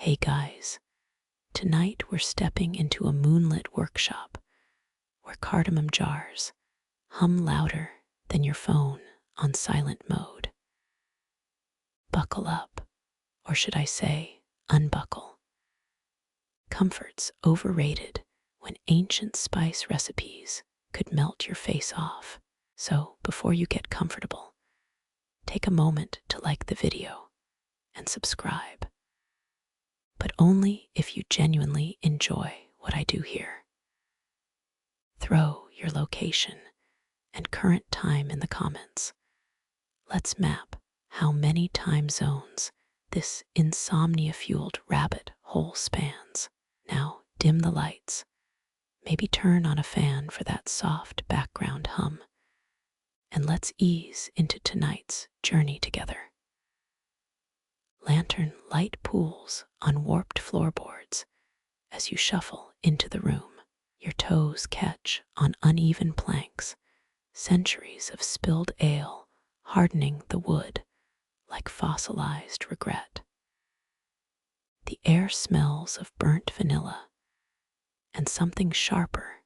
Hey guys, tonight we're stepping into a moonlit workshop where cardamom jars hum louder than your phone on silent mode. Buckle up, or should I say, unbuckle. Comfort's overrated when ancient spice recipes could melt your face off. So before you get comfortable, take a moment to like the video and subscribe. But only if you genuinely enjoy what I do here. Throw your location and current time in the comments. Let's map how many time zones this insomnia-fueled rabbit hole spans. Now dim the lights, maybe turn on a fan for that soft background hum, and let's ease into tonight's journey together. Lantern light pools on warped floorboards as you shuffle into the room. Your toes catch on uneven planks, centuries of spilled ale hardening the wood like fossilized regret. The air smells of burnt vanilla and something sharper,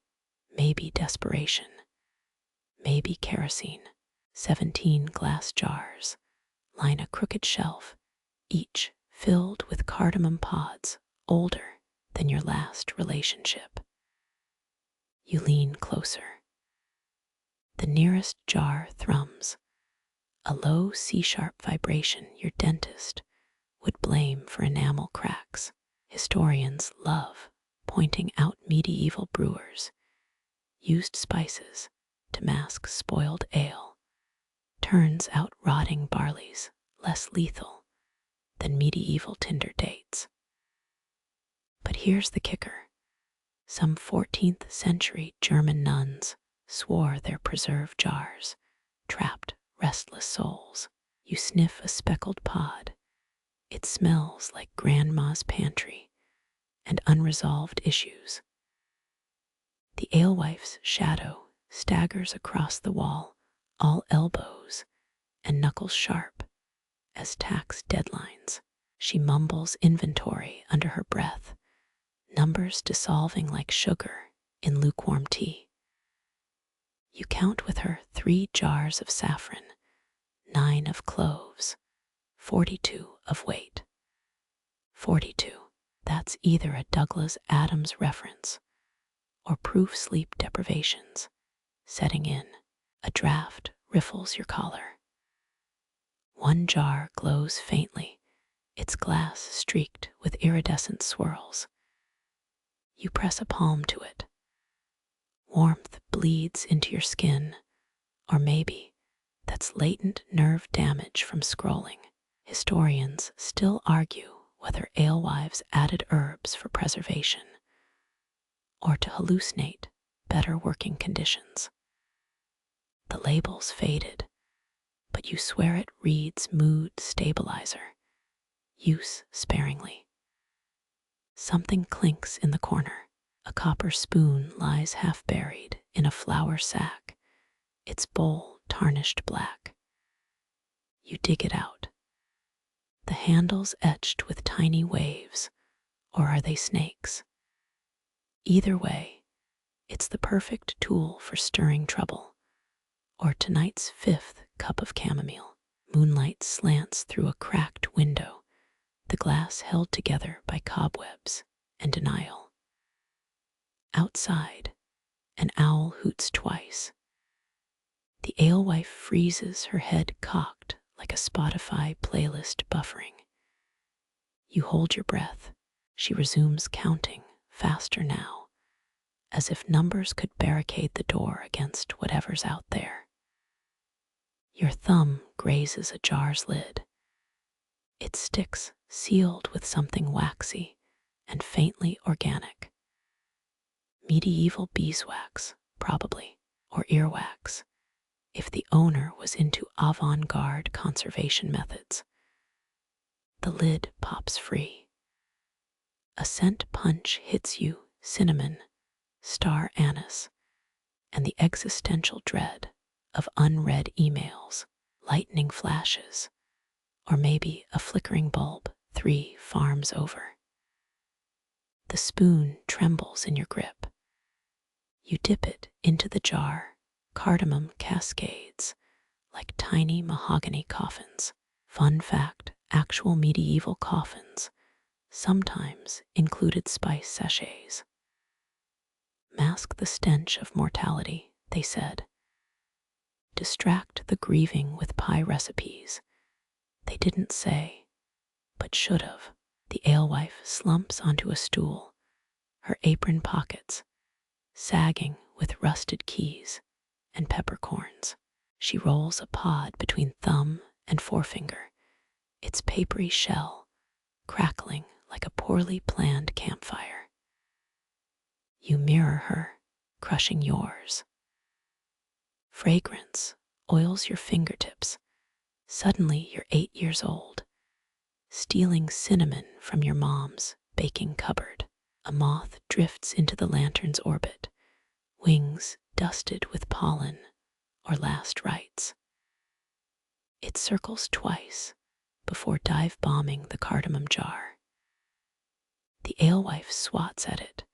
maybe desperation, maybe kerosene. 17 glass jars line a crooked shelf, each filled with cardamom pods older than your last relationship. You lean closer. The nearest jar thrums, a low C-sharp vibration your dentist would blame for enamel cracks. Historians love pointing out medieval brewers used spices to mask spoiled ale. Turns out rotting barley's less lethal than medieval Tinder dates. But here's the kicker. Some 14th century German nuns swore their preserved jars trapped restless souls. You sniff a speckled pod. It smells like grandma's pantry and unresolved issues. The alewife's shadow staggers across the wall, all elbows and knuckles sharp as tax deadlines. She mumbles inventory under her breath, numbers dissolving like sugar in lukewarm tea. You count with her 3 jars of saffron, 9 of cloves, 42 of weight. 42, that's either a Douglas Adams reference or proof sleep deprivations setting in. A draft riffles your collar. 1 jar glows faintly, its glass streaked with iridescent swirls. You press a palm to it. Warmth bleeds into your skin, or maybe that's latent nerve damage from scrolling. Historians still argue whether alewives added herbs for preservation or to hallucinate better working conditions. The label's faded, but you swear it reads mood stabilizer. Use sparingly. Something clinks in the corner. A copper spoon lies half buried in a flour sack, its bowl tarnished black. You dig it out. The handle's etched with tiny waves, or are they snakes? Either way, it's the perfect tool for stirring trouble, or tonight's 5th cup of chamomile. Moonlight slants through a cracked window, the glass held together by cobwebs and denial. Outside, an owl hoots twice. The alewife freezes, her head cocked like a Spotify playlist buffering. You hold your breath. She resumes counting, faster now, as if numbers could barricade the door against whatever's out there. Your thumb grazes a jar's lid. It sticks, sealed with something waxy and faintly organic. Medieval beeswax, probably, or earwax, if the owner was into avant-garde conservation methods. The lid pops free. A scent punch hits you, cinnamon, star anise, and the existential dread of unread emails, lightning flashes, or maybe a flickering bulb 3 farms over. The spoon trembles in your grip. You dip it into the jar. Cardamom cascades like tiny mahogany coffins. Fun fact, actual medieval coffins sometimes included spice sachets. Mask the stench of mortality, they said. Distract the grieving with pie recipes. They didn't say, but should have. The alewife slumps onto a stool, her apron pockets sagging with rusted keys and peppercorns. She rolls a pod between thumb and forefinger, its papery shell crackling like a poorly planned campfire. You mirror her, crushing yours. Fragrance oils your fingertips. Suddenly you're 8 years old, stealing cinnamon from your mom's baking cupboard. A moth drifts into the lantern's orbit, wings dusted with pollen or last rites. It circles twice before dive bombing the cardamom jar. The alewife swats at it,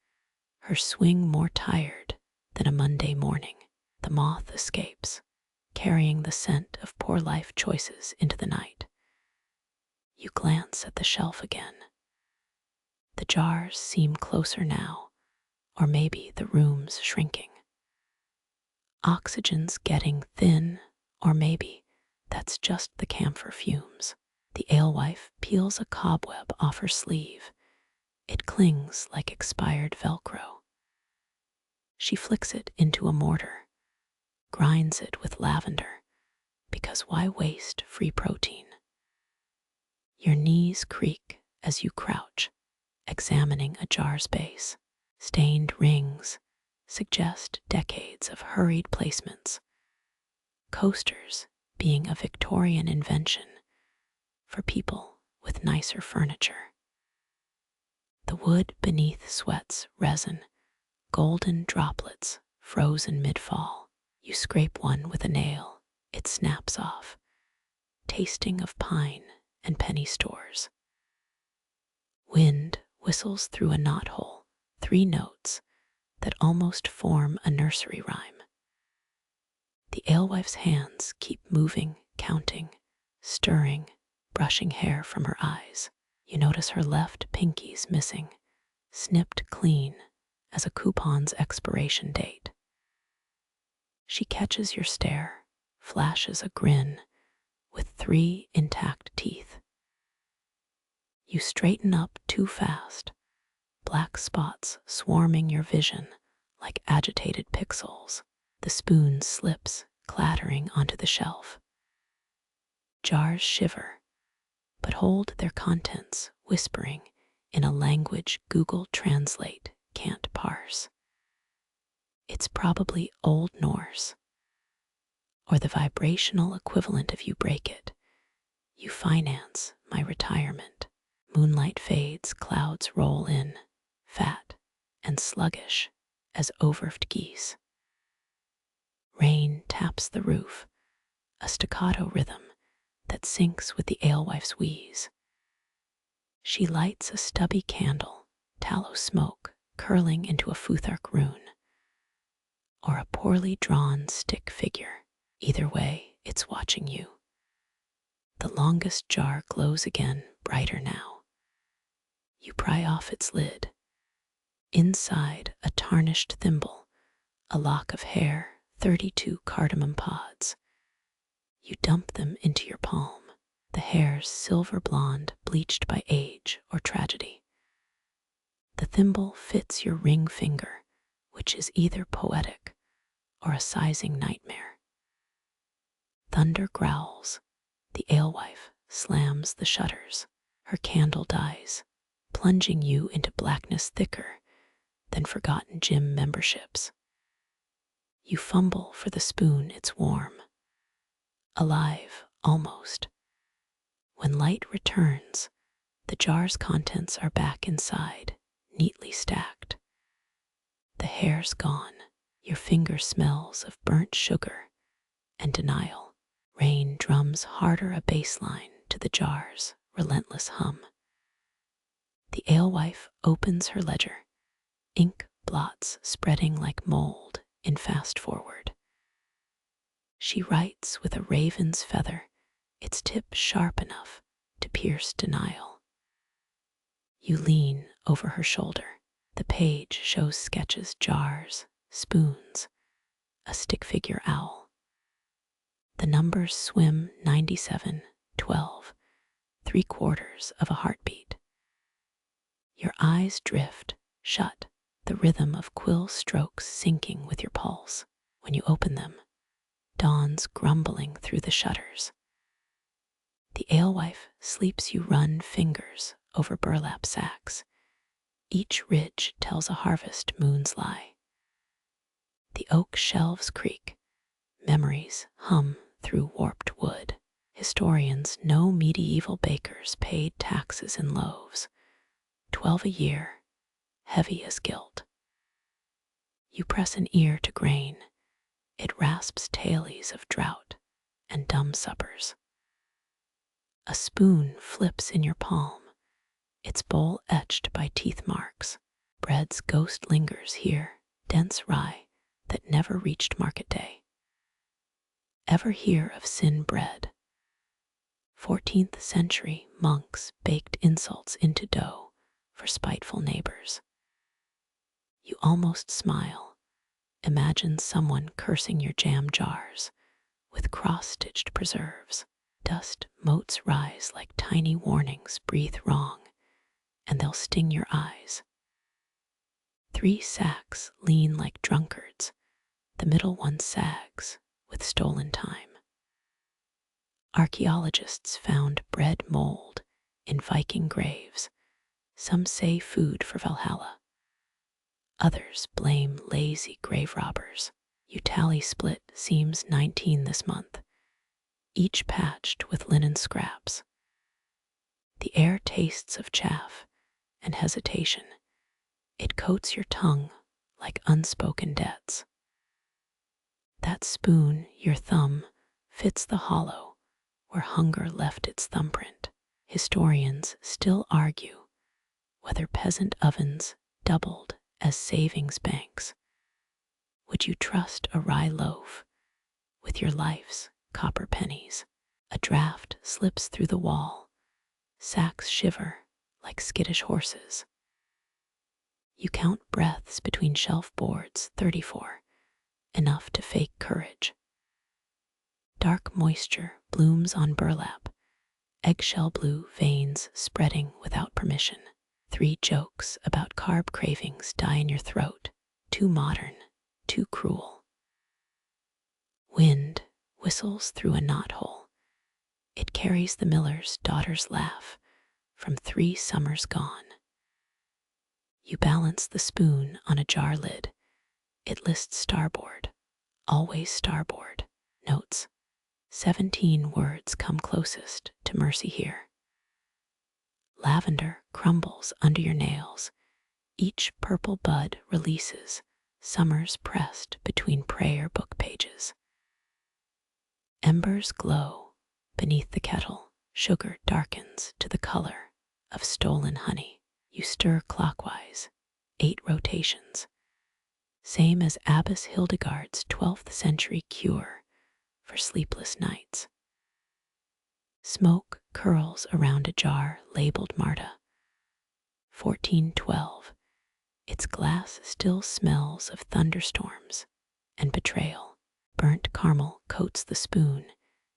her swing more tired than a Monday morning. The moth escapes, carrying the scent of poor life choices into the night. You glance at the shelf again. The jars seem closer now, or maybe the room's shrinking. Oxygen's getting thin, or maybe that's just the camphor fumes. The alewife peels a cobweb off her sleeve. It clings like expired Velcro. She flicks it into a mortar, grinds it with lavender, because why waste free protein? Your knees creak as you crouch, examining a jar's base. Stained rings suggest decades of hurried placements. Coasters being a Victorian invention for people with nicer furniture. The wood beneath sweats resin, golden droplets frozen mid-fall. You scrape one with a nail, it snaps off, tasting of pine and penny stores. Wind whistles through a knothole, 3 notes that almost form a nursery rhyme. The alewife's hands keep moving, counting, stirring, brushing hair from her eyes. You notice her left pinky's missing, snipped clean as a coupon's expiration date. She catches your stare, flashes a grin with 3 intact teeth. You straighten up too fast, black spots swarming your vision like agitated pixels. The spoon slips, clattering onto the shelf. Jars shiver, but hold their contents, whispering in a language Google Translate can't parse. It's probably Old Norse, or the vibrational equivalent of you break it. You finance my retirement. Moonlight fades, clouds roll in, fat and sluggish as overfed geese. Rain taps the roof, a staccato rhythm that syncs with the alewife's wheeze. She lights a stubby candle, tallow smoke curling into a Futhark rune, or a poorly drawn stick figure. Either way, it's watching you. The longest jar glows again, brighter now. You pry off its lid. Inside, a tarnished thimble, a lock of hair, 32 cardamom pods. You dump them into your palm, the hair's silver blonde, bleached by age or tragedy. The thimble fits your ring finger, which is either poetic or a sizing nightmare. Thunder growls. The alewife slams the shutters. Her candle dies, plunging you into blackness thicker than forgotten gym memberships. You fumble for the spoon, it's warm. Alive, almost. When light returns, the jar's contents are back inside, neatly stacked. The hair's gone. Your finger smells of burnt sugar and denial. Rain drums harder a bass line to the jar's relentless hum. The alewife opens her ledger, ink blots spreading like mold in fast forward. She writes with a raven's feather, its tip sharp enough to pierce denial. You lean over her shoulder. The page shows sketches, jars, spoons, a stick figure owl. The numbers swim 97, 12, 3/4 of a heartbeat. Your eyes drift, shut, the rhythm of quill strokes syncing with your pulse. When you open them, dawn's grumbling through the shutters. The alewife sleeps you run fingers over burlap sacks. Each ridge tells a harvest moon's lie. The oak shelves creak, memories hum through warped wood. Historians know medieval bakers paid taxes in loaves, 12 a year, heavy as guilt. You press an ear to grain. It rasps tales of drought and dumb suppers. A spoon flips in your palm, its bowl etched by teeth marks. Bread's ghost lingers here, dense rye that never reached market day. Ever hear of sin bread? 14th century monks baked insults into dough for spiteful neighbors. You almost smile. Imagine someone cursing your jam jars with cross-stitched preserves. Dust motes rise like tiny warnings, breathe wrong, and they'll sting your eyes. 3 sacks lean like drunkards, the middle one sags with stolen time. Archaeologists found bread mold in Viking graves. Some say food for Valhalla. Others blame lazy grave robbers. You tally split seams 19 this month, each patched with linen scraps. The air tastes of chaff and hesitation. It coats your tongue like unspoken debts. That spoon, your thumb, fits the hollow where hunger left its thumbprint. Historians still argue whether peasant ovens doubled as savings banks. Would you trust a rye loaf with your life's copper pennies? A draft slips through the wall. Sacks shiver like skittish horses. You count breaths between shelf boards, 34, enough to fake courage. Dark moisture blooms on burlap, eggshell blue veins spreading without permission. 3 jokes about carb cravings die in your throat, too modern, too cruel. Wind whistles through a knothole. It carries the miller's daughter's laugh from 3 summers gone. You balance the spoon on a jar lid. It lists starboard, always starboard. Notes, 17 words come closest to mercy here. Lavender crumbles under your nails. Each purple bud releases, summers pressed between prayer book pages. Embers glow beneath the kettle. Sugar darkens to the color of stolen honey. You stir clockwise, 8 rotations. Same as Abbess Hildegard's 12th century cure for sleepless nights. Smoke curls around a jar labeled Marta. 1412. Its glass still smells of thunderstorms and betrayal. Burnt caramel coats the spoon.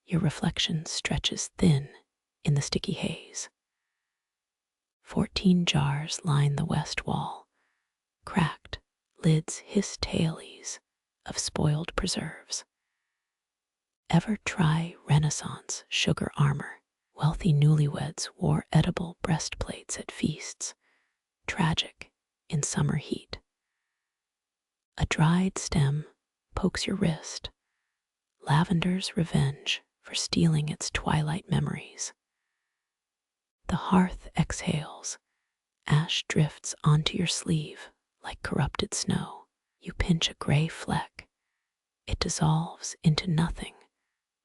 Your reflection stretches thin in the sticky haze. 14 jars line the west wall. Cracked lids hiss tales of spoiled preserves. Ever try Renaissance sugar armor? Wealthy newlyweds wore edible breastplates at feasts, tragic in summer heat. A dried stem pokes your wrist, lavender's revenge for stealing its twilight memories. The hearth exhales, ash drifts onto your sleeve like corrupted snow. You pinch a gray fleck. It dissolves into nothing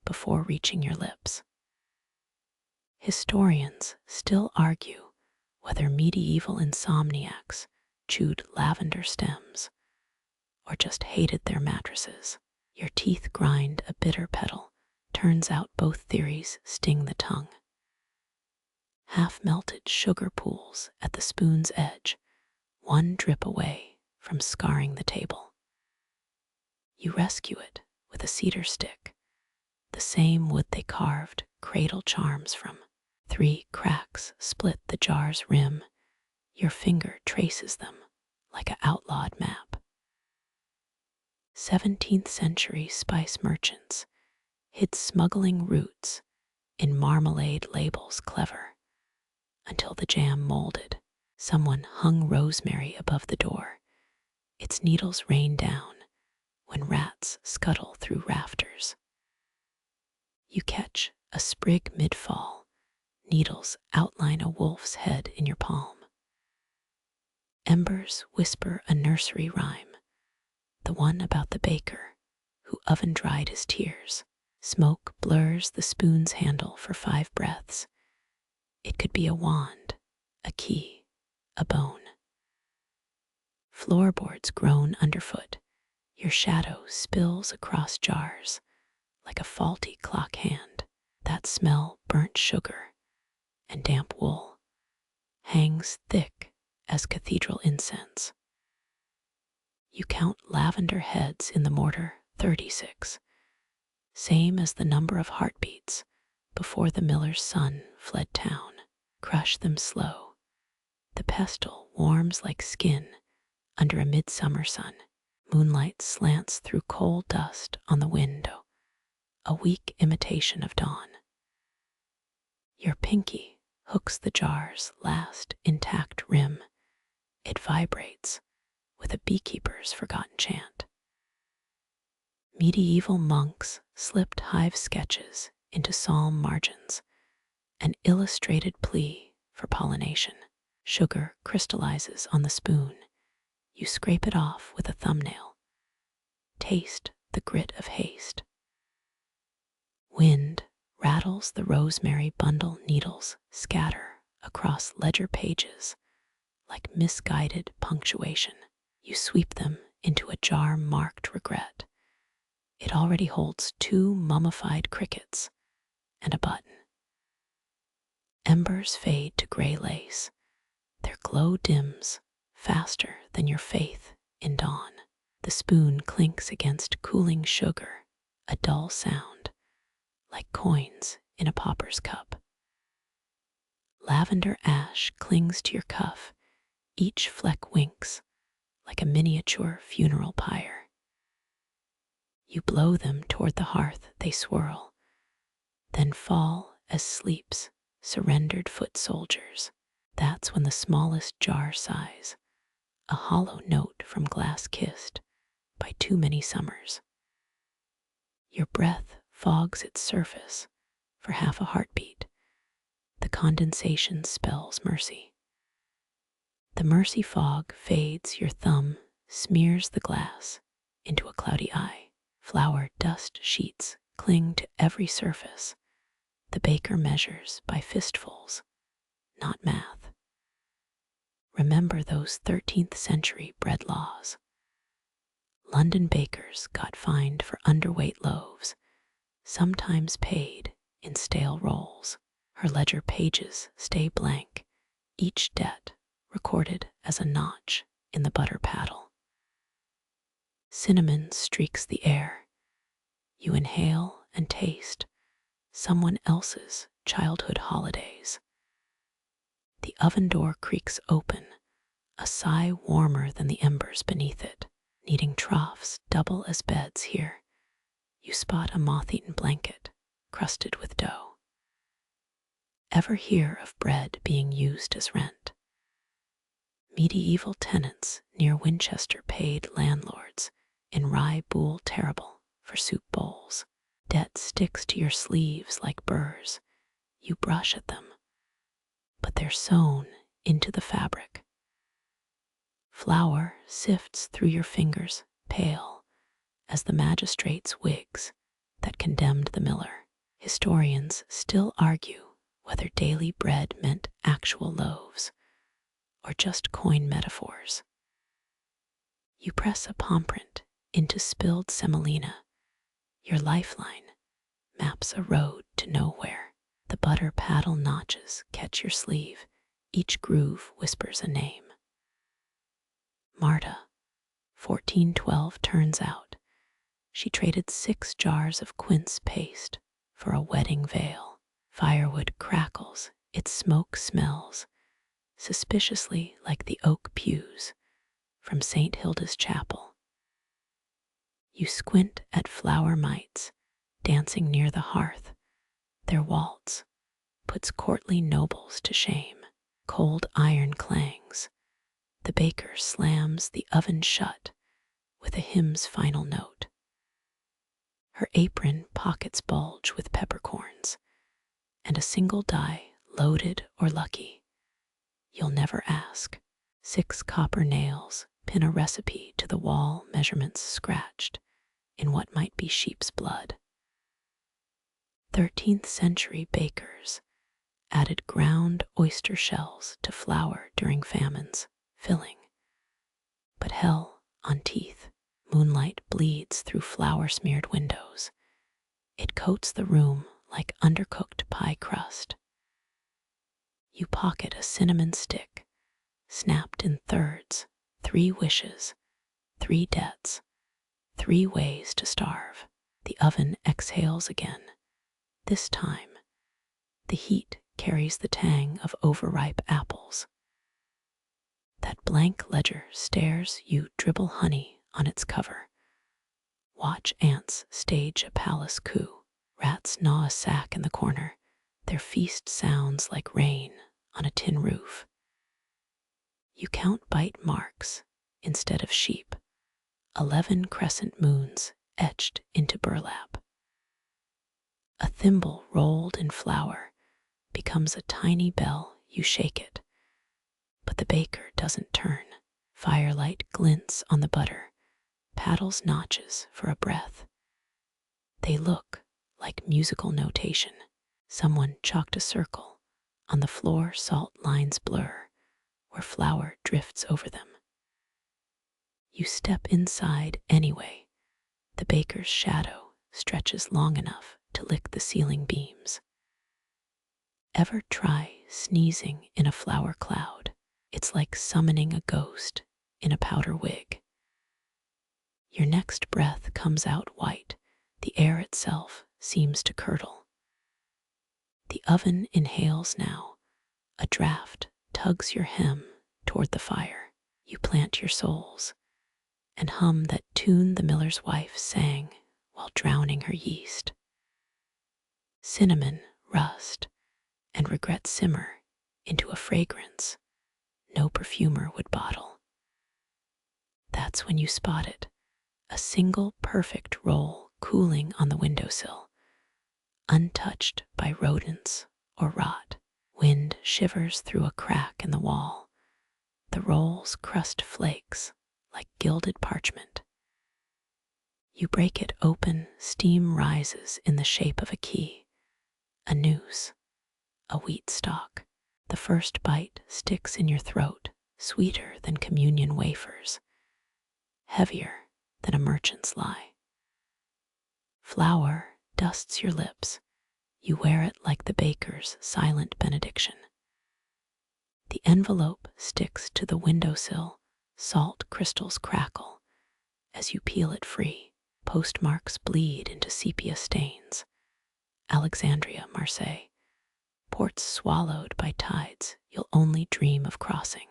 before reaching your lips. Historians still argue whether medieval insomniacs chewed lavender stems or just hated their mattresses. Your teeth grind a bitter pedal. Turns out both theories sting the tongue. Half-melted sugar pools at the spoon's edge, one drip away from scarring the table. You rescue it with a cedar stick, the same wood they carved cradle charms from. 3 cracks split the jar's rim. Your finger traces them like an outlawed map. 17th century spice merchants hid smuggling roots in marmalade labels clever, until the jam molded. Someone hung rosemary above the door. Its needles rain down when rats scuttle through rafters. You catch a sprig mid-fall. Needles outline a wolf's head in your palm. Embers whisper a nursery rhyme, the one about the baker who oven-dried his tears. Smoke blurs the spoon's handle for 5 breaths. It could be a wand, a key, a bone. Floorboards groan underfoot. Your shadow spills across jars like a faulty clock hand. That smell, burnt sugar and damp wool, hangs thick as cathedral incense. You count lavender heads in the mortar, 36, same as the number of heartbeats before the miller's son fled town. Crush them slow. The pestle warms like skin under a midsummer sun. Moonlight slants through coal dust on the window, a weak imitation of dawn. Your pinky hooks the jar's last intact rim. It vibrates with a beekeeper's forgotten chant. Medieval monks slipped hive sketches into psalm margins, an illustrated plea for pollination. Sugar crystallizes on the spoon. You scrape it off with a thumbnail. Taste the grit of haste. Wind rattles the rosemary bundle. Needles scatter across ledger pages like misguided punctuation. You sweep them into a jar marked regret. It already holds 2 mummified crickets and a button. Embers fade to gray lace. Their glow dims faster than your faith in dawn. The spoon clinks against cooling sugar, a dull sound, like coins in a pauper's cup. Lavender ash clings to your cuff. Each fleck winks like a miniature funeral pyre. You blow them toward the hearth. They swirl, then fall as sleep's surrendered foot soldiers. That's when the smallest jar sighs, a hollow note from glass kissed by too many summers. Your breath fogs its surface for half a heartbeat. The condensation spells mercy. The mercy fog fades. Your thumb smears the glass into a cloudy eye. Flour dust sheets cling to every surface. The baker measures by fistfuls, not math. Remember those 13th century bread laws. London bakers got fined for underweight loaves, sometimes paid in stale rolls. Her ledger pages stay blank, each debt recorded as a notch in the butter paddle. Cinnamon streaks the air. You inhale and taste someone else's childhood holidays. The oven door creaks open, a sigh warmer than the embers beneath it. Kneading troughs double as beds here. You spot a moth-eaten blanket crusted with dough. Ever hear of bread being used as rent? Medieval tenants near Winchester paid landlords in rye boule terrible for soup bowls. Debt sticks to your sleeves like burrs. You brush at them, but they're sewn into the fabric. Flour sifts through your fingers, pale as the magistrate's wigs that condemned the miller. Historians still argue whether daily bread meant actual loaves or just coin metaphors. You press a palm print into spilled semolina. Your lifeline maps a road to nowhere. The butter paddle notches catch your sleeve. Each groove whispers a name. Marta, 1412, turns out. She traded 6 jars of quince paste for a wedding veil. Firewood crackles, its smoke smells, suspiciously like the oak pews from St. Hilda's chapel. You squint at flower mites dancing near the hearth. Their waltz puts courtly nobles to shame. Cold iron clangs. The baker slams the oven shut with a hymn's final note. Her apron pockets bulge with peppercorns, and a single die, loaded or lucky. You'll never ask. 6 copper nails pin a recipe to the wall, measurements scratched in what might be sheep's blood. 13th century bakers added ground oyster shells to flour during famines, filling. But hell on teeth. Moonlight bleeds through flour-smeared windows. It coats the room like undercooked pie crust. You pocket a cinnamon stick, snapped in thirds, 3 wishes, 3 debts, 3 ways to starve. The oven exhales again. This time, the heat carries the tang of overripe apples. That blank ledger stares. You dribble honey on its cover. Watch ants stage a palace coup. Rats gnaw a sack in the corner. Their feast sounds like rain on a tin roof. You count bite marks instead of sheep. 11 crescent moons etched into burlap. A thimble rolled in flour becomes a tiny bell. You shake it, but the baker doesn't turn. Firelight glints on the butter, paddles notches for a breath. They look like musical notation. Someone chalked a circle on the floor. Salt lines blur where flour drifts over them. You step inside anyway. The baker's shadow stretches long enough to lick the ceiling beams. Ever try sneezing in a flour cloud? It's like summoning a ghost in a powder wig. Your next breath comes out white. The air itself seems to curdle. The oven inhales now. A draft tugs your hem toward the fire. You plant your soles and hum that tune the miller's wife sang while drowning her yeast. Cinnamon, rust, and regret simmer into a fragrance no perfumer would bottle. That's when you spot it, a single perfect roll cooling on the windowsill, untouched by rodents or rot. Wind shivers through a crack in the wall. The roll's crust flakes like gilded parchment. You break it open. Steam rises in the shape of a key, a noose, a wheat stalk. The first bite sticks in your throat, sweeter than communion wafers, heavier than a merchant's lie. Flour dusts your lips. You wear it like the baker's silent benediction. The envelope sticks to the windowsill. Salt crystals crackle as you peel it free. Postmarks bleed into sepia stains. Alexandria, Marseille. Ports swallowed by tides you'll only dream of crossing.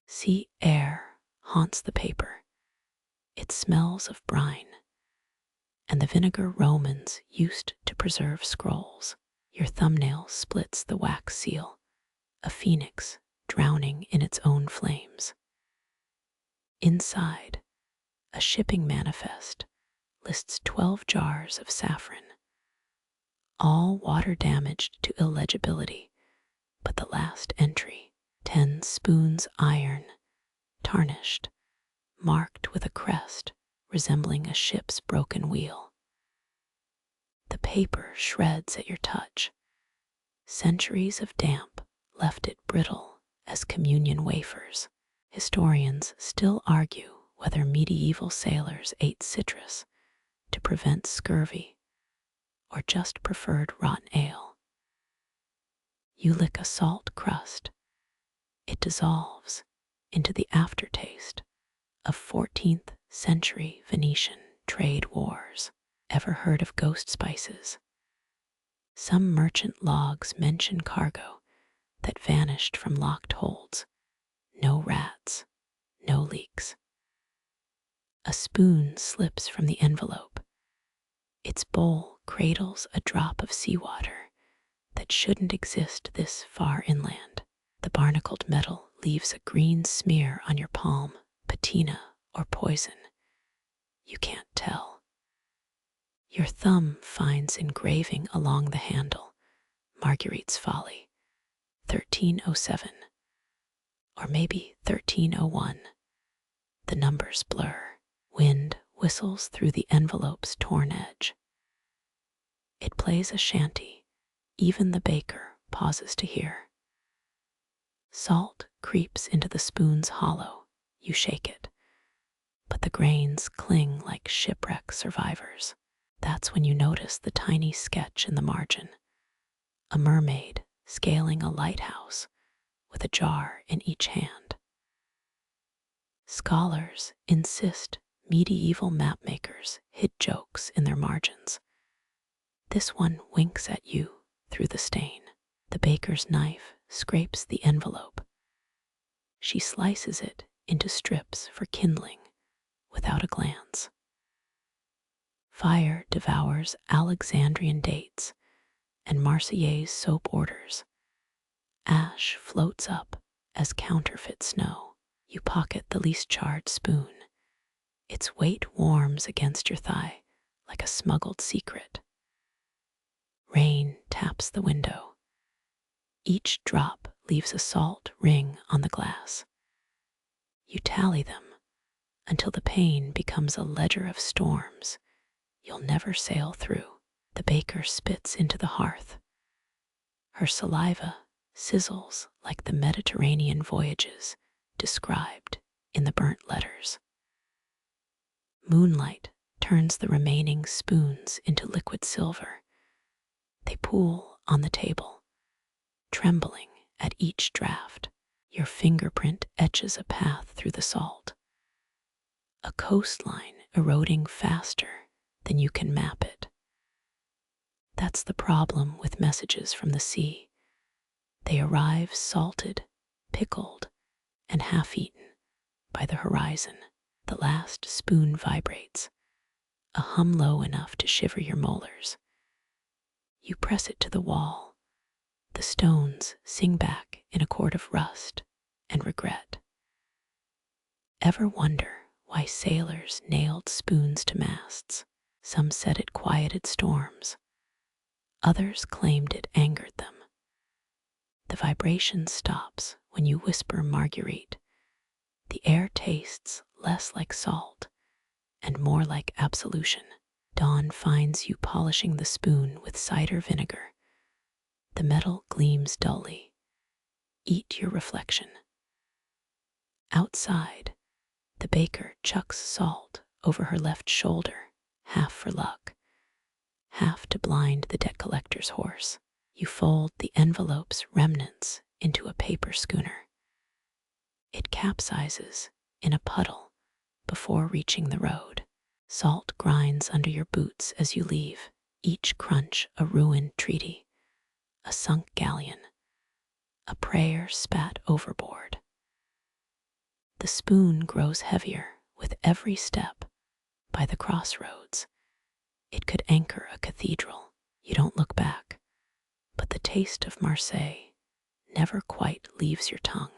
Sea air haunts the paper. It smells of brine and the vinegar Romans used to preserve scrolls. Your thumbnail splits the wax seal, a phoenix drowning in its own flames. Inside, a shipping manifest lists 12 jars of saffron, all water damaged to illegibility, but the last entry, 10 spoons iron, tarnished, marked with a crest resembling a ship's broken wheel. The paper shreds at your touch. Centuries of damp left it brittle as communion wafers. Historians still argue whether medieval sailors ate citrus to prevent scurvy or just preferred rotten ale. You lick a salt crust, it dissolves into the aftertaste of 14th century Venetian trade wars. Ever heard of ghost spices? Some merchant logs mention cargo that vanished from locked holds. No rats, no leaks. A spoon slips from the envelope. Its bowl cradles a drop of seawater that shouldn't exist this far inland. The barnacled metal leaves a green smear on your palm, patina or poison. You can't tell. Your thumb finds engraving along the handle, Marguerite's Folly, 1307, or maybe 1301. The numbers blur. Wind whistles through the envelope's torn edge. It plays a shanty. Even the baker pauses to hear. Salt creeps into the spoon's hollow. You shake it, but the grains cling like shipwreck survivors. That's when you notice the tiny sketch in the margin. A mermaid scaling a lighthouse with a jar in each hand. Scholars insist medieval mapmakers hid jokes in their margins. This one winks at you through the stain. The baker's knife scrapes the envelope. She slices it into strips for kindling without a glance. Fire devours Alexandrian dates and Marseillaise soap orders. Ash floats up as counterfeit snow. You pocket the least charred spoon. Its weight warms against your thigh like a smuggled secret. Rain taps the window. Each drop leaves a salt ring on the glass. You tally them until the pane becomes a ledger of storms you'll never sail through. The baker spits into the hearth. Her saliva sizzles like the Mediterranean voyages described in the burnt letters. Moonlight turns the remaining spoons into liquid silver. They pool on the table, trembling at each draft. Your fingerprint etches a path through the salt. A coastline eroding faster than you can map it. That's the problem with messages from the sea. They arrive salted, pickled, and half-eaten by the horizon. The last spoon vibrates, a hum low enough to shiver your molars. You press it to the wall. The stones sing back in a chord of rust and regret. Ever wonder why sailors nailed spoons to masts? Some said it quieted storms. Others claimed it angered them. The vibration stops when you whisper Marguerite. The air tastes less like salt and more like absolution. Dawn finds you polishing the spoon with cider vinegar. The metal gleams dully. Eat your reflection. Outside, the baker chucks salt over her left shoulder, half for luck, half to blind the debt collector's horse. You fold the envelope's remnants into a paper schooner. It capsizes in a puddle before reaching the road. Salt grinds under your boots as you leave, each crunch a ruined treaty, a sunk galleon, a prayer spat overboard. The spoon grows heavier with every step by the crossroads. It could anchor a cathedral. You don't look back, but the taste of Marseille never quite leaves your tongue.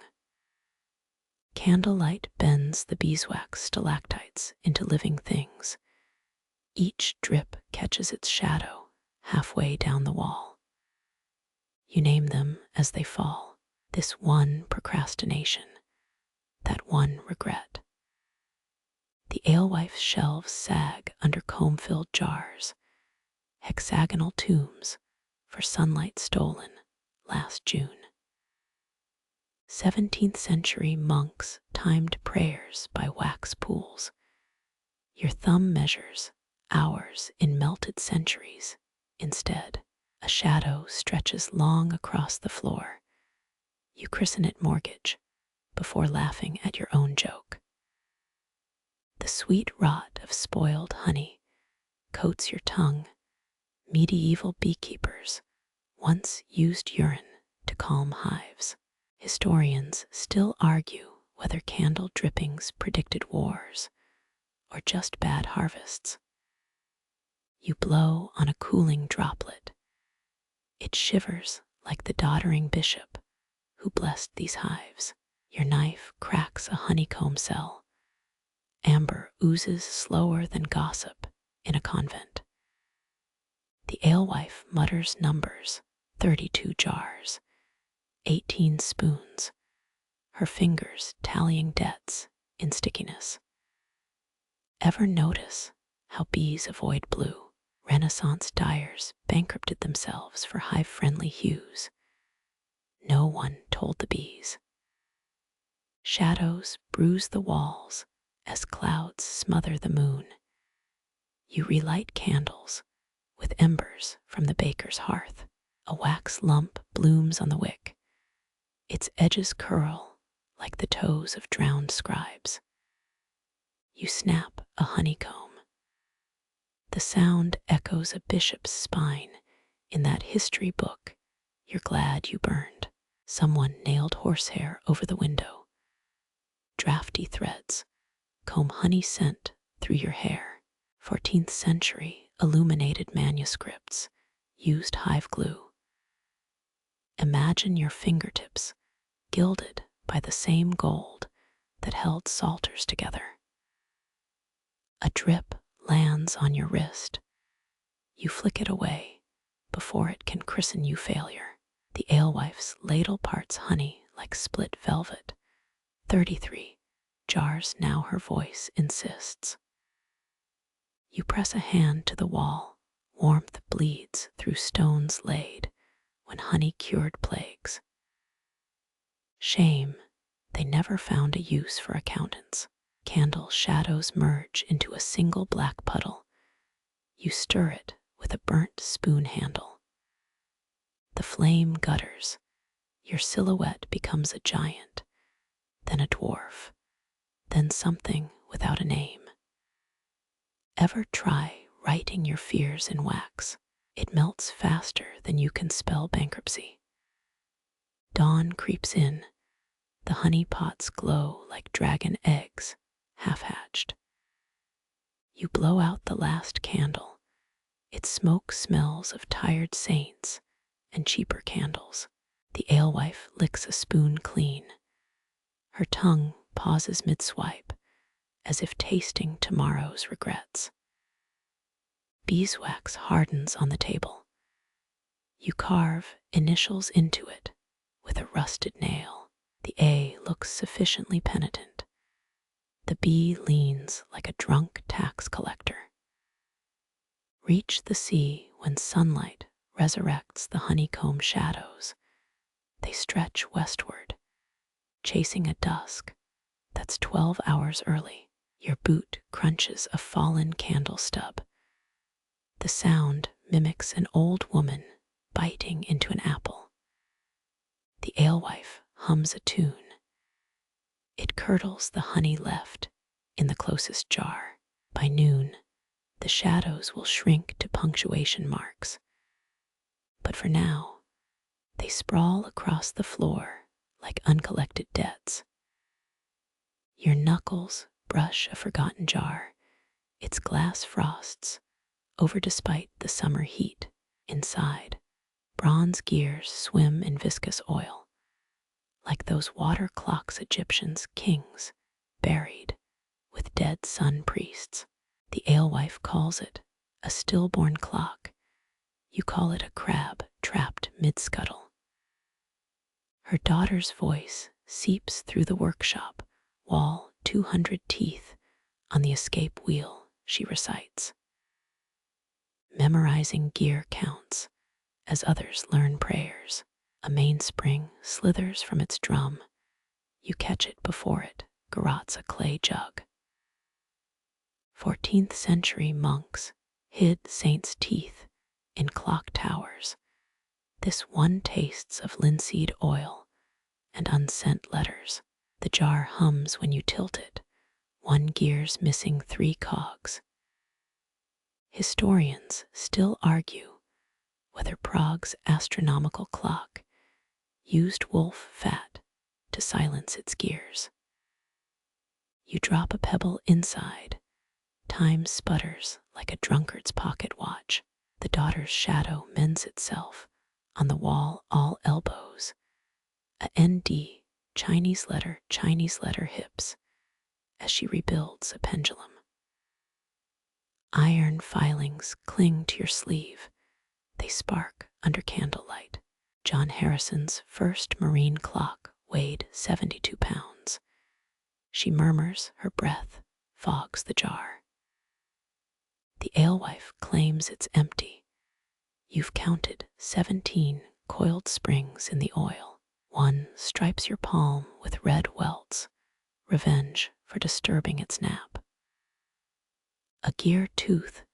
Candlelight bends the beeswax stalactites into living things. Each drip catches its shadow halfway down the wall. You name them as they fall. This one procrastination, that one regret. The Alewife shelves sag under comb-filled jars, hexagonal tombs for sunlight stolen last June. 17th century monks timed prayers by wax pools. Your thumb measures hours in melted centuries. Instead, a shadow stretches long across the floor. You christen it mortgage before laughing at your own joke. The sweet rot of spoiled honey coats your tongue. Medieval beekeepers once used urine to calm hives. Historians still argue whether candle drippings predicted wars or just bad harvests. You blow on a cooling droplet. It shivers like the doddering bishop who blessed these hives. Your knife cracks a honeycomb cell. Amber oozes slower than gossip in a convent. The alewife mutters numbers, 32 jars, 18 spoons, her fingers tallying debts in stickiness. Ever notice how bees avoid blue? Renaissance dyers bankrupted themselves for hive-friendly hues. No one told the bees. Shadows bruise the walls as clouds smother the moon. You relight candles with embers from the baker's hearth. A wax lump blooms on the wick. Its edges curl like the toes of drowned scribes. You snap a honeycomb. The sound echoes a bishop's spine in that history book you're glad you burned. Someone nailed horsehair over the window. Drafty threads comb honey scent through your hair. 14th century illuminated manuscripts used hive glue. Imagine your fingertips gilded by the same gold that held psalters together. A drip lands on your wrist. You flick it away before it can christen you failure. The alewife's ladle parts honey like split velvet. 33 jars now her voice insists. You press a hand to the wall. Warmth bleeds through stones laid when honey cured plagues. Shame, they never found a use for accountants. Candle shadows merge into a single black puddle. You stir it with a burnt spoon handle. The flame gutters. Your silhouette becomes a giant, then a dwarf, then something without a name. Ever try writing your fears in wax? It melts faster than you can spell bankruptcy. Dawn creeps in. The honey pots glow like dragon eggs, half-hatched. You blow out the last candle. Its smoke smells of tired saints and cheaper candles. The alewife licks a spoon clean. Her tongue pauses mid-swipe, as if tasting tomorrow's regrets. Beeswax hardens on the table. You carve initials into it with a rusted nail. The A looks sufficiently penitent. The B leans like a drunk tax collector. Reach the C when sunlight resurrects the honeycomb shadows. They stretch westward, chasing a dusk that's 12 hours early. Your boot crunches a fallen candle stub. The sound mimics an old woman biting into an apple. The alewife hums a tune. It curdles the honey left in the closest jar. By noon, the shadows will shrink to punctuation marks. But for now, they sprawl across the floor like uncollected debts. Your knuckles brush a forgotten jar, its glass frosts over despite the summer heat. Inside, bronze gears swim in viscous oil, like those water clocks Egyptians' kings buried with dead sun priests. The alewife calls it a stillborn clock. You call it a crab trapped mid-scuttle. Her daughter's voice seeps through the workshop wall. 200 teeth on the escape wheel, she recites. Memorizing gear counts as others learn prayers. A mainspring slithers from its drum. You catch it before it garrots a clay jug. 14th century monks hid saints' teeth in clock towers. This one tastes of linseed oil and unsent letters. The jar hums when you tilt it, one gear's missing 3 cogs. Historians still argue whether Prague's astronomical clock used wolf fat to silence its gears. You drop a pebble inside, time sputters like a drunkard's pocket watch. The daughter's shadow mends itself on the wall all elbows. A ND, Chinese letter hips as she rebuilds a pendulum. Iron filings cling to your sleeve. They spark under candlelight. John Harrison's first marine clock weighed 72 pounds. She murmurs, her breath fogs the jar. The alewife claims it's empty. You've counted 17 coiled springs in the oil. One stripes your palm with red welts, revenge for disturbing its nap. A gear tooth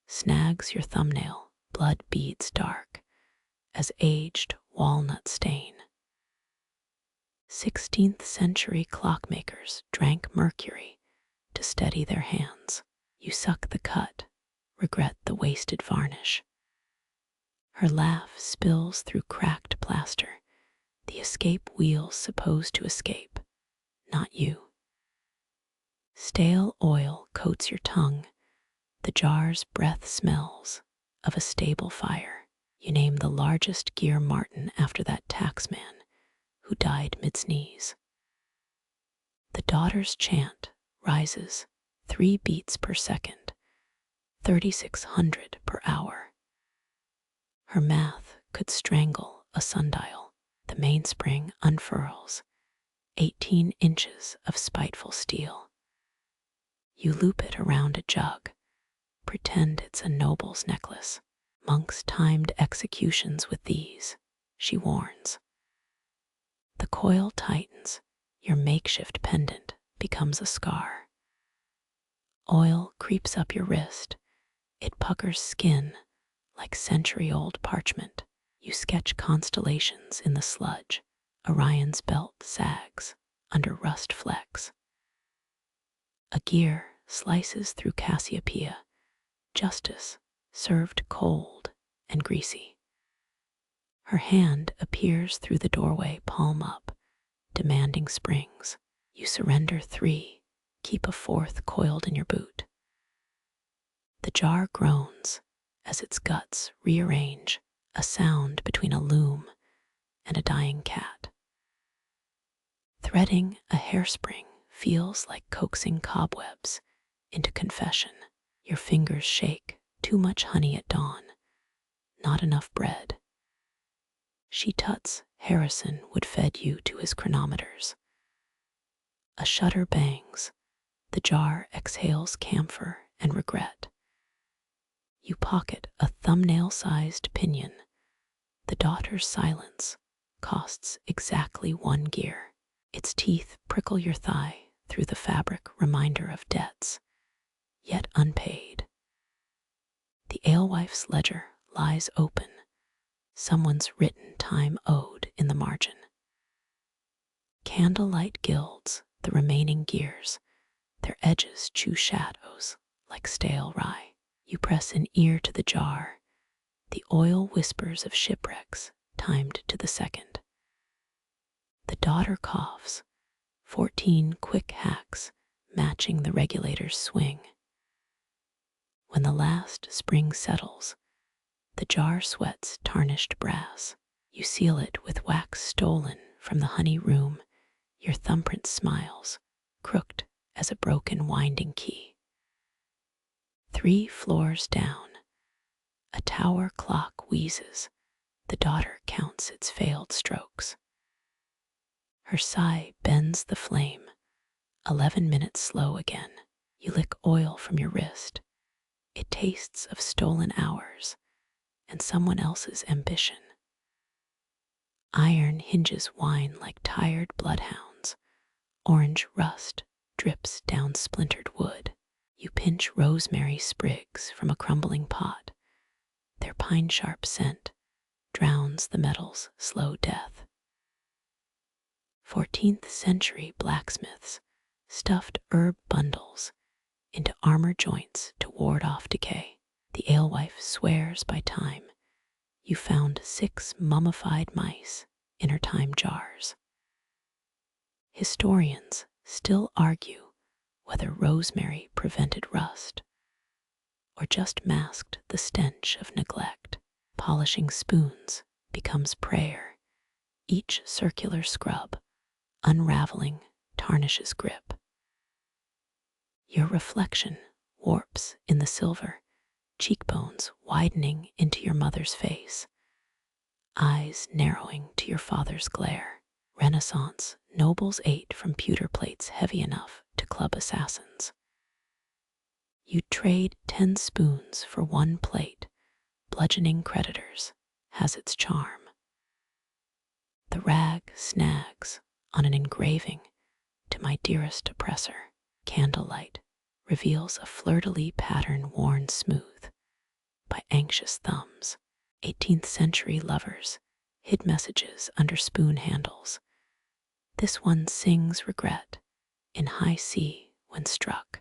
snags your thumbnail, blood beads dark as aged walnut stain. 16th century clockmakers drank mercury to steady their hands. You suck the cut, regret the wasted varnish. Her laugh spills through cracked plaster, the escape wheels supposed to escape, not you. Stale oil coats your tongue. The jar's breath smells of a stable fire. You name the largest gear Martin after that taxman who died mid-sneeze. The daughter's chant rises 3 beats per second, 3,600 per hour. Her math could strangle a sundial. The mainspring unfurls, 18 inches of spiteful steel. You loop it around a jug, pretend it's a noble's necklace. Monks timed executions with these, she warns. The coil tightens, your makeshift pendant becomes a scar. Oil creeps up your wrist, it puckers skin like century-old parchment. You sketch constellations in the sludge. Orion's belt sags under rust flecks. A gear slices through Cassiopeia, justice served cold and greasy. Her hand appears through the doorway, palm up, demanding springs. You surrender 3, keep a 4th coiled in your boot. The jar groans as its guts rearrange, a sound between a loom and a dying cat. Threading a hairspring feels like coaxing cobwebs into confession. Your fingers shake, too much honey at dawn, not enough bread. She tuts Harrison would fed you to his chronometers. A shutter bangs, the jar exhales camphor and regret. You pocket a thumbnail-sized pinion. The daughter's silence costs exactly 1 gear. Its teeth prickle your thigh through the fabric, reminder of debts, yet unpaid. The alewife's ledger lies open, someone's written time owed in the margin. Candlelight gilds the remaining gears, their edges chew shadows like stale rye. You press an ear to the jar, the oil whispers of shipwrecks timed to the second. The daughter coughs, 14 quick hacks matching the regulator's swing. When the last spring settles, the jar sweats tarnished brass. You seal it with wax stolen from the honey room. Your thumbprint smiles, crooked as a broken winding key. 3 floors down, a tower clock wheezes. The daughter counts its failed strokes. Her sigh bends the flame, 11 minutes slow again. You lick oil from your wrist. It tastes of stolen hours and someone else's ambition. Iron hinges whine like tired bloodhounds. Orange rust drips down splintered wood. You pinch rosemary sprigs from a crumbling pot. Their pine-sharp scent drowns the metal's slow death. 14th century blacksmiths stuffed herb bundles into armor joints to ward off decay. The alewife swears by time you found 6 mummified mice in her time jars. Historians still argue whether rosemary prevented rust or just masked the stench of neglect. Polishing spoons becomes prayer. Each circular scrub, unraveling, tarnishes grip. Your reflection warps in the silver, cheekbones widening into your mother's face, eyes narrowing to your father's glare. Renaissance nobles ate from pewter plates heavy enough to club assassins. You'd trade 10 spoons for 1 plate. Bludgeoning creditors has its charm. The rag snags on an engraving to my dearest oppressor. Candlelight reveals a fleur-de-lis pattern worn smooth by anxious thumbs. 18th century lovers hid messages under spoon handles. This one sings regret in high C when struck.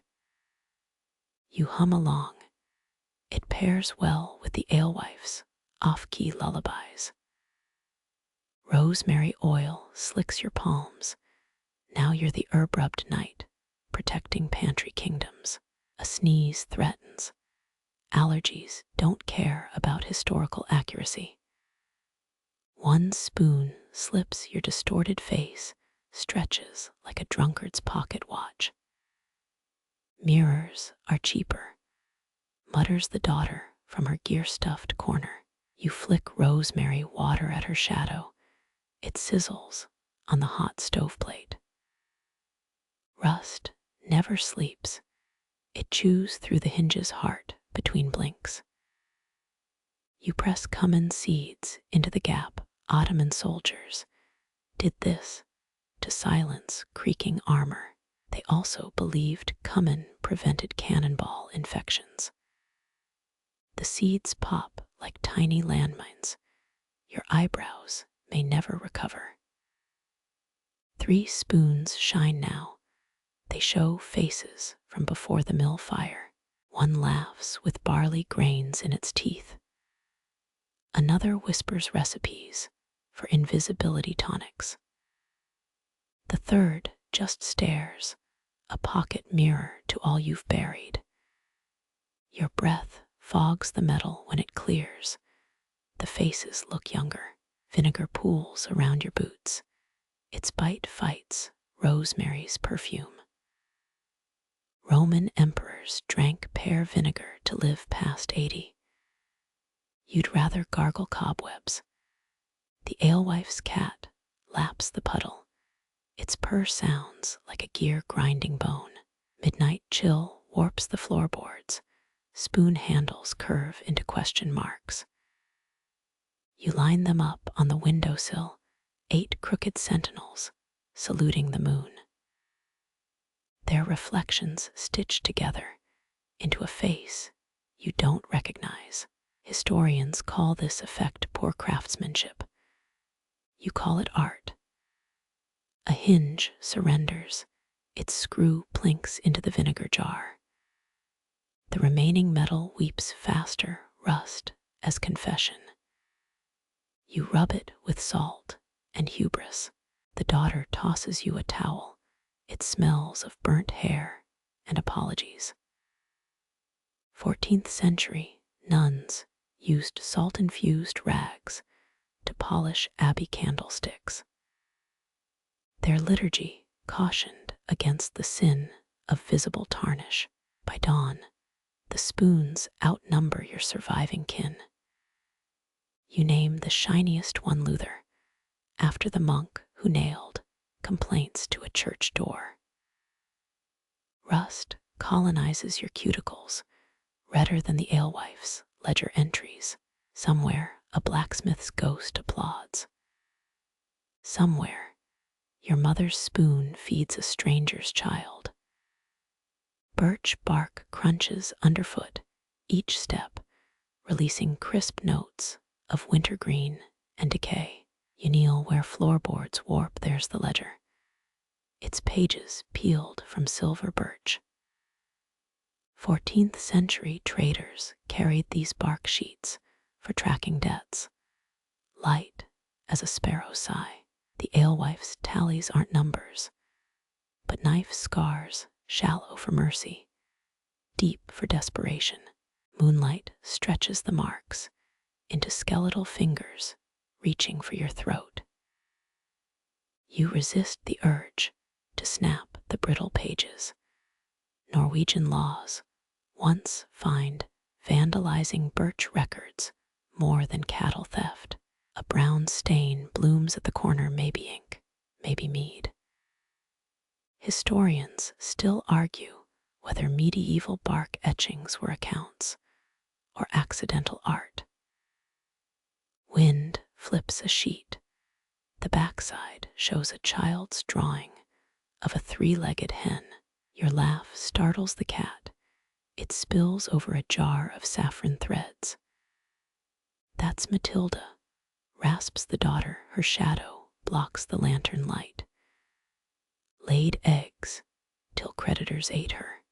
You hum along. It pairs well with the alewife's off-key lullabies. Rosemary oil slicks your palms. Now you're the herb-rubbed knight, protecting pantry kingdoms. A sneeze threatens. Allergies don't care about historical accuracy. 1 spoon slips your distorted face, stretches like a drunkard's pocket watch. Mirrors are cheaper, mutters the daughter from her gear-stuffed corner. You flick rosemary water at her shadow. It sizzles on the hot stoveplate. Rust never sleeps. It chews through the hinge's heart between blinks. You press cumin seeds into the gap. Ottoman soldiers did this to silence creaking armor. They also believed cumin prevented cannonball infections. The seeds pop like tiny landmines. Your eyebrows may never recover. 3 spoons shine now. They show faces from before the mill fire. One laughs with barley grains in its teeth. Another whispers recipes for invisibility tonics. The third just stares, a pocket mirror to all you've buried. Your breath fogs the metal when it clears. The faces look younger. Vinegar pools around your boots. Its bite fights rosemary's perfume. Roman emperors drank pear vinegar to live past 80. You'd rather gargle cobwebs. The alewife's cat laps the puddle. Its purr sounds like a gear grinding bone. Midnight chill warps the floorboards. Spoon handles curve into question marks. You line them up on the windowsill, 8 crooked sentinels saluting the moon. Their reflections stitched together into a face you don't recognize. Historians call this effect poor craftsmanship. You call it art. A hinge surrenders. Its screw plinks into the vinegar jar. The remaining metal weeps faster, rust as confession. You rub it with salt and hubris. The daughter tosses you a towel. It smells of burnt hair and apologies. 14th century nuns used salt-infused rags to polish abbey candlesticks. Their liturgy cautioned against the sin of visible tarnish. By dawn, the spoons outnumber your surviving kin. You name the shiniest one Luther, after the monk who nailed complaints to a church door. Rust colonizes your cuticles, redder than the alewife's ledger entries. Somewhere, a blacksmith's ghost applauds. Somewhere, Your mother's spoon feeds a stranger's child. Birch bark crunches underfoot, each step releasing crisp notes of wintergreen and decay. You kneel where floorboards warp, there's the ledger, its pages peeled from silver birch. 14th century traders carried these bark sheets for tracking debts, light as a sparrow's sigh. The alewife's tallies aren't numbers, but knife scars, shallow for mercy, deep for desperation. Moonlight stretches the marks into skeletal fingers reaching for your throat. You resist the urge to snap the brittle pages. Norwegian laws once fined vandalizing birch records more than cattle theft. A brown stain blooms at the corner, maybe ink, maybe mead. Historians still argue whether medieval bark etchings were accounts or accidental art. Wind flips a sheet. The backside shows a child's drawing of a three-legged hen. Your laugh startles the cat. It spills over a jar of saffron threads. That's Matilda, rasps the daughter. Her shadow blocks the lantern light. Laid eggs till creditors ate her.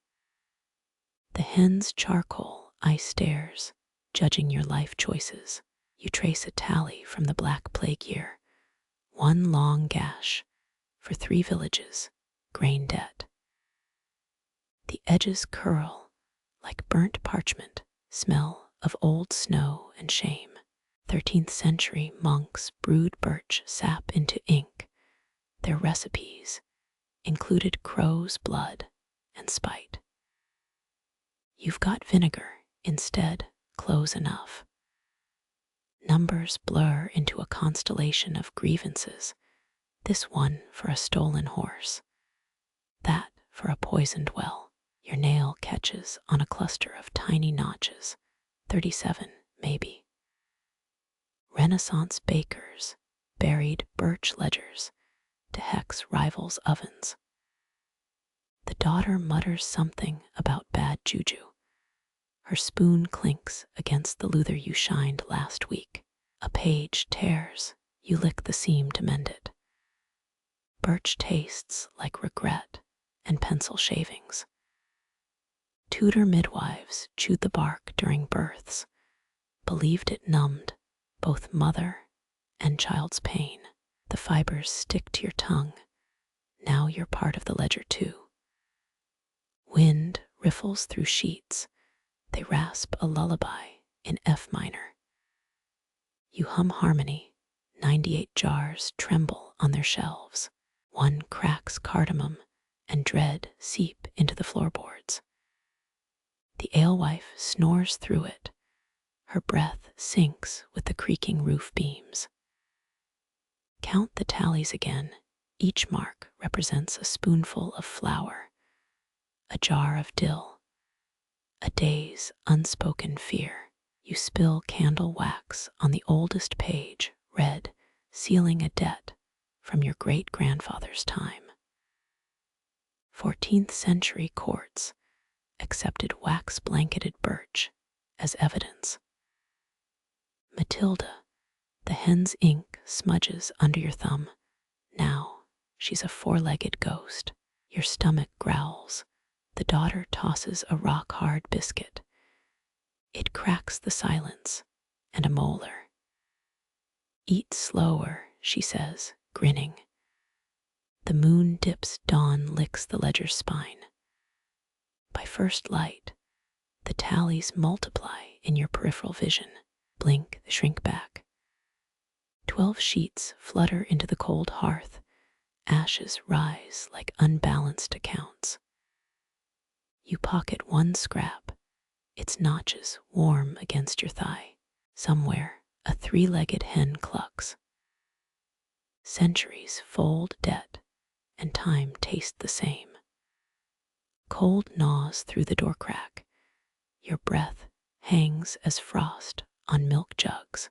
The hen's charcoal eye stares, judging your life choices. You trace a tally from the Black Plague year. One long gash for 3 villages, grain debt. The edges curl like burnt parchment, smell of old snow and shame. 13th century monks brewed birch sap into ink. Their recipes included crow's blood and spite. You've got vinegar instead, close enough. Numbers blur into a constellation of grievances. This one for a stolen horse, that for a poisoned well. Your nail catches on a cluster of tiny notches. 37, maybe. Renaissance bakers buried birch ledgers to hex rivals' ovens. The daughter mutters something about bad juju. Her spoon clinks against the luther you shined last week. A page tears. You lick the seam to mend it. Birch tastes like regret and pencil shavings. Tudor midwives chewed the bark during births, believed it numbed both mother and child's pain. The fibers stick to your tongue. Now you're part of the ledger too. Wind riffles through sheets. They rasp a lullaby in F minor. You hum harmony. 98 jars tremble on their shelves. One cracks cardamom and dread seep into the floorboards. The alewife snores through it. Her breath sinks with the creaking roof beams. Count the tallies again. Each mark represents a spoonful of flour, a jar of dill, a day's unspoken fear. You spill candle wax on the oldest page, red, sealing a debt from your great-grandfather's time. 14th century courts accepted wax-blanketed birch as evidence. Matilda, the hen's ink smudges under your thumb. Now she's a 4-legged ghost. Your stomach growls. The daughter tosses a rock-hard biscuit. It cracks the silence, and a molar. Eat slower, she says, grinning. The moon dips, dawn licks the ledger's spine. By first light, the tallies multiply in your peripheral vision. Blink, they shrink back. 12 sheets flutter into the cold hearth. Ashes rise like unbalanced accounts. You pocket one scrap, its notches warm against your thigh. Somewhere, a 3-legged hen clucks. Centuries fold debt, and time taste the same. Cold gnaws through the door crack. Your breath hangs as frost on milk jugs.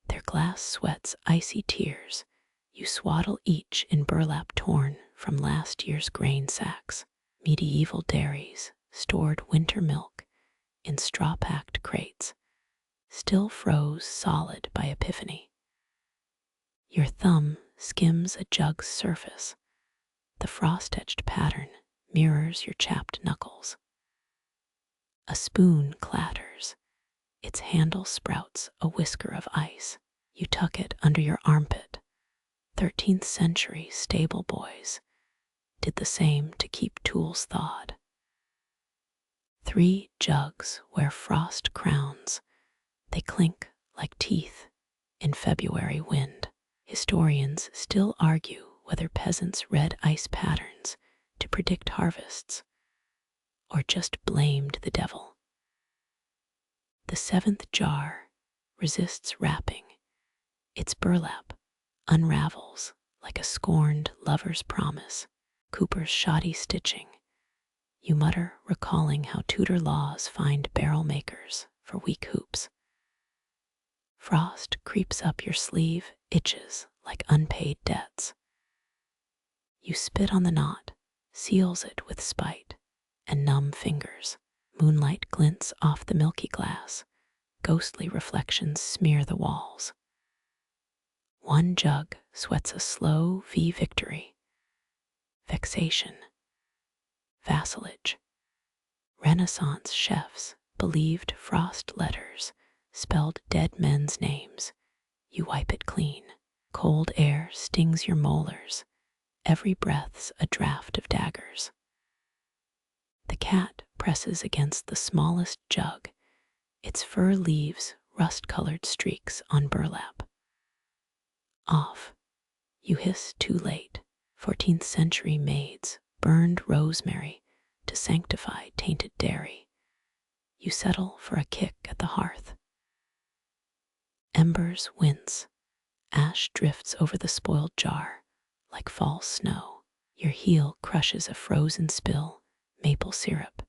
Their glass sweats icy tears. You swaddle each in burlap torn from last year's grain sacks, medieval dairies, stored winter milk in straw-packed crates, still froze solid by epiphany. Your thumb skims a jug's surface. The frost-etched pattern mirrors your chapped knuckles. A spoon clatters. Its handle sprouts a whisker of ice. You tuck it under your armpit. 13th century stable boys did the same to keep tools thawed. 3 jugs wear frost crowns. They clink like teeth in February wind. Historians still argue whether peasants read ice patterns to predict harvests or just blamed the devil. The 7th jar resists wrapping. Its burlap unravels like a scorned lover's promise. Cooper's shoddy stitching. You mutter, recalling how Tudor laws fined barrel makers for weak hoops. Frost creeps up your sleeve, itches like unpaid debts. You spit on the knot, seals it with spite and numb fingers. Moonlight glints off the milky glass. Ghostly reflections smear the walls. 1 jug sweats a slow V victory. Vexation. Vassalage. Renaissance chefs believed frost letters spelled dead men's names. You wipe it clean. Cold air stings your molars. Every breath's a draft of daggers. The cat presses against the smallest jug. Its fur leaves rust-colored streaks on burlap. Off. You hiss too late. 14th century maids burned rosemary to sanctify tainted dairy. You settle for a kick at the hearth. Embers wince. Ash drifts over the spoiled jar like false snow. Your heel crushes a frozen spill, maple syrup,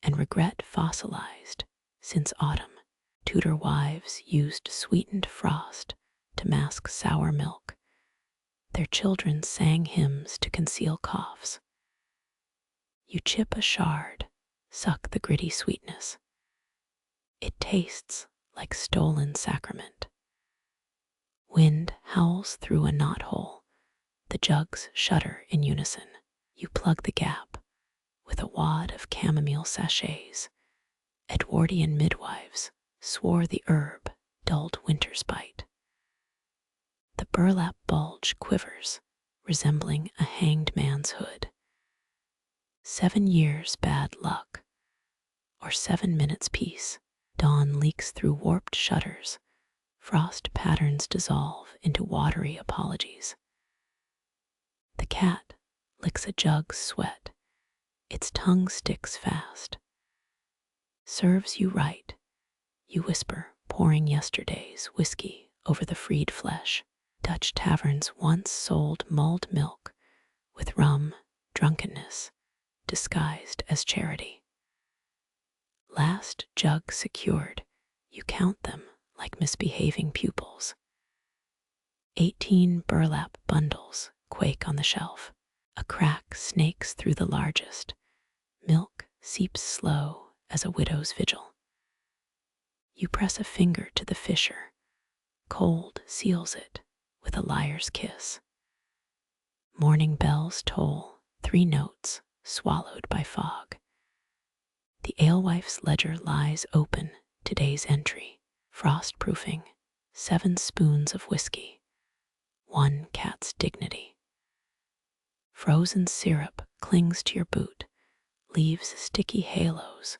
and regret fossilized since autumn. Tudor wives used sweetened frost to mask sour milk. Their children sang hymns to conceal coughs. You chip a shard, suck the gritty sweetness. It tastes like stolen sacrament. Wind howls through a knothole. The jugs shudder in unison. You plug the gap with a wad of chamomile sachets. Edwardian midwives swore the herb dulled winter's bite. The burlap bulge quivers, resembling a hanged man's hood. 7 years bad luck, or 7 minutes peace. Dawn leaks through warped shutters. Frost patterns dissolve into watery apologies. The cat licks a jug's sweat. Its tongue sticks fast. Serves you right, you whisper, pouring yesterday's whiskey over the freed flesh. Dutch taverns once sold mulled milk with rum, drunkenness, disguised as charity. Last jug secured, you count them like misbehaving pupils. 18 burlap bundles quake on the shelf. A crack snakes through the largest. Milk seeps slow as a widow's vigil. You press a finger to the fissure. Cold seals it with a liar's kiss. Morning bells toll, 3 notes swallowed by fog. The alewife's ledger lies open, today's entry. Frost-proofing, 7 spoons of whiskey, 1 cat's dignity. Frozen syrup clings to your boot, leaves sticky halos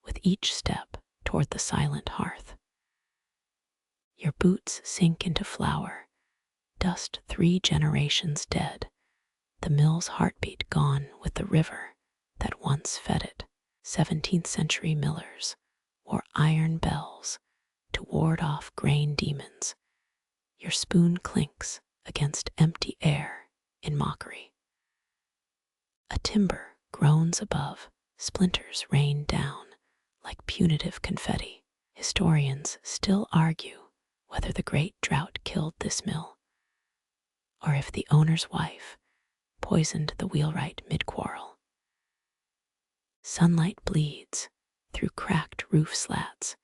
with each step toward the silent hearth. Your boots sink into flour, dust 3 generations dead, the mill's heartbeat gone with the river that once fed it. 17th century millers wore iron bells to ward off grain demons. Your spoon clinks against empty air in mockery. A timber groans above, splinters rain down like punitive confetti. Historians still argue whether the great drought killed this mill or if the owner's wife poisoned the wheelwright mid-quarrel. Sunlight bleeds through cracked roof slats.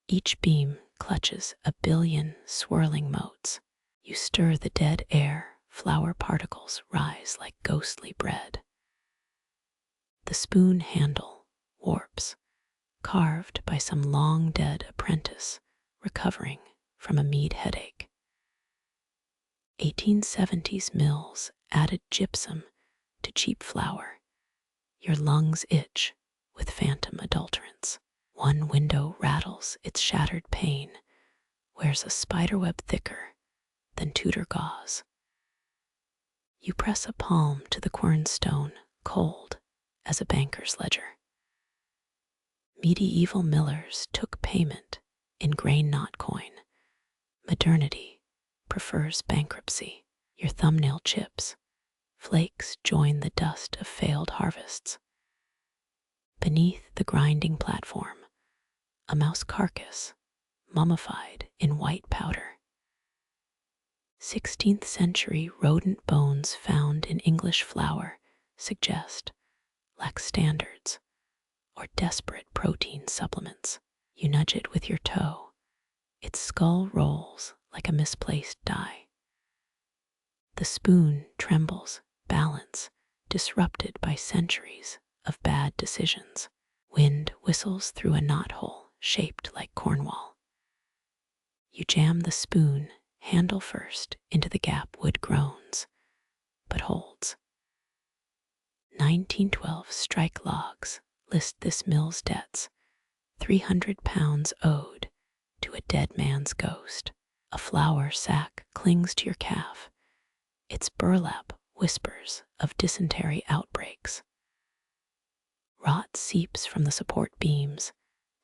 Each beam clutches a billion swirling motes. You stir the dead air, flour particles rise like ghostly bread. The spoon handle warps, carved by some long-dead apprentice recovering from a mead headache. 1870s mills added gypsum to cheap flour. Your lungs itch with phantom adulterants. One window rattles its shattered pane, wears a spiderweb thicker than Tudor gauze. You press a palm to the quernstone, cold as a banker's ledger. Medieval millers took payment in grain not coin. Modernity prefers bankruptcy. Your thumbnail chips. Flakes join the dust of failed harvests. Beneath the grinding platform, a mouse carcass, mummified in white powder. 16th century rodent bones found in English flour suggest lax standards or desperate protein supplements. You nudge it with your toe. Its skull rolls like a misplaced die. The spoon trembles, balance disrupted by centuries of bad decisions. Wind whistles through a knothole shaped like Cornwall. You jam the spoon, handle first, into the gap. Wood groans, but holds. 1912 strike logs list this mill's debts. 300 pounds owed to a dead man's ghost. A flour sack clings to your calf. Its burlap whispers of dysentery outbreaks. Rot seeps from the support beams,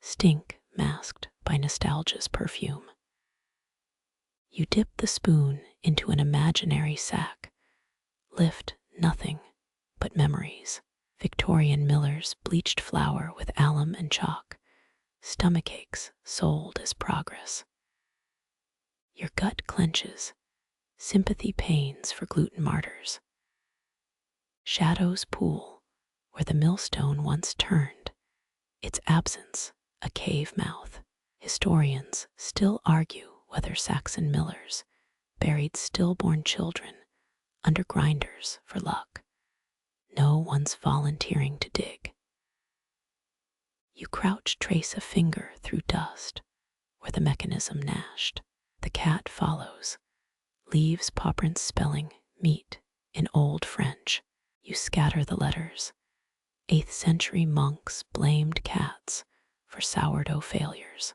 stink masked by nostalgia's perfume. You dip the spoon into an imaginary sack, lift nothing but memories. Victorian millers bleached flour with alum and chalk, stomach aches sold as progress. Your gut clenches, sympathy pains for gluten martyrs. Shadows pool where the millstone once turned, its absence a cave mouth. Historians still argue whether Saxon millers buried stillborn children under grinders for luck. No one's volunteering to dig. You crouch, trace a finger through dust where the mechanism gnashed. The cat follows, leaves paw prints spelling meat in Old French. You scatter the letters. 8th century monks blamed cats for sourdough failures.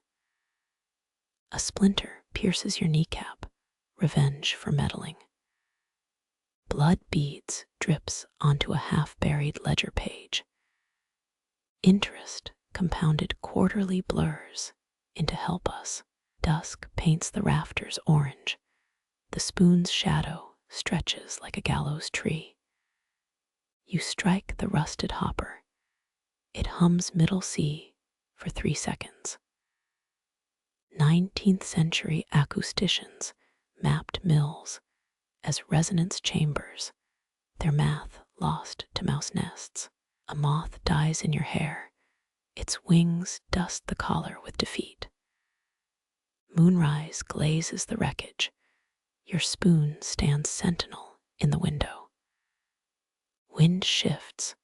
A splinter pierces your kneecap, revenge for meddling. Blood beads drips onto a half-buried ledger page. Interest compounded quarterly blurs into help us. Dusk paints the rafters orange. The spoon's shadow stretches like a gallows tree. You strike the rusted hopper. It hums Middle C for 3 seconds. 19th century acousticians mapped mills as resonance chambers, their math lost to mouse nests. A moth dies in your hair. Its wings dust the collar with defeat. Moonrise glazes the wreckage. Your spoon stands sentinel in the window. Wind shifts.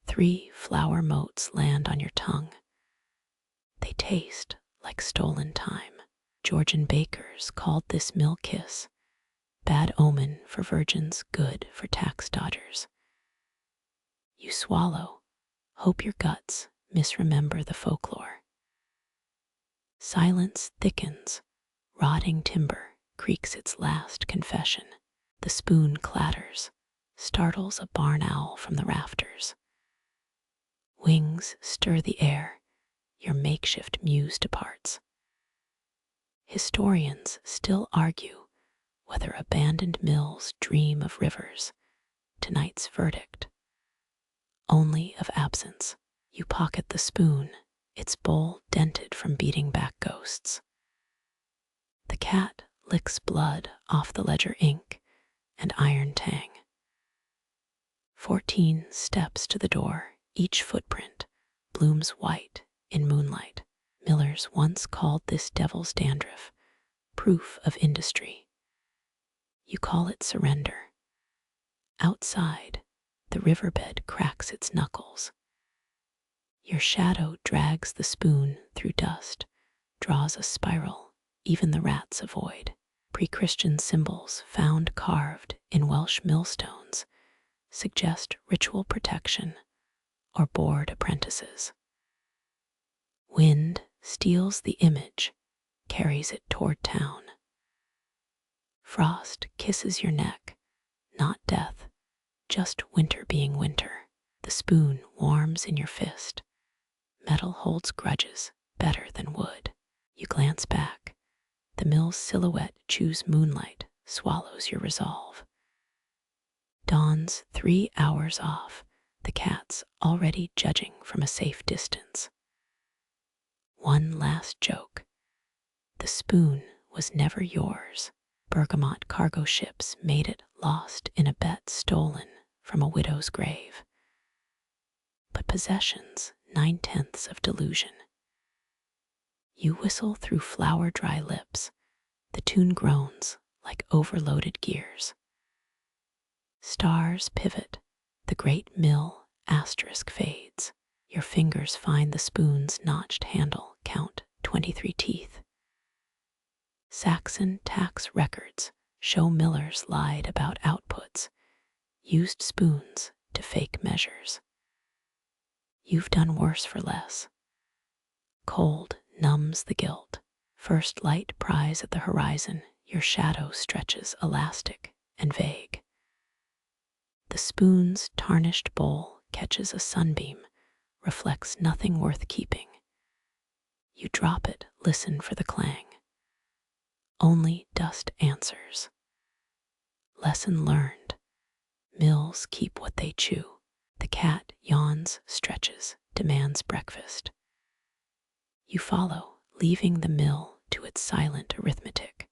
3 flour motes land on your tongue. They taste like stolen time. Georgian bakers called this mill kiss bad omen for virgins, good for tax dodgers. You swallow, hope your guts misremember the folklore. Silence thickens, rotting timber creaks its last confession. The spoon clatters, startles a barn owl from the rafters. Wings stir the air, your makeshift muse departs. Historians still argue whether abandoned mills dream of rivers. Tonight's verdict, only of absence. You pocket the spoon, its bowl dented from beating back ghosts. The cat licks blood off the ledger ink, and iron tang. 14 steps to the door, each footprint blooms white in moonlight. Millers once called this devil's dandruff proof of industry. You call it surrender. Outside, the riverbed cracks its knuckles. Your shadow drags the spoon through dust, draws a spiral even the rats avoid. Pre-Christian symbols found carved in Welsh millstones suggest ritual protection or bored apprentices. Wind steals the image, carries it toward town. Frost kisses your neck, not death, just winter being winter. The spoon warms in your fist. Metal holds grudges better than wood. You glance back. The mill's silhouette chews moonlight, swallows your resolve. Dawn's 3 hours off, the cat's already judging from a safe distance. One last joke. The spoon was never yours. Bergamot cargo ships made it lost in a bet stolen from a widow's grave. But possession's 9/10 of delusion. You whistle through flower-dry lips. The tune groans like overloaded gears. Stars pivot. The great mill asterisk fades. Your fingers find the spoon's notched handle, count 23 teeth. Saxon tax records show millers lied about outputs, used spoons to fake measures. You've done worse for less. Cold numbs the guilt. First light pries at the horizon, your shadow stretches elastic and vague. The spoon's tarnished bowl catches a sunbeam, reflects nothing worth keeping. You drop it, listen for the clang. Only dust answers. Lesson learned. Mills keep what they chew. The cat yawns, stretches, demands breakfast. You follow, leaving the mill to its silent arithmetic.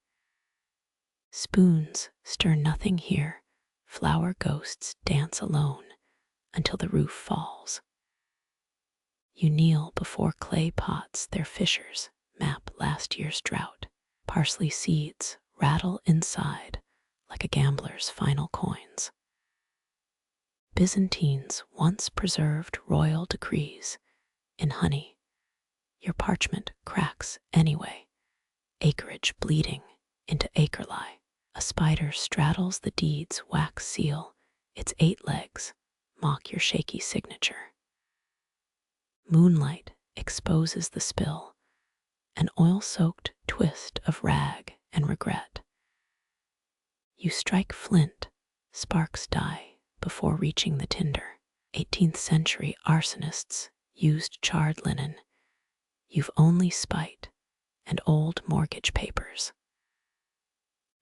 Spoons stir nothing here. Flower ghosts dance alone until the roof falls. You kneel before clay pots, their fissures map last year's drought. Parsley seeds rattle inside like a gambler's final coins. Byzantines once preserved royal decrees in honey. Your parchment cracks anyway, acreage bleeding into acre-lie. A spider straddles the deed's wax seal, its 8 legs mock your shaky signature. Moonlight exposes the spill, an oil-soaked twist of rag and regret. You strike flint, sparks die before reaching the tinder. 18th century arsonists used charred linen. You've only spite and old mortgage papers.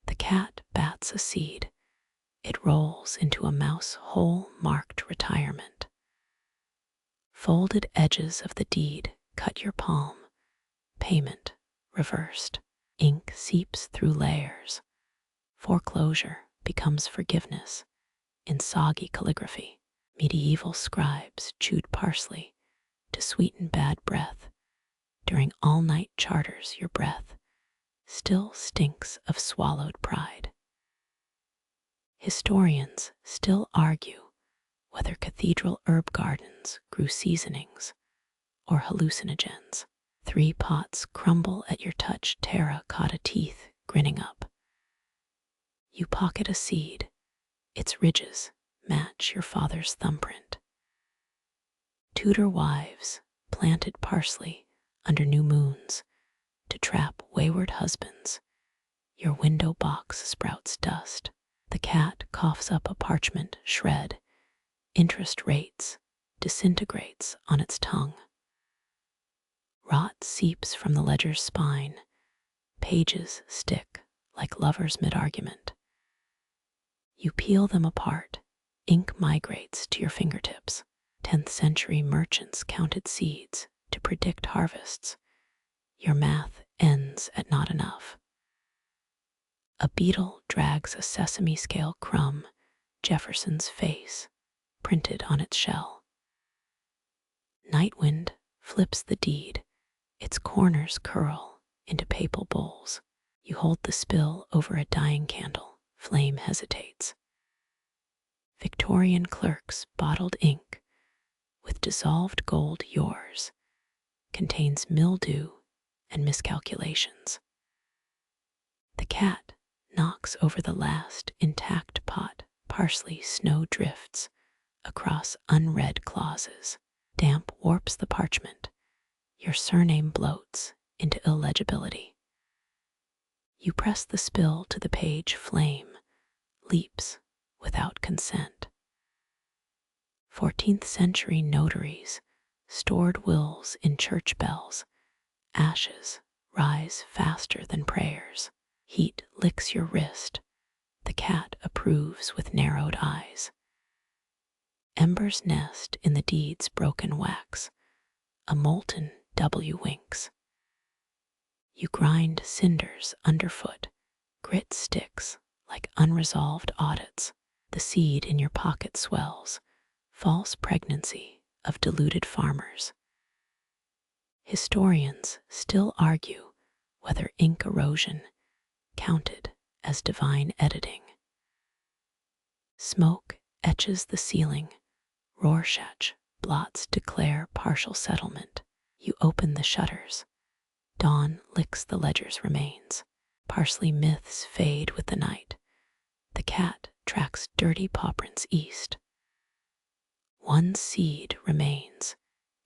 The cat bats a seed. It rolls into a mouse hole marked retirement. Folded edges of the deed cut your palm. Payment reversed. Ink seeps through layers. Foreclosure becomes forgiveness in soggy calligraphy. Medieval scribes chewed parsley to sweeten bad breath. During all-night charters, your breath still stinks of swallowed pride. Historians still argue whether cathedral herb gardens grew seasonings or hallucinogens. 3 pots crumble at your touch, terracotta teeth grinning up. You pocket a seed. Its ridges match your father's thumbprint. Tudor wives planted parsley under new moons to trap wayward husbands. Your window box sprouts dust. The cat coughs up a parchment shred. Interest rates disintegrates on its tongue. Rot seeps from the ledger's spine. Pages stick like lovers mid-argument. You peel them apart. Ink migrates to your fingertips. 10th century merchants counted seeds to predict harvests. Your math ends at not enough. A beetle drags a sesame scale crumb, Jefferson's face printed on its shell. Night wind flips the deed, its corners curl into papal bowls. You hold the spill over a dying candle, flame hesitates. Victorian clerk's bottled ink, with dissolved gold yours, contains mildew and miscalculations. The cat knocks over the last intact pot, parsley snow drifts across unread clauses. Damp warps the parchment, your surname bloats into illegibility. You press the spill to the page, flame leaps without consent. 14th century notaries stored wills in church bells. Ashes rise faster than prayers. Heat licks your wrist. The cat approves with narrowed eyes. Embers nest in the deed's broken wax. A molten W winks. You grind cinders underfoot. Grit sticks like unresolved audits. The seed in your pocket swells. False pregnancy of deluded farmers. Historians still argue whether ink erosion counted as divine editing. Smoke etches the ceiling. Rorschach blots declare partial settlement. You open the shutters. Dawn licks the ledger's remains. Parsley myths fade with the night. The cat tracks dirty paw prints east. One seed remains.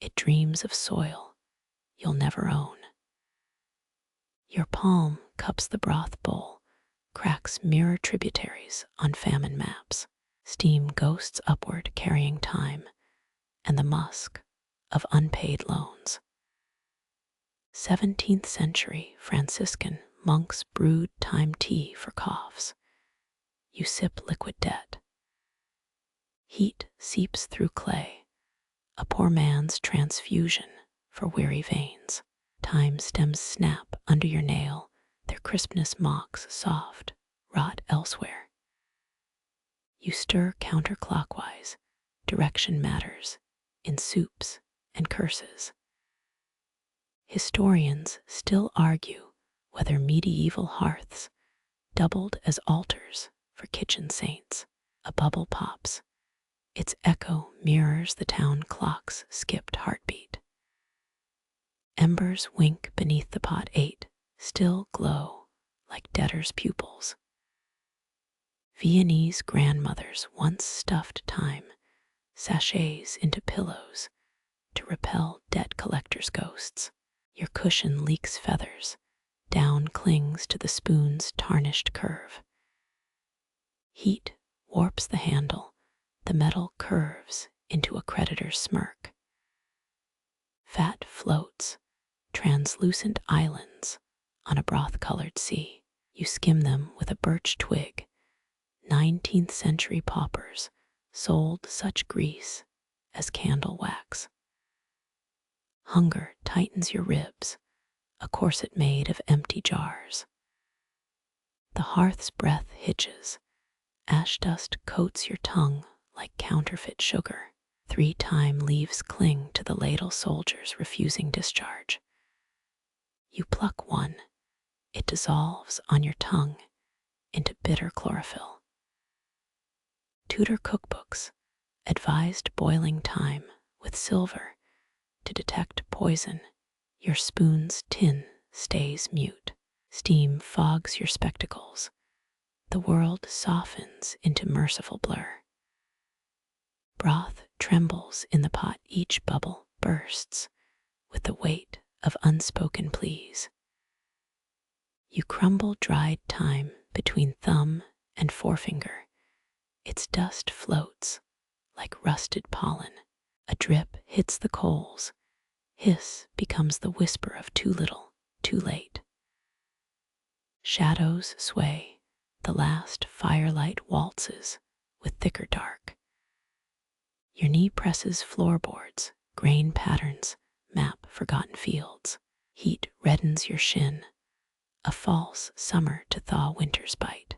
It dreams of soil you'll never own. Your palm cups the broth bowl, cracks mirror tributaries on famine maps. Steam ghosts upward carrying time and the musk of unpaid loans. 17th century Franciscan monks brewed time tea for coughs. You sip liquid debt. Heat seeps through clay, a poor man's transfusion for weary veins. Time stems snap under your nail, their crispness mocks soft, rot elsewhere. You stir counterclockwise, direction matters in soups and curses. Historians still argue whether medieval hearths doubled as altars for kitchen saints. A bubble pops. Its echo mirrors the town clock's skipped heartbeat. Embers wink beneath the pot 8, still glow like debtors' pupils. Viennese grandmothers once stuffed time, sachets into pillows to repel debt collectors' ghosts. Your cushion leaks feathers, down clings to the spoon's tarnished curve. Heat warps the handle, the metal curves into a creditor's smirk. Fat floats, translucent islands on a broth-colored sea. You skim them with a birch twig. 19th century paupers sold such grease as candle wax. Hunger tightens your ribs, a corset made of empty jars. The hearth's breath hitches. Ash dust coats your tongue like counterfeit sugar. 3-time leaves cling to the ladle soldiers refusing discharge. You pluck one. It dissolves on your tongue into bitter chlorophyll. Tudor cookbooks advised boiling time with silver to detect poison. Your spoon's tin stays mute. Steam fogs your spectacles. The world softens into merciful blur. Broth trembles in the pot. Each bubble bursts with the weight of unspoken pleas. You crumble dried time between thumb and forefinger. Its dust floats like rusted pollen. A drip hits the coals. Hiss becomes the whisper of too little, too late. Shadows sway. The last firelight waltzes with thicker dark. Your knee presses floorboards. Grain patterns map forgotten fields. Heat reddens your shin. a false summer to thaw winter's bite.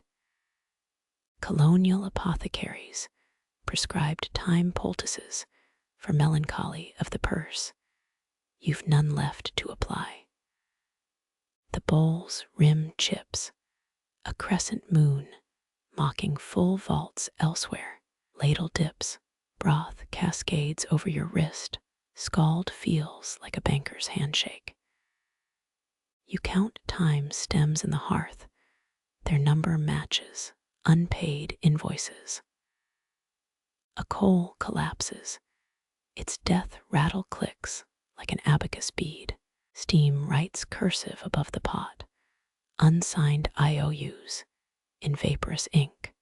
Colonial apothecaries prescribed time poultices for melancholy of the purse. You've none left to apply. The bowl's rim chips, a crescent moon mocking full vaults elsewhere. Ladle dips, broth cascades over your wrist, scald feels like a banker's handshake. You count time's stems in the hearth, their number matches unpaid invoices. A coal collapses, its death rattle clicks like an abacus bead. Steam writes cursive above the pot, unsigned IOUs in vaporous ink.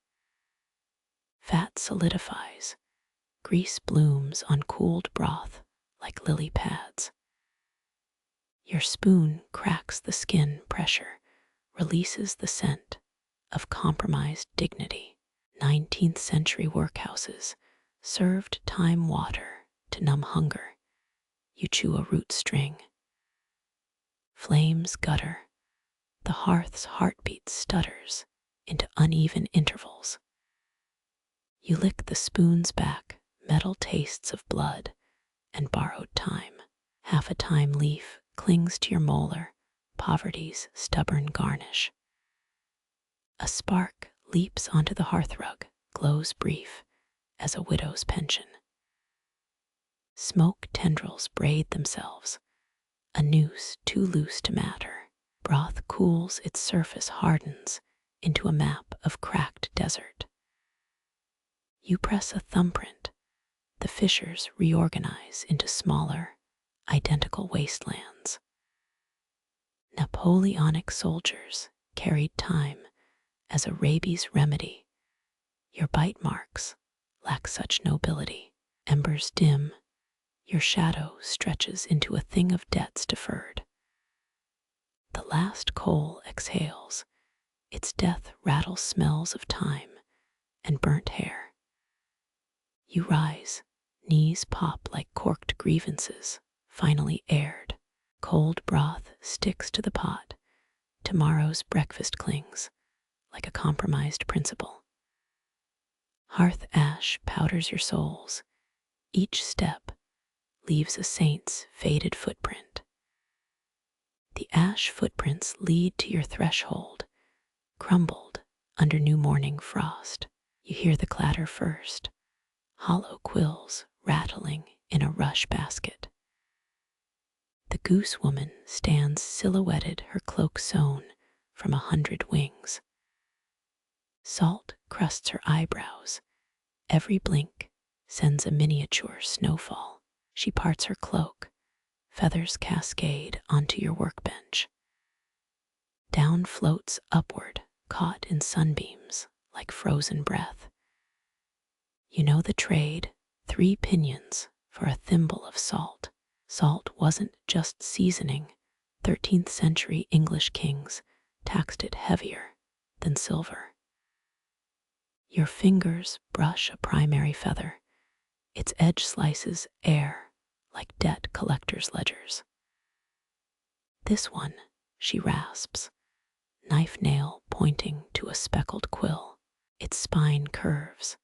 Fat solidifies, grease blooms on cooled broth like lily pads. Your spoon cracks the skin pressure, releases the scent of compromised dignity. 19th century workhouses served time water to numb hunger. You chew a root string. Flames gutter, the hearth's heartbeat stutters into uneven intervals. You lick the spoon's back, metal tastes of blood and borrowed time. Half a time leaf clings to your molar, poverty's stubborn garnish. A spark leaps onto the hearthrug, glows brief as a widow's pension. Smoke tendrils braid themselves, a noose too loose to matter. Broth cools, its surface hardens into a map of cracked desert. You press a thumbprint, the fissures reorganize into smaller, identical wastelands. Napoleonic soldiers carried time as a rabies remedy. Your bite marks lack such nobility. Embers dim, your shadow stretches into a thing of debts deferred. The last coal exhales, its death rattle smells of time and burnt hair. You rise, knees pop like corked grievances, finally aired. Cold broth sticks to the pot, tomorrow's breakfast clings like a compromised principle. Hearth ash powders your soles, each step leaves a saint's faded footprint. The ash footprints lead to your threshold, crumbled under new morning frost. You hear the clatter first, hollow quills rattling in a rush basket. The goose woman stands silhouetted, her cloak sewn from 100 wings. Salt crusts her eyebrows, every blink sends a miniature snowfall. She parts her cloak, feathers cascade onto your workbench. Down floats upward, caught in sunbeams like frozen breath. You know the trade, 3 pinions for a thimble of salt. Salt wasn't just seasoning. 13th century English kings taxed it heavier than silver. Your fingers brush a primary feather. Its edge slices air like debt collectors' ledgers. This one, she rasps, knife nail pointing to a speckled quill. Its spine curves,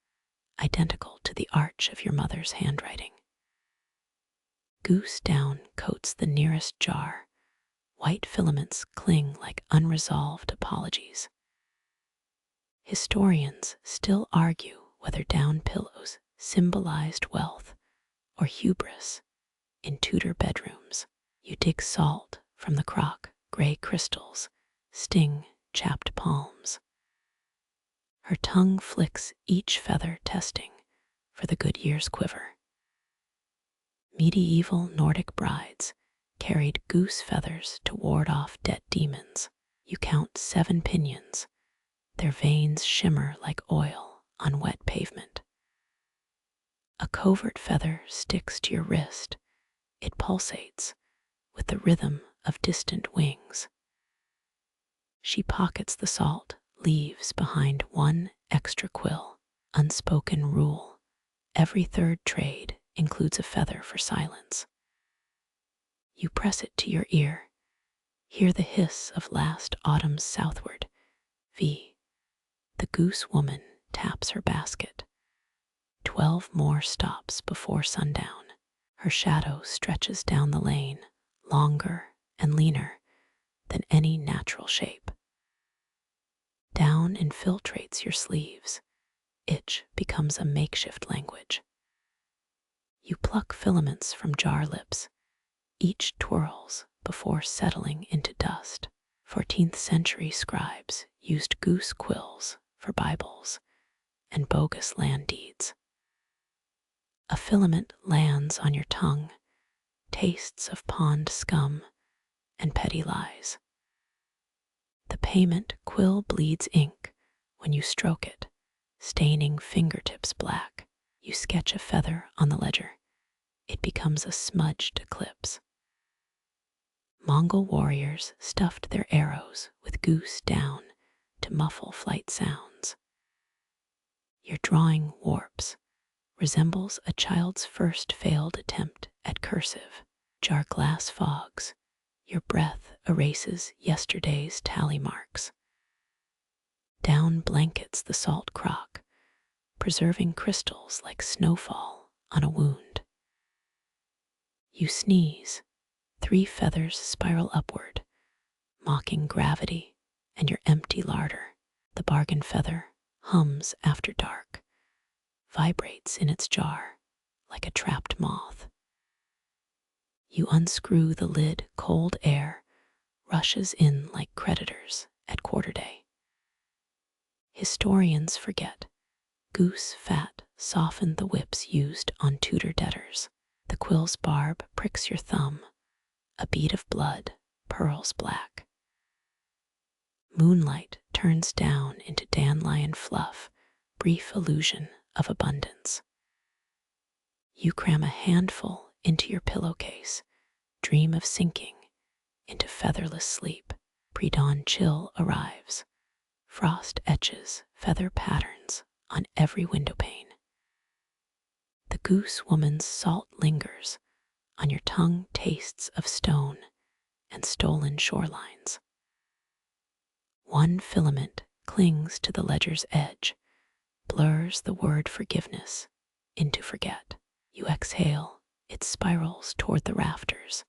identical to the arch of your mother's handwriting. Goose down coats the nearest jar. White filaments cling like unresolved apologies. Historians still argue whether down pillows symbolized wealth or hubris in Tudor bedrooms. You dig salt from the crock, gray crystals sting chapped palms. Her tongue flicks each feather, testing for the good year's quiver. Medieval Nordic brides carried goose feathers to ward off dead demons. You count 7 pinions, their veins shimmer like oil on wet pavement. A covert feather sticks to your wrist. It pulsates with the rhythm of distant wings. She pockets the salt, leaves behind 1 extra quill. Unspoken rule, every 3rd trade includes a feather for silence. You press it to your ear, Hear the hiss of last autumn's southward V. The goose woman taps her basket. 12 more stops before sundown. Her shadow stretches down the lane, longer and leaner than any natural shape. Down infiltrates your sleeves. Itch becomes a makeshift language. You pluck filaments from jar lips. Each twirls before settling into dust. 14th century scribes used goose quills for Bibles and bogus land deeds. A filament lands on your tongue, tastes of pond scum and petty lies. The payment quill bleeds ink when you stroke it, staining fingertips black. You sketch a feather on the ledger. It becomes a smudged eclipse. Mongol warriors stuffed their arrows with goose down to muffle flight sounds. Your drawing warps, resembles a child's first failed attempt at cursive. Jar glass fogs, your breath erases yesterday's tally marks. Down blankets the salt crock, preserving crystals like snowfall on a wound. You sneeze, 3 feathers spiral upward, mocking gravity and your empty larder. The bargain feather hums after dark, vibrates in its jar like a trapped moth. You unscrew the lid, cold air rushes in like creditors at quarter day. Historians forget goose fat softened the whips used on Tudor debtors. The quill's barb pricks your thumb, a bead of blood, pearls black. Moonlight turns down into dandelion fluff, brief illusion of abundance. You cram a handful into your pillowcase, dream of sinking into featherless sleep. Pre-dawn chill arrives. Frost etches feather patterns on every windowpane. The goose woman's salt lingers on your tongue, tastes of stone and stolen shorelines. One filament clings to the ledger's edge, blurs the word forgiveness into forget. You exhale, it spirals toward the rafters,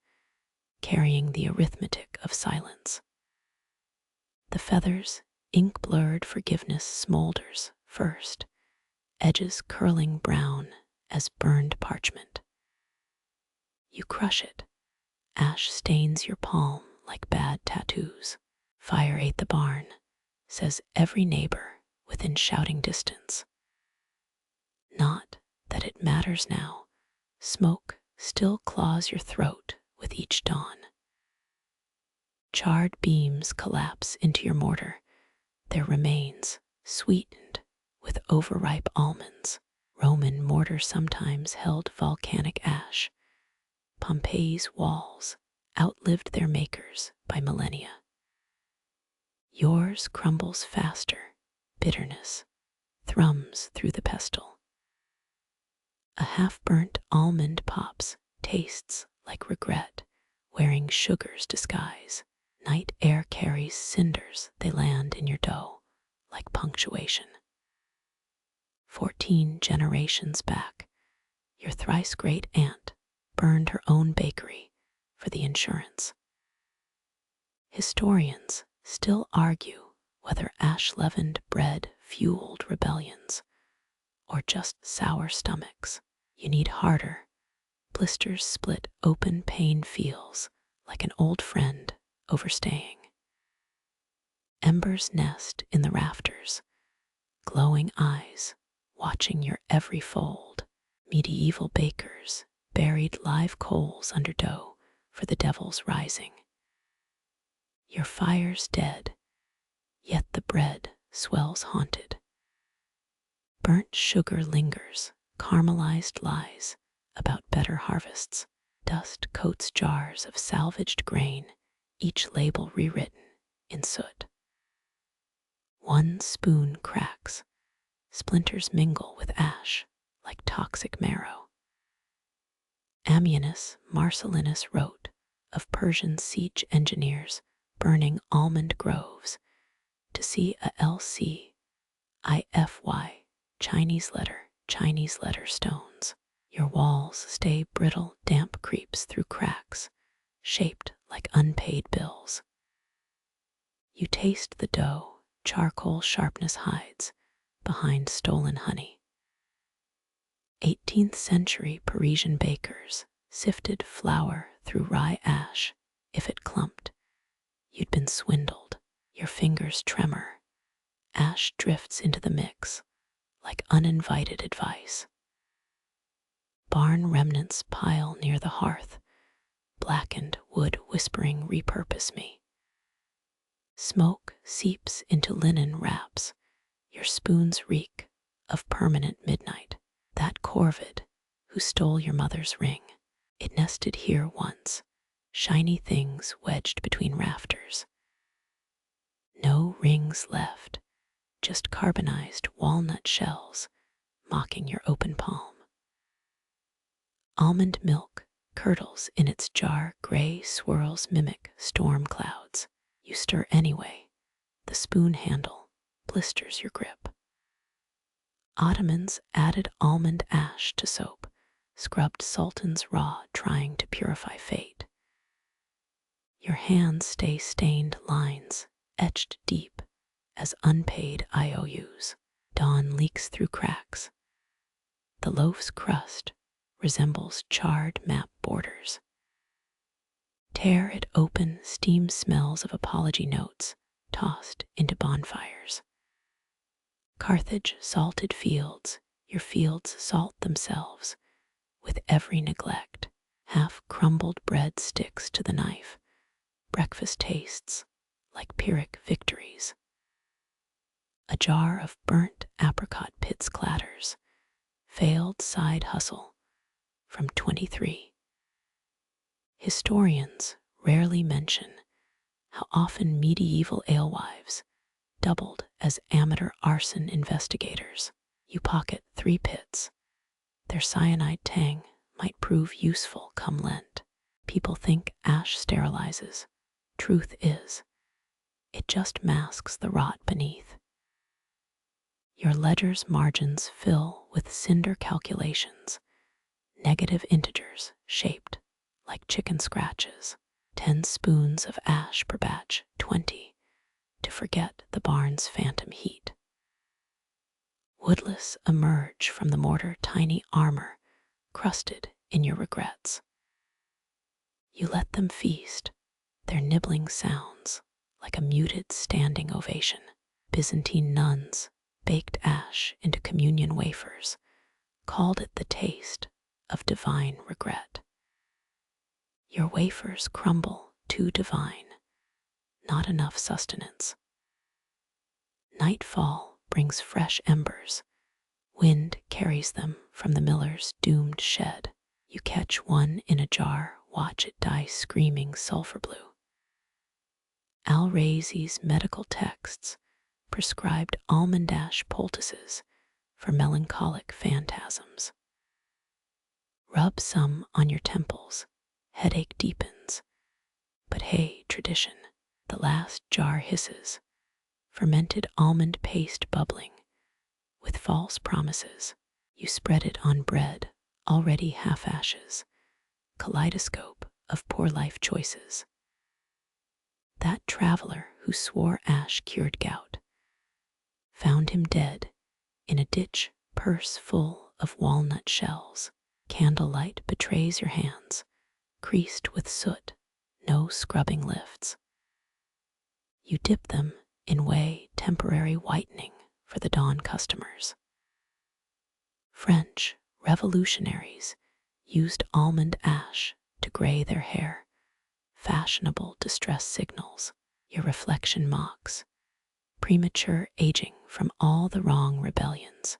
carrying the arithmetic of silence. The feathers, ink-blurred forgiveness smolders first, edges curling brown as burned parchment. You crush it. Ash stains your palm like bad tattoos. Fire ate the barn, says every neighbor within shouting distance. Not that it matters now. Smoke still claws your throat with each dawn. Charred beams collapse into your mortar, their remains sweetened with overripe almonds. Roman mortar sometimes held volcanic ash. Pompeii's walls outlived their makers by millennia. Yours crumbles faster, bitterness thrums through the pestle. A half-burnt almond pops tastes like regret, wearing sugar's disguise. Night air carries cinders, they land in your dough like punctuation. 14 generations back, your thrice great aunt burned her own bakery for the insurance. Historians still argue whether ash-leavened bread fueled rebellions or just sour stomachs. You need harder. Blisters split open, pain feels like an old friend overstaying. Embers nest in the rafters, glowing eyes watching your every fold. Medieval bakers buried live coals under dough for the devil's rising. Your fire's dead, yet the bread swells haunted. Burnt sugar lingers, caramelized lies about better harvests. Dust coats jars of salvaged grain, each label rewritten in soot. One spoon cracks, splinters mingle with ash like toxic marrow. Ammianus Marcellinus wrote of Persian siege engineers burning almond groves, to see a Lcify Chinese letter stones. Your walls stay brittle, damp creeps through cracks, shaped like unpaid bills. You taste the dough, charcoal sharpness hides behind stolen honey. 18th century Parisian bakers sifted flour through rye ash. If it clumped, you'd been swindled. Your fingers tremor. Ash drifts into the mix like uninvited advice. Barn remnants pile near the hearth, blackened wood whispering, repurpose me. Smoke seeps into linen wraps. Your spoons reek of permanent midnight. That corvid who stole your mother's ring. It nested here once, shiny things wedged between rafters. No rings left, just carbonized walnut shells mocking your open palm. Almond milk curdles in its jar, gray swirls mimic storm clouds. You stir anyway, the spoon handle blisters your grip. Ottomans added almond ash to soap, scrubbed sultans raw, trying to purify fate. Your hands stay stained lines, etched deep as unpaid IOUs. Dawn leaks through cracks. The loaf's crust resembles charred map borders. Tear it open, steam smells of apology notes tossed into bonfires. Carthage salted fields, your fields salt themselves with every neglect. Half crumbled bread sticks to the knife. Breakfast tastes like Pyrrhic victories. A jar of burnt apricot pits clatters. Failed side hustle from 23. Historians rarely mention how often medieval alewives doubled as amateur arson investigators. You pocket 3 pits. Their cyanide tang might prove useful come Lent. People think ash sterilizes. Truth is, it just masks the rot beneath. Your ledger's margins fill with cinder calculations, negative integers shaped like chicken scratches. 10 spoons of ash per batch, 20, to forget the barn's phantom heat. Woodless emerge from the mortar, tiny armor crusted in your regrets. You let them feast, their nibbling sounds like a muted standing ovation. Byzantine nuns baked ash into communion wafers, called it the taste of divine regret. Your wafers crumble too divine, not enough sustenance. Nightfall brings fresh embers. Wind carries them from the miller's doomed shed. You catch one in a jar, watch it die screaming sulfur blue. Al-Razi's medical texts prescribed almond ash poultices for melancholic phantasms. Rub some on your temples, headache deepens. But hey, tradition, the last jar hisses, fermented almond paste bubbling. With false promises, you spread it on bread, already half ashes, kaleidoscope of poor life choices. That traveler who swore ash cured gout found him dead in a ditch, purse full of walnut shells. Candlelight betrays your hands, creased with soot, no scrubbing lifts. You dip them in whey, temporary whitening for the dawn customers. French revolutionaries used almond ash to gray their hair, fashionable distress signals. Your reflection mocks, premature aging from all the wrong rebellions.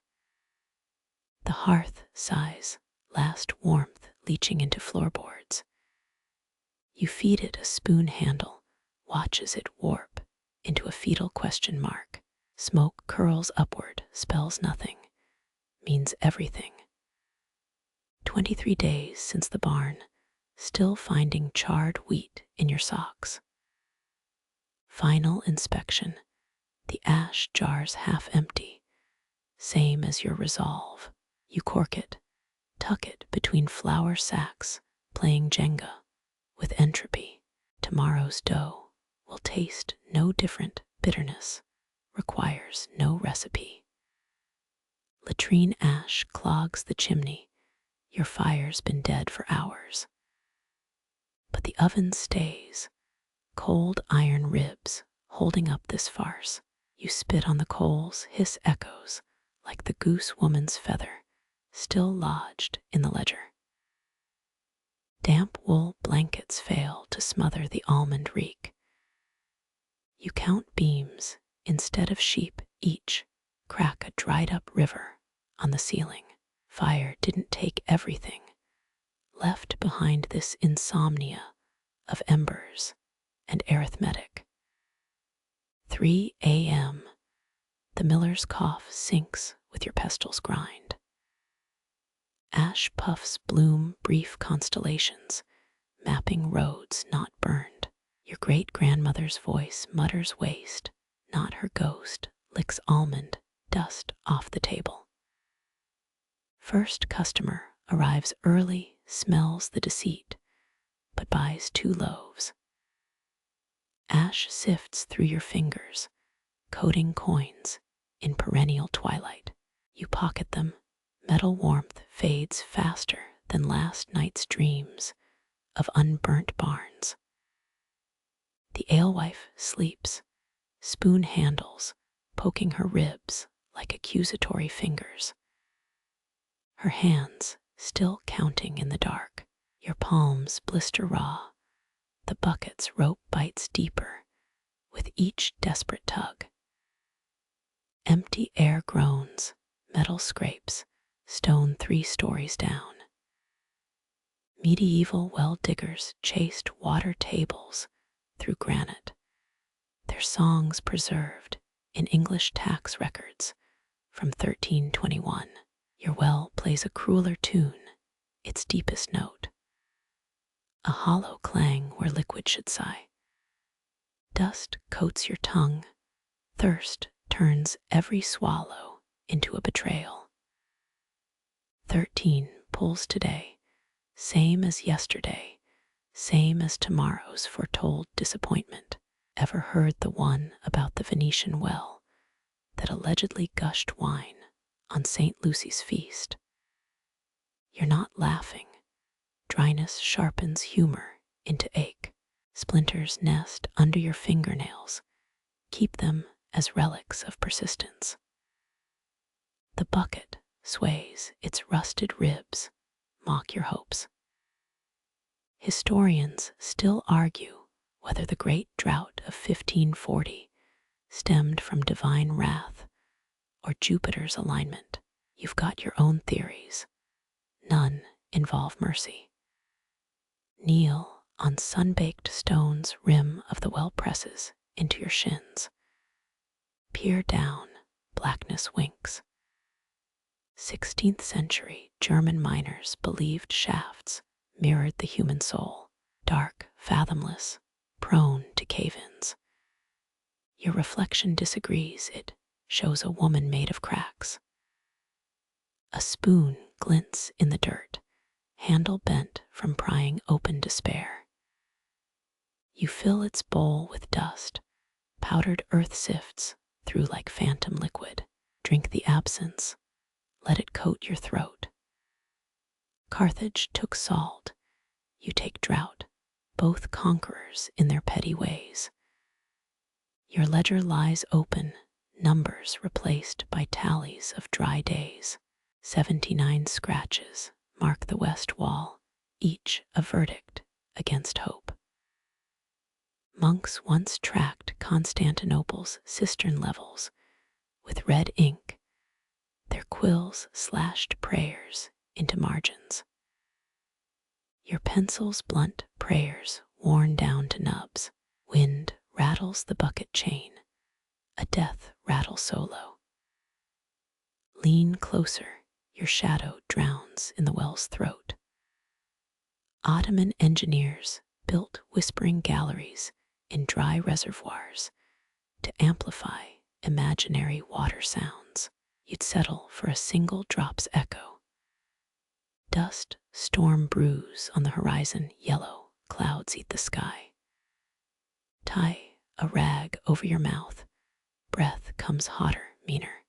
The hearth sighs, last warmth leaching into floorboards. You feed it a spoon handle, watches it warp into a fetal question mark. Smoke curls upward, spells nothing, means everything. 23 days since the barn, still finding charred wheat in your socks. Final inspection. The ash jar's half empty, same as your resolve. You cork it, tuck it between flour sacks, playing Jenga with entropy. Tomorrow's dough will taste no different. Bitterness requires no recipe. Latrine ash clogs the chimney. Your fire's been dead for hours. But the oven stays, cold iron ribs holding up this farce. You spit on the coals, hiss echoes like the goose woman's feather still lodged in the ledger. Damp wool blankets fail to smother the almond reek. You count beams instead of sheep, each crack a dried up river on the ceiling. Fire didn't take everything. Left behind this insomnia of embers and arithmetic. 3 a.m. The miller's cough sinks with your pestil's grind. Ash puffs bloom brief constellations, mapping roads not burned. Your great-grandmother's voice mutters waste, not her ghost, licks almond dust off the table. First customer arrives early, smells the deceit, but buys 2 loaves. Ash sifts through your fingers, coating coins in perennial twilight. You pocket them. Metal warmth fades faster than last night's dreams of unburnt barns. The alewife sleeps, spoon handles poking her ribs like accusatory fingers. Her hands still counting in the dark. Your palms blister raw. The bucket's rope bites deeper with each desperate tug. Empty air groans, metal scrapes, stone 3 stories down. Medieval well diggers chased water tables through granite, their songs preserved in English tax records from 1321. Your well plays a crueler tune, its deepest note, a hollow clang where liquid should sigh. Dust coats your tongue, thirst turns every swallow into a betrayal. 13 pulls today, same as yesterday, same as tomorrow's foretold disappointment. Ever heard the one about the Venetian well that allegedly gushed wine on St. Lucy's feast? You're not laughing. Dryness sharpens humor into ache. Splinters nest under your fingernails. Keep them as relics of persistence. The bucket sways, its rusted ribs mock your hopes. Historians still argue whether the great drought of 1540 stemmed from divine wrath or Jupiter's alignment. You've got your own theories. None involve mercy. Kneel on sun-baked stone's rim of the well presses into your shins. Peer down, blackness winks. 16th century German miners believed shafts mirrored the human soul, dark, fathomless, prone to cave-ins. Your reflection disagrees. It shows a woman made of cracks. A spoon glints in the dirt, handle bent from prying open despair. You fill its bowl with dust. Powdered earth sifts through like phantom liquid. Drink the absence. Let it coat your throat. Carthage took salt. You take drought, both conquerors in their petty ways. Your ledger lies open, numbers replaced by tallies of dry days. 79 scratches mark the west wall, each a verdict against hope. Monks once tracked Constantinople's cistern levels with red ink, their quills slashed prayers into margins. Your pencil's blunt prayers worn down to nubs. Wind rattles the bucket chain, a death rattle solo. Lean closer, your shadow drowns in the well's throat. Ottoman engineers built whispering galleries in dry reservoirs to amplify imaginary water sounds. You'd settle for a single drop's echo. Dust storm brews on the horizon, yellow clouds eat the sky. Tie a rag over your mouth, breath comes hotter, meaner.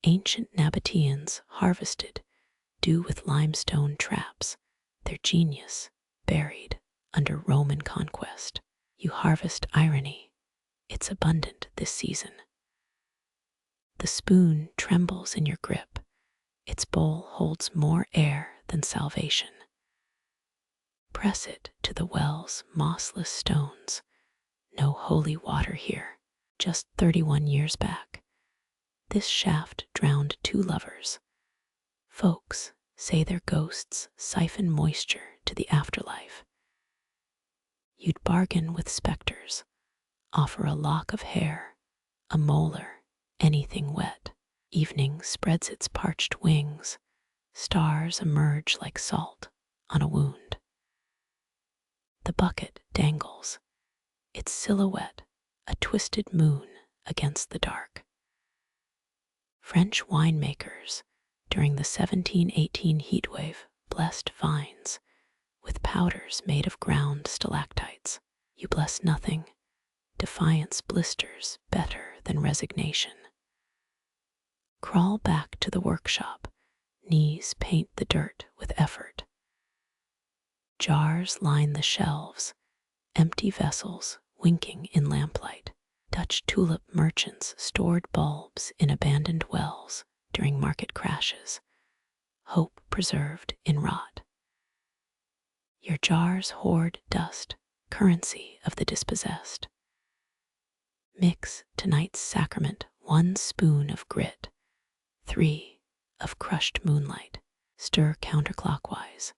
Ancient Nabateans harvested dew with limestone traps, their genius buried under Roman conquest. You harvest irony, it's abundant this season. The spoon trembles in your grip, its bowl holds more air than salvation. Press it to the well's mossless stones, no holy water here. Just 31 years back, this shaft drowned 2 lovers. Folks say their ghosts siphon moisture to the afterlife. You'd bargain with specters, offer a lock of hair, a molar, anything wet. Evening spreads its parched wings, stars emerge like salt on a wound. The bucket dangles, its silhouette a twisted moon against the dark. French winemakers during the 1718 heatwave blessed vines with powders made of ground stalactites. You bless nothing. Defiance blisters better than resignation. Crawl back to the workshop. Knees paint the dirt with effort. Jars line the shelves, empty vessels winking in lamplight. Dutch tulip merchants stored bulbs in abandoned wells during market crashes, hope preserved in rot. Your jars hoard dust, currency of the dispossessed. Mix tonight's sacrament, 1 spoon of grit, 3 of crushed moonlight. Stir counterclockwise.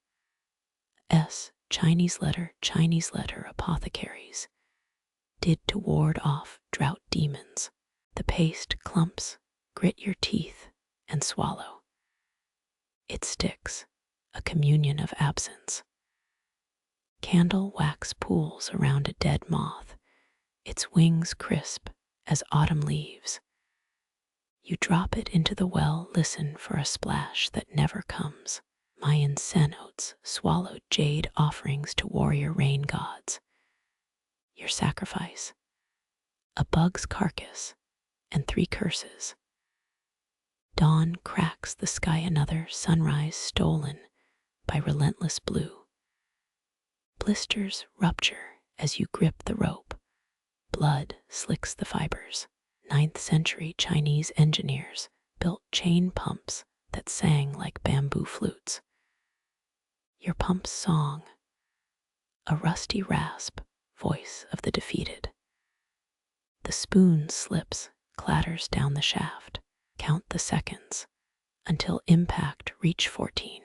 Chinese letter, apothecaries. Did to ward off drought demons. The paste clumps, grit your teeth and swallow. It sticks, a communion of absence. Candle wax pools around a dead moth, its wings crisp as autumn leaves. You drop it into the well, listen for a splash that never comes. Mayan cenotes swallowed jade offerings to warrior rain gods. Your sacrifice, a bug's carcass and 3 curses. Dawn cracks the sky, another sunrise stolen by relentless blue. Blisters rupture as you grip the rope. Blood slicks the fibers. 9th century Chinese engineers built chain pumps that sang like bamboo flutes. Your pump's song, a rusty rasp, voice of the defeated. The spoon slips, clatters down the shaft. Count the seconds until impact reach 14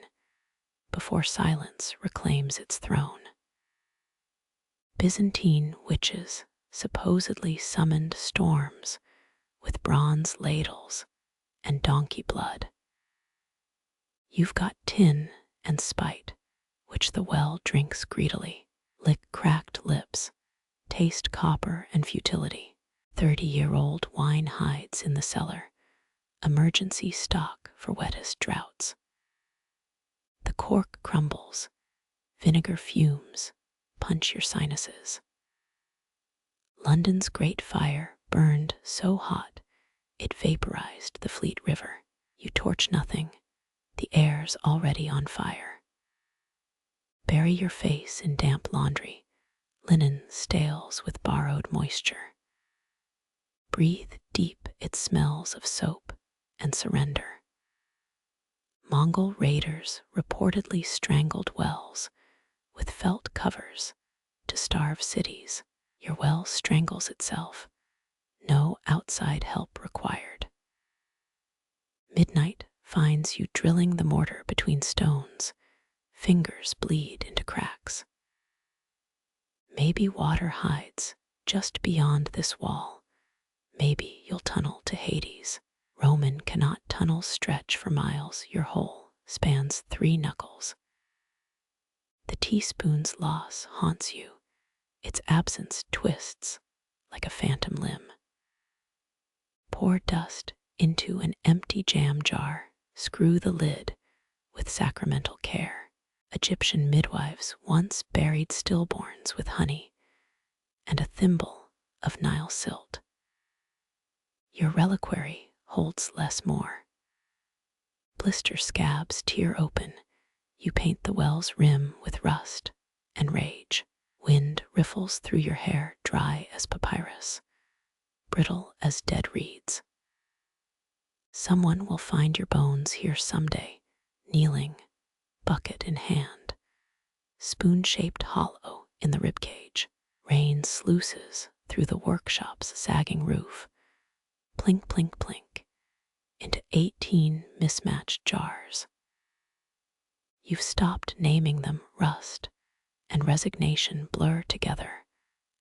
before silence reclaims its throne. Byzantine witches supposedly summoned storms with bronze ladles and donkey blood. You've got tin and spite, which the well drinks greedily. Lick cracked lips, taste copper and futility. 30-year-old wine hides in the cellar, emergency stock for wettest droughts. The cork crumbles, vinegar fumes, punch your sinuses. London's Great Fire burned so hot it vaporized the Fleet River. You torch nothing, the air's already on fire. Bury your face in damp laundry, linen stales with borrowed moisture. Breathe deep, it smells of soap and surrender. Mongol raiders reportedly strangled wells with felt covers to starve cities. Your well strangles itself, no outside help required. Midnight finds you drilling the mortar between stones, fingers bleed into cracks. Maybe water hides just beyond this wall. Maybe you'll tunnel to Hades. Roman cannot tunnels stretch for miles. Your hole spans 3 knuckles. The teaspoon's loss haunts you, Its absence twists like a phantom limb. Pour dust into an empty jam jar. Screw the lid with sacramental care. Egyptian midwives once buried stillborns with honey and a thimble of Nile silt. Your reliquary holds less more. Blister scabs tear open. You paint the well's rim with rust and rage. Wind riffles through your hair, dry as papyrus, brittle as dead reeds. Someone will find your bones here someday, kneeling, bucket in hand, spoon-shaped hollow in the ribcage. Rain sluices through the workshop's sagging roof, plink, plink, plink, into 18 mismatched jars. You've stopped naming them. Rust and resignation blur together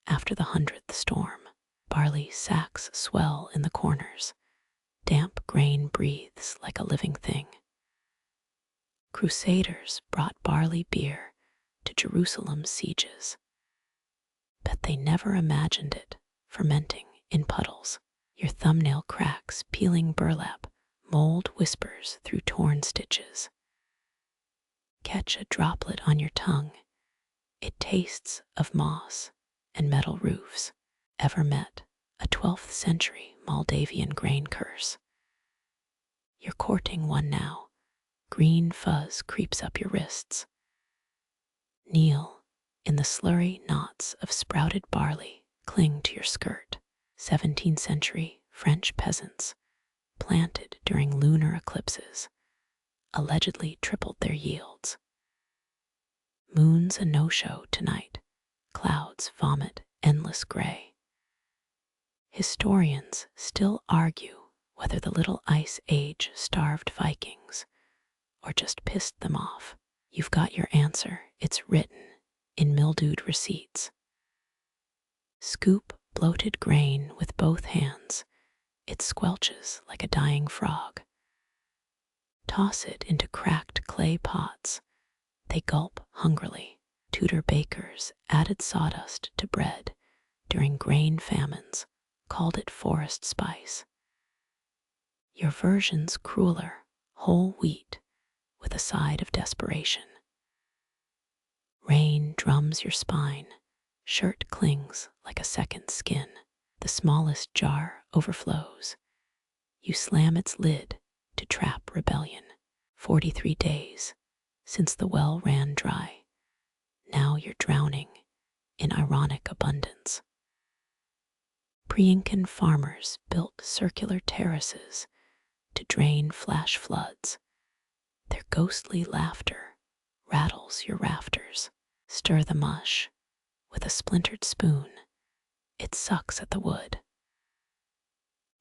after the 100th storm. Barley sacks swell in the corners. Damp grain breathes like a living thing. Crusaders brought barley beer to Jerusalem's sieges. Bet they never imagined it fermenting in puddles. Your thumbnail cracks, peeling burlap, mold whispers through torn stitches. Catch a droplet on your tongue. It tastes of moss and metal roofs. Ever met a 12th century Moldavian grain curse? You're courting one now. Green fuzz creeps up your wrists. Kneel in the slurry knots of sprouted barley. Cling to your skirt. 17th century French peasants, planted during lunar eclipses, allegedly tripled their yields. Moon's a no-show tonight. Clouds vomit endless gray. Historians still argue whether the Little Ice Age starved Vikings or just pissed them off. You've got your answer. It's written in mildewed receipts. Scoop bloated grain with both hands. It squelches like a dying frog. Toss it into cracked clay pots. They gulp hungrily. Tudor bakers added sawdust to bread during grain famines, called it forest spice. Your version's crueler, whole wheat with a side of desperation. Rain drums your spine. Shirt clings like a second skin. The smallest jar overflows. You slam its lid to trap rebellion. 43 days since the well ran dry. Now you're drowning in ironic abundance. Pre-Incan farmers built circular terraces to drain flash floods. Their ghostly laughter rattles your rafters. Stir the mush with a splintered spoon. It sucks at the wood.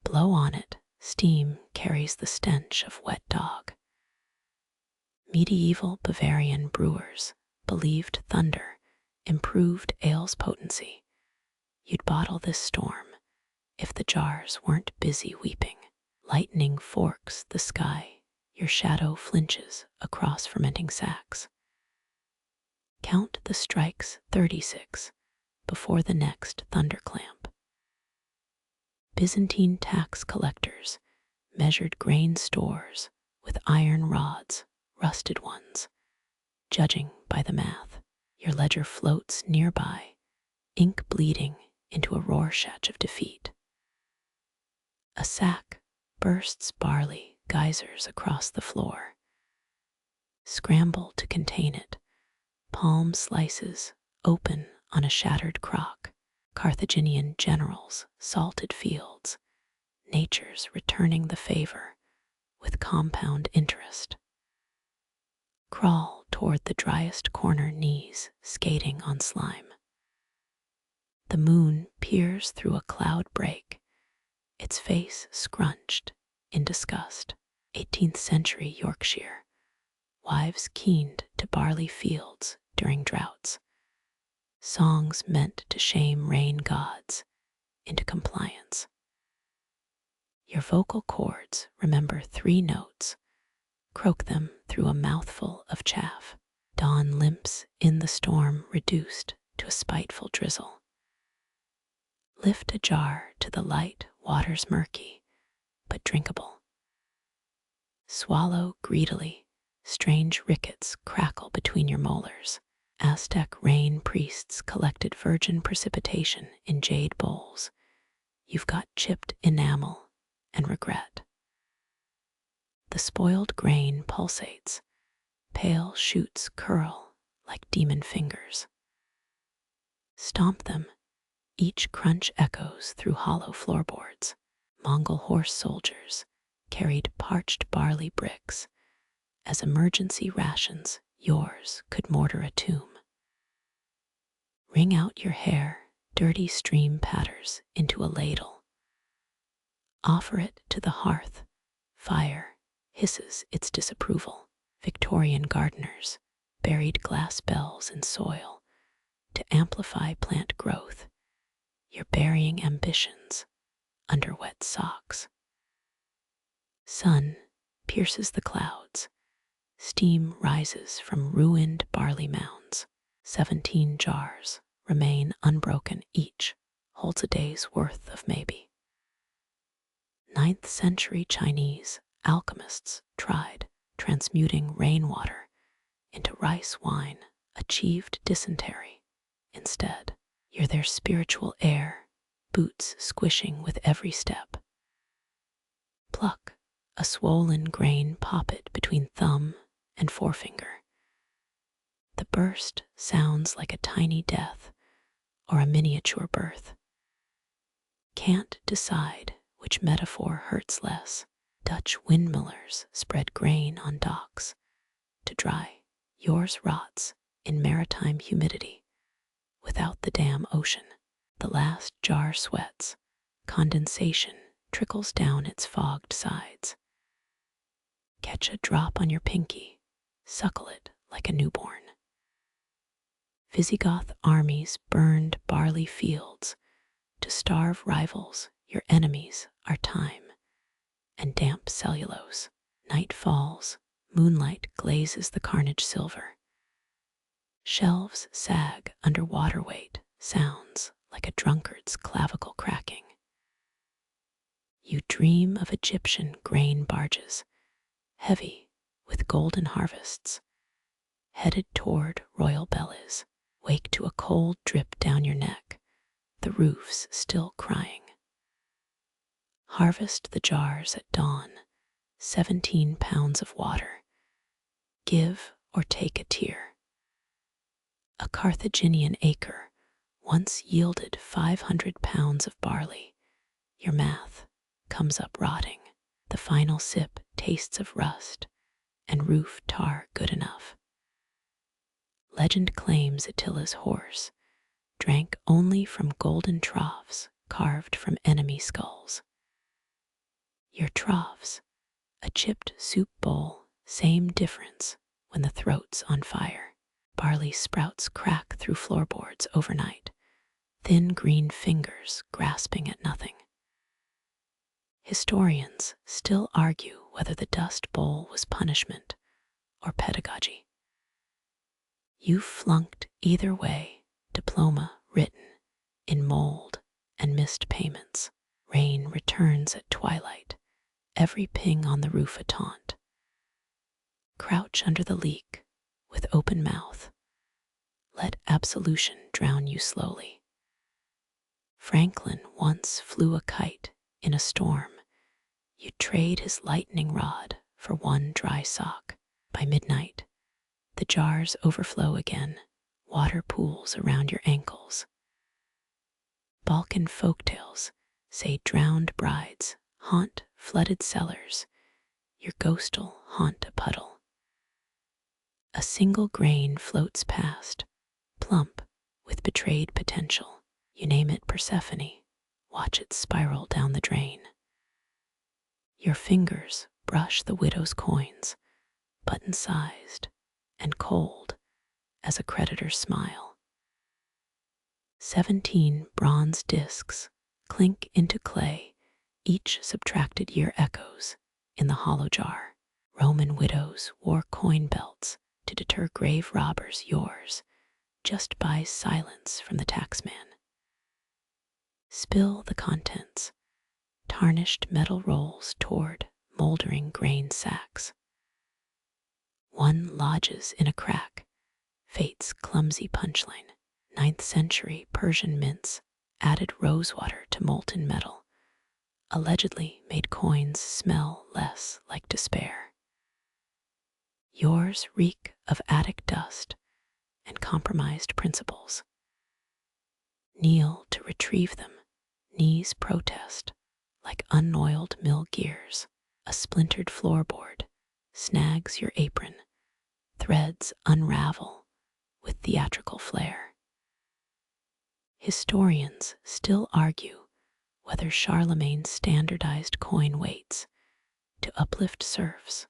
Blow on it. Steam carries the stench of wet dog. Medieval Bavarian brewers believed thunder improved ale's potency. You'd bottle this storm if the jars weren't busy weeping. Lightning forks the sky. Your shadow flinches across fermenting sacks. Count the strikes. 36 before the next thunderclamp. Byzantine tax collectors measured grain stores with iron rods, rusted ones, judging by the math. Your ledger floats nearby, ink bleeding into a Rorschach of defeat. A sack bursts barley geysers across the floor. Scramble to contain it. Palm slices open on a shattered crock. Carthaginian generals salted fields. Nature's returning the favor with compound interest. Crawl toward the driest corner, knees skating on slime. The moon peers through a cloud break, its face scrunched in disgust. 18th century Yorkshire. Wives keened to barley fields during droughts. Songs meant to shame rain gods into compliance. Your vocal cords remember 3 notes. Croak them through a mouthful of chaff. Dawn limps in the storm, reduced to a spiteful drizzle. Lift a jar to the light, water's murky, but drinkable. Swallow greedily, strange rickets crackle between your molars. Aztec rain priests collected virgin precipitation in jade bowls. You've got chipped enamel and regret. The spoiled grain pulsates, pale shoots curl like demon fingers. Stomp them, each crunch echoes through hollow floorboards. Mongol horse soldiers carried parched barley bricks. As emergency rations, yours could mortar a tomb. Wring out your hair, dirty stream patters into a ladle. Offer it to the hearth, fire hisses its disapproval. Victorian gardeners buried glass bells in soil to amplify plant growth. You're burying ambitions under wet socks. Sun pierces the clouds. Steam rises from ruined barley mounds. 17 jars remain unbroken. Each holds a day's worth of maybe. 9th century Chinese alchemists tried transmuting rainwater into rice wine, achieved dysentery. Instead, you're their spiritual heir, boots squishing with every step. Pluck a swollen grain poppet between thumb and forefinger. The burst sounds like a tiny death or a miniature birth. Can't decide which metaphor hurts less. Dutch windmillers spread grain on docks to dry. Yours rots in maritime humidity without the damn ocean. The last jar sweats. Condensation trickles down its fogged sides. Catch a drop on your pinky, suckle it like a newborn. Visigoth armies burned barley fields to starve rivals. Your enemies are time and damp cellulose. Night falls, moonlight glazes the carnage silver. Shelves sag under water weight, sounds like a drunkard's clavicle cracking. You dream of Egyptian grain barges, heavy with golden harvests, headed toward royal bellies. Wake to a cold drip down your neck, the roof's still crying. Harvest the jars at dawn, 17 pounds of water. Give or take a tear. A Carthaginian acre once yielded 500 pounds of barley. Your math comes up rotting. The final sip tastes of rust and roof tar good enough. Legend claims Attila's horse drank only from golden troughs carved from enemy skulls. Your troughs, a chipped soup bowl, same difference when the throat's on fire. Barley sprouts crack through floorboards overnight, thin green fingers grasping at nothing. Historians still argue whether the dust bowl was punishment or pedagogy. You flunked either way, diploma written in mold and missed payments. Rain returns at twilight, every ping on the roof a taunt. Crouch under the leak with open mouth. Let absolution drown you slowly. Franklin once flew a kite in a storm. You'd trade his lightning rod for one dry sock. By midnight, the jars overflow again, water pools around your ankles. Balkan folktales say drowned brides haunt flooded cellars. Your ghost'll haunt a puddle. A single grain floats past, plump with betrayed potential. You name it Persephone, watch it spiral down the drain. Your fingers brush the widow's coins, button-sized and cold as a creditor's smile. 17 bronze discs clink into clay, each subtracted year echoes in the hollow jar. Roman widows wore coin belts to deter grave robbers. Yours just buys silence from the taxman. Spill the contents, tarnished metal rolls toward moldering grain sacks. One lodges in a crack, fate's clumsy punchline. 9th century Persian mints added rosewater to molten metal, allegedly made coins smell less like despair. Yours reek of attic dust and compromised principles. Kneel to retrieve them, knees protest like unoiled mill gears. A splintered floorboard snags your apron, threads unravel with theatrical flair. Historians still argue whether Charlemagne's standardized coin weights to uplift serfs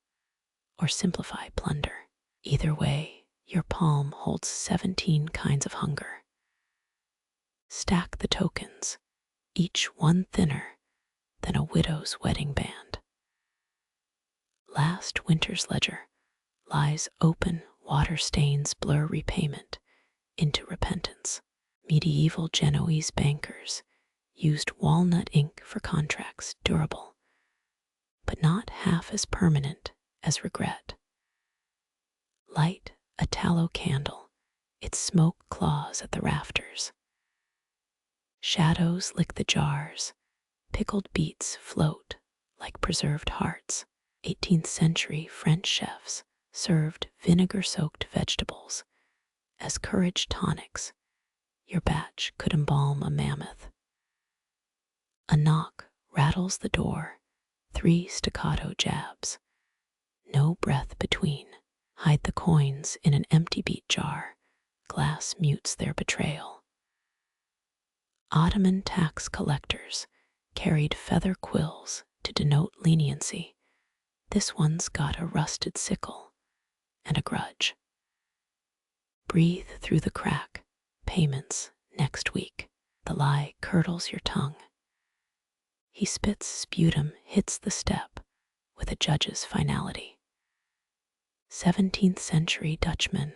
or simplify plunder. Either way, your palm holds 17 kinds of hunger. Stack the tokens, each one thinner than a widow's wedding band. Last winter's ledger lies open, water stains blur repayment into repentance. Medieval Genoese bankers used walnut ink for contracts durable, but not half as permanent as regret. Light a tallow candle, its smoke claws at the rafters. Shadows lick the jars, pickled beets float like preserved hearts. 18th century French chefs served vinegar-soaked vegetables as courage tonics. Your batch could embalm a mammoth. A knock rattles the door, 3 staccato jabs. No breath between. Hide the coins in an empty beet jar. Glass mutes their betrayal. Ottoman tax collectors carried feather quills to denote leniency. This one's got a rusted sickle and a grudge. Breathe through the crack. Payments next week. The lie curdles your tongue. He spits sputum, hits the step with a judge's finality. 17th century Dutchmen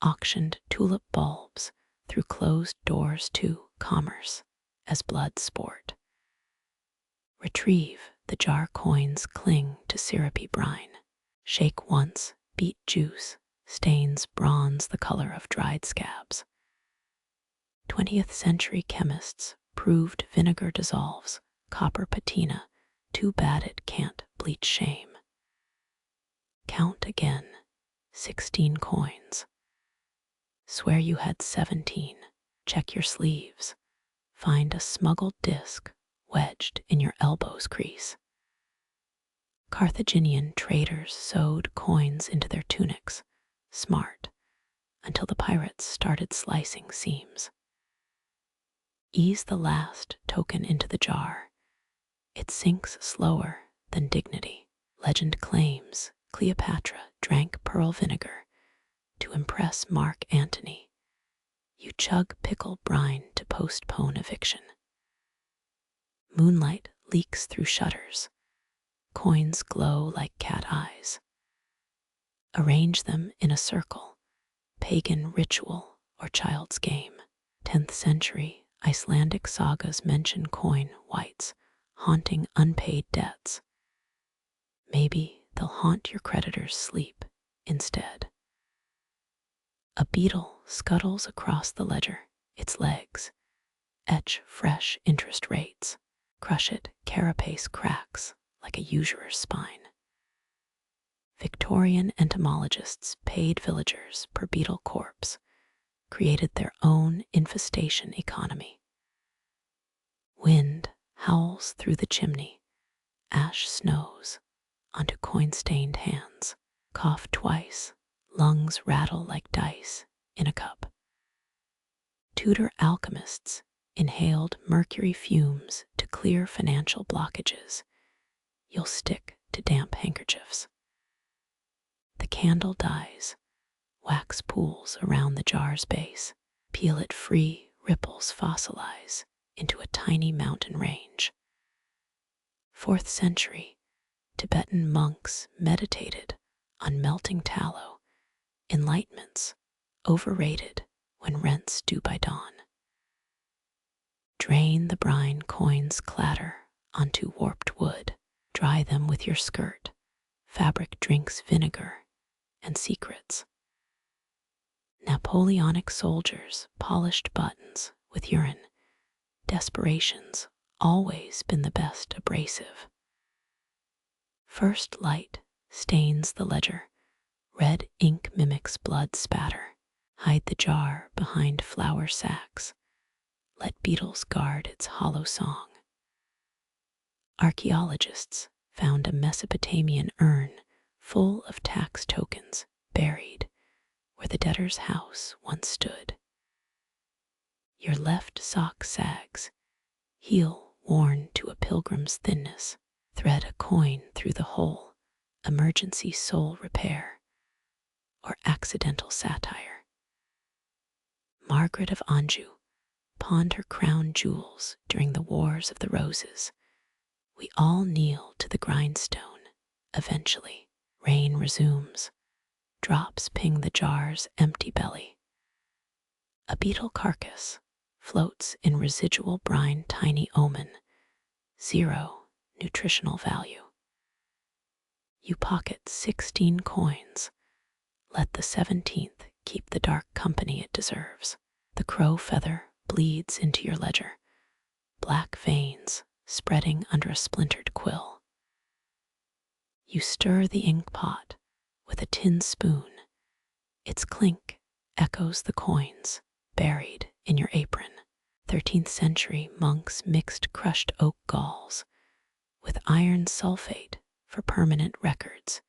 auctioned tulip bulbs through closed doors to commerce as blood sport. Retrieve the jar coins, cling to syrupy brine. Shake once, beet juice stains bronze the color of dried scabs. 20th century chemists proved vinegar dissolves copper patina, too bad it can't bleach shame. Count again, 16 coins. Swear you had 17. Check your sleeves. Find a smuggled disc wedged in your elbow's crease. Carthaginian traders sewed coins into their tunics, smart, until the pirates started slicing seams. Ease the last token into the jar. It sinks slower than dignity. Legend claims Cleopatra drank pearl vinegar to impress Mark Antony. You chug pickle brine to postpone eviction. Moonlight leaks through shutters. Coins glow like cat eyes. Arrange them in a circle, pagan ritual or child's game. 10th century Icelandic sagas mention coin whites haunting unpaid debts. Maybe they'll haunt your creditor's sleep instead. A beetle scuttles across the ledger, its legs etch fresh interest rates. Crush it, carapace cracks like a usurer's spine. Victorian entomologists paid villagers per beetle corpse, created their own infestation economy. Wind howls through the chimney, ash snows onto coin-stained hands. Cough twice, lungs rattle like dice in a cup. Tudor alchemists inhaled mercury fumes to clear financial blockages. You'll stick to damp handkerchiefs. The candle dies, wax pools around the jar's base. Peel it free, ripples fossilize into a tiny mountain range. 4th century, Tibetan monks meditated on melting tallow. Enlightenment's overrated when rent's due by dawn. Drain the brine coins clatter onto warped wood. Dry them with your skirt. Fabric drinks vinegar and secrets. Napoleonic soldiers polished buttons with urine. Desperation's always been the best abrasive. First light stains the ledger. Red ink mimics blood spatter. Hide the jar behind flour sacks. Let beetles guard its hollow song. Archaeologists found a Mesopotamian urn full of tax tokens buried where the debtor's house once stood. Your left sock sags, heel worn to a pilgrim's thinness. Thread a coin through the hole, emergency soul repair, or accidental satire. Margaret of Anjou pawned her crown jewels during the Wars of the Roses. We all kneel to the grindstone. Eventually, rain resumes. Drops ping the jar's empty belly. A beetle carcass floats in residual brine, tiny omen, 0 nutritional value. You pocket 16 coins. Let the 17th keep the dark company it deserves. The crow feather bleeds into your ledger, black veins spreading under a splintered quill. You stir the ink pot with a tin spoon. Its clink echoes the coins buried in your apron. 13th century monks mixed crushed oak galls with iron sulfate for permanent records.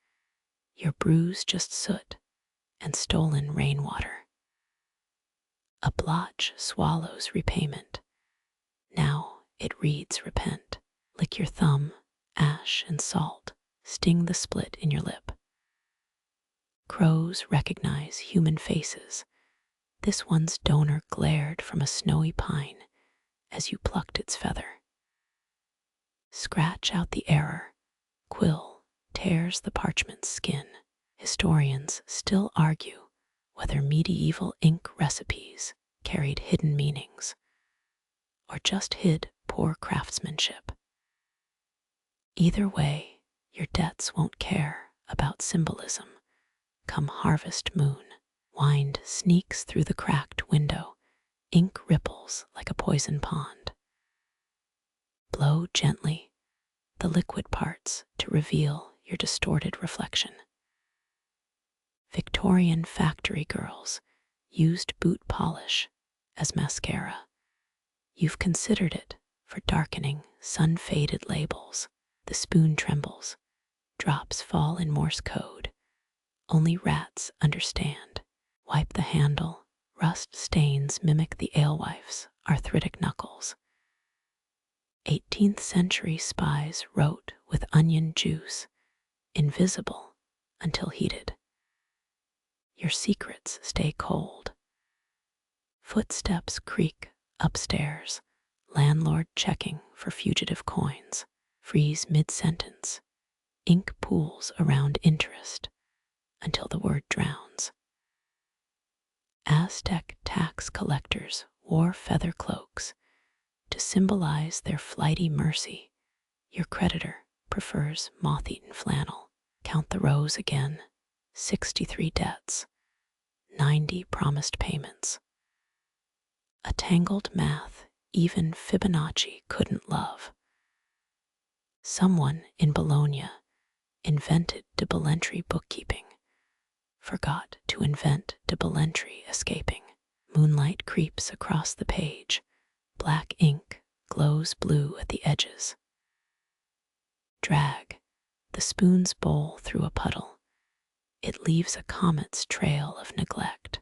Your brews just soot and stolen rainwater. A blotch swallows repayment. Now it reads repent. Lick your thumb, ash and salt sting the split in your lip. Crows recognize human faces. This one's donor glared from a snowy pine as you plucked its feather. Scratch out the error. Quill tears the parchment skin. Historians still argue whether medieval ink recipes carried hidden meanings or just hid poor craftsmanship. Either way, your debts won't care about symbolism. Come harvest moon, wind sneaks through the cracked window. Ink ripples like a poison pond. Blow gently the liquid parts to reveal your distorted reflection. Victorian factory girls used boot polish as mascara. You've considered it for darkening sun-faded labels. The spoon trembles. Drops fall in Morse code. Only rats understand. Wipe the handle. Rust stains mimic the alewife's arthritic knuckles. 18th century spies wrote with onion juice, invisible until heated. Your secrets stay cold. Footsteps creak upstairs, landlord checking for fugitive coins. Freeze mid-sentence. Ink pools around interest until the word drowns. Aztec tax collectors wore feather cloaks to symbolize their flighty mercy. Your creditor prefers moth-eaten flannel. Count the rows again. 63 debts, 90 promised payments. A tangled math even Fibonacci couldn't love. Someone in Bologna invented debellentry bookkeeping, forgot to invent debellentry escaping. Moonlight creeps across the page. Black ink glows blue at the edges. Drag the spoon's bowl through a puddle. It leaves a comet's trail of neglect.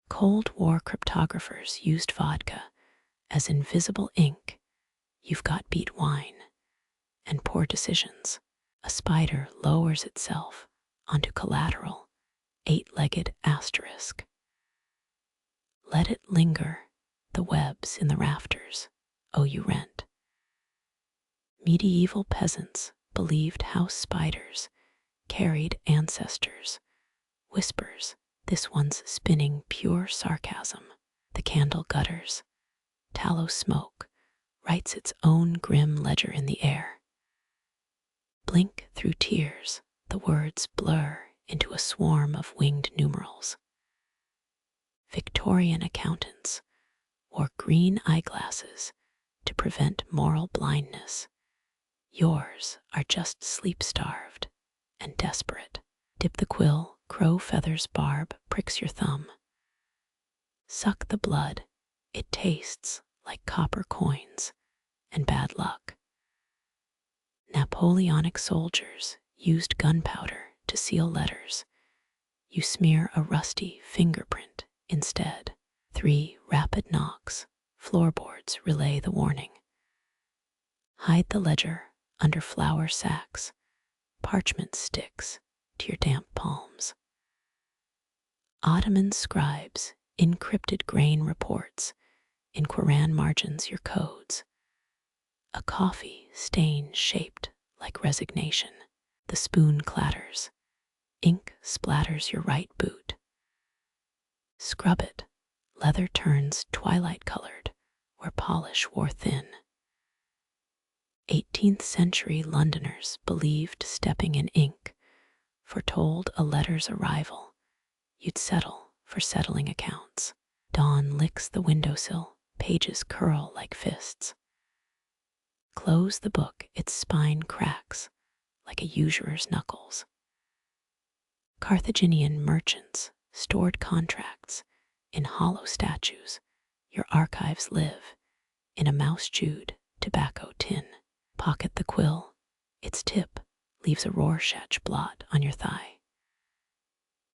Cold War cryptographers used vodka as invisible ink. You've got beat wine and poor decisions. A spider lowers itself onto collateral, 8-legged asterisk. Let it linger. The webs in the rafters owe you rent. Medieval peasants believed house spiders carried ancestors, whispers This one's spinning pure sarcasm. The candle gutters. Tallow smoke writes its own grim ledger in the air. Blink through tears, the words blur into a swarm of winged numerals. Victorian accountants wore green eyeglasses to prevent moral blindness. Yours are just sleep-starved and desperate. Dip the quill, crow feather's barb pricks your thumb. Suck the blood, it tastes like copper coins and bad luck. Napoleonic soldiers used gunpowder to seal letters. You smear a rusty fingerprint instead. 3 rapid knocks, floorboards relay the warning. Hide the ledger under flour sacks. Parchment sticks to your damp palms. Ottoman scribes encrypted grain reports. In Quran margins your codes. A coffee stain shaped like resignation. The spoon clatters. Ink splatters your right boot. Scrub it. Leather turns twilight colored where polish wore thin. 18th century Londoners believed stepping in ink foretold a letter's arrival. You'd settle for settling accounts. Dawn licks the windowsill, pages curl like fists. Close the book, its spine cracks like a usurer's knuckles. Carthaginian merchants stored contracts in hollow statues. Your archives live in a mouse-chewed tobacco tin. Pocket the quill, its tip leaves a Rorschach blot on your thigh.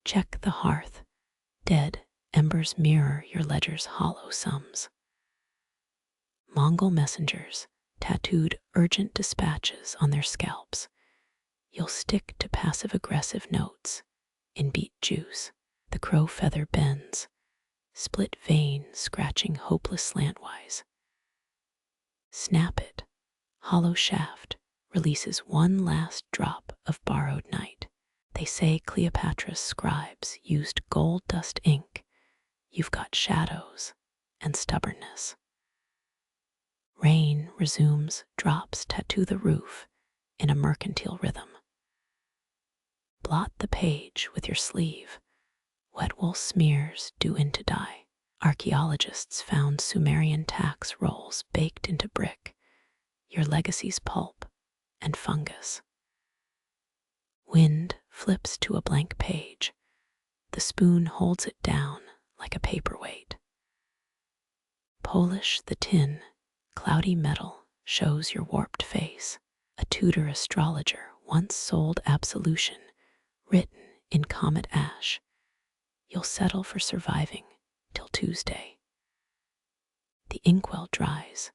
Check the hearth, dead embers mirror your ledger's hollow sums. Mongol messengers tattooed urgent dispatches on their scalps. You'll stick to passive-aggressive notes in beet juice. The crow feather bends, split vein scratching hopeless slantwise. Snap it, hollow shaft releases one last drop of borrowed night. They say Cleopatra's scribes used gold dust ink. You've got shadows and stubbornness. Rain resumes, drops tattoo the roof in a mercantile rhythm. Blot the page with your sleeve. Wet wool smears due in to dye. Archaeologists found Sumerian tax rolls baked into brick. Your legacy's pulp and fungus. Wind flips to a blank page. The spoon holds it down like a paperweight. Polish the tin. Cloudy metal shows your warped face. A Tudor astrologer once sold absolution, written in comet ash. You'll settle for surviving till Tuesday. The inkwell dries.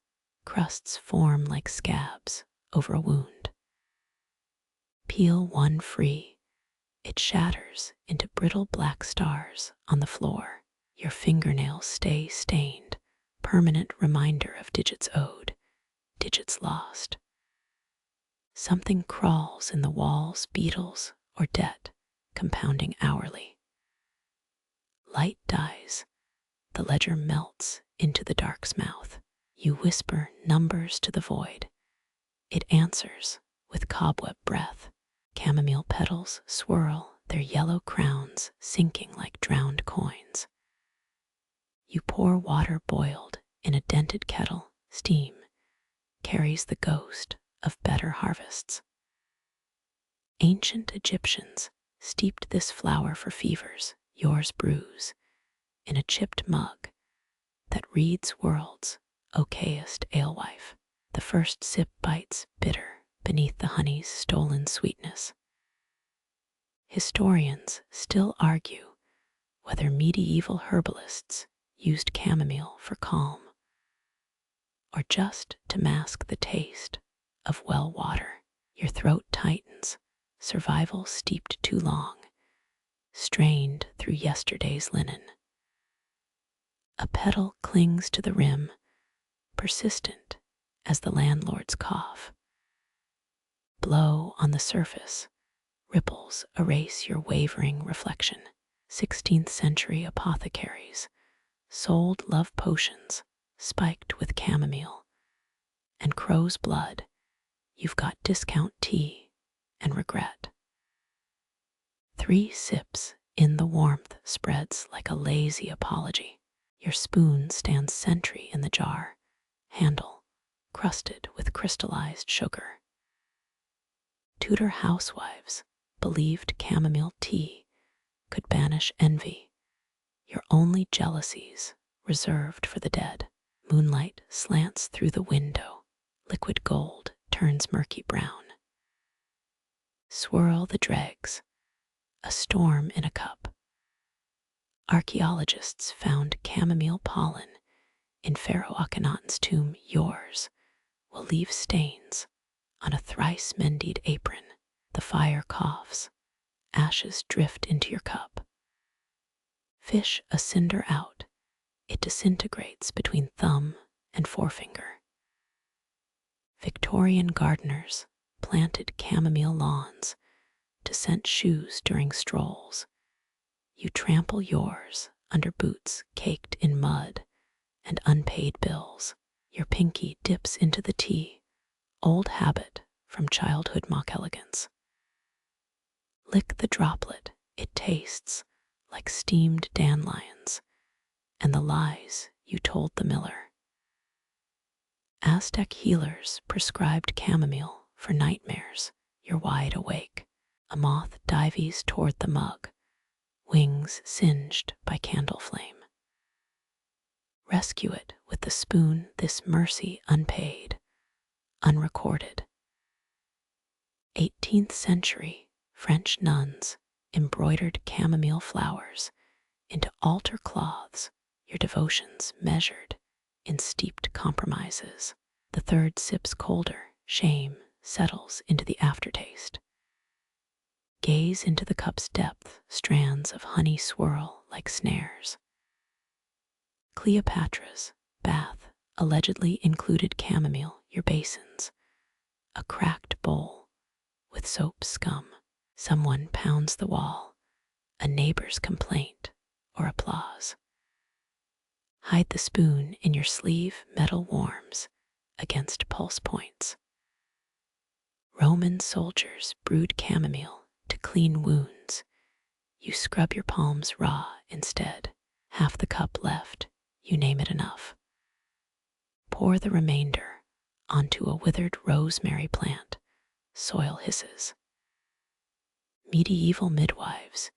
Crusts form like scabs over a wound. Peel one free. It shatters into brittle black stars on the floor. Your fingernails stay stained, permanent reminder of digits owed, digits lost. Something crawls in the walls, beetles or debt, compounding hourly. Light dies. The ledger melts into the dark's mouth. You whisper numbers to the void. It answers with cobweb breath. Chamomile petals swirl, their yellow crowns sinking like drowned coins. You pour water boiled in a dented kettle. Steam carries the ghost of better harvests. Ancient Egyptians steeped this flour for fevers. Yours brews in a chipped mug that reads worlds okayest alewife. The first sip bites bitter beneath the honey's stolen sweetness. Historians still argue whether medieval herbalists used chamomile for calm or just to mask the taste of well water. Your throat tightens, survival steeped too long, strained through yesterday's linen. A petal clings to the rim, persistent as the landlord's cough. Blow on the surface, ripples erase your wavering reflection. 16th century apothecaries sold love potions spiked with chamomile and crow's blood. You've got discount tea and regret. 3 sips in the warmth spreads like a lazy apology. Your spoon stands sentry in the jar, handle crusted with crystallized sugar. Tudor housewives believed chamomile tea could banish envy, your only jealousies reserved for the dead. Moonlight slants through the window, liquid gold turns murky brown. Swirl the dregs, a storm in a cup. Archaeologists found chamomile pollen in Pharaoh Akhenaten's tomb. Yours will leave stains on a thrice mendied apron. The fire coughs, ashes drift into your cup. Fish a cinder out, it disintegrates between thumb and forefinger. Victorian gardeners planted chamomile lawns to scent shoes during strolls. You trample yours under boots caked in mud and unpaid bills. Your pinky dips into the tea, old habit from childhood mock elegance. Lick the droplet, it tastes like steamed dandelions and the lies you told the miller. Aztec healers prescribed chamomile for nightmares. You're wide awake. A moth dives toward the mug, wings singed by candle flame. Rescue it with the spoon, this mercy unpaid, unrecorded. 18th century French nuns embroidered chamomile flowers into altar cloths, your devotions measured in steeped compromises. The third sip's colder, shame settles into the aftertaste. Gaze into the cup's depth, strands of honey swirl like snares. Cleopatra's bath allegedly included chamomile, your basins, a cracked bowl with soap scum. Someone pounds the wall, a neighbor's complaint or applause. Hide the spoon in your sleeve, metal warms against pulse points. Roman soldiers brewed chamomile to clean wounds. You scrub your palms raw instead. Half the cup left, you name it enough. Pour the remainder onto a withered rosemary plant. Soil hisses. Medieval midwives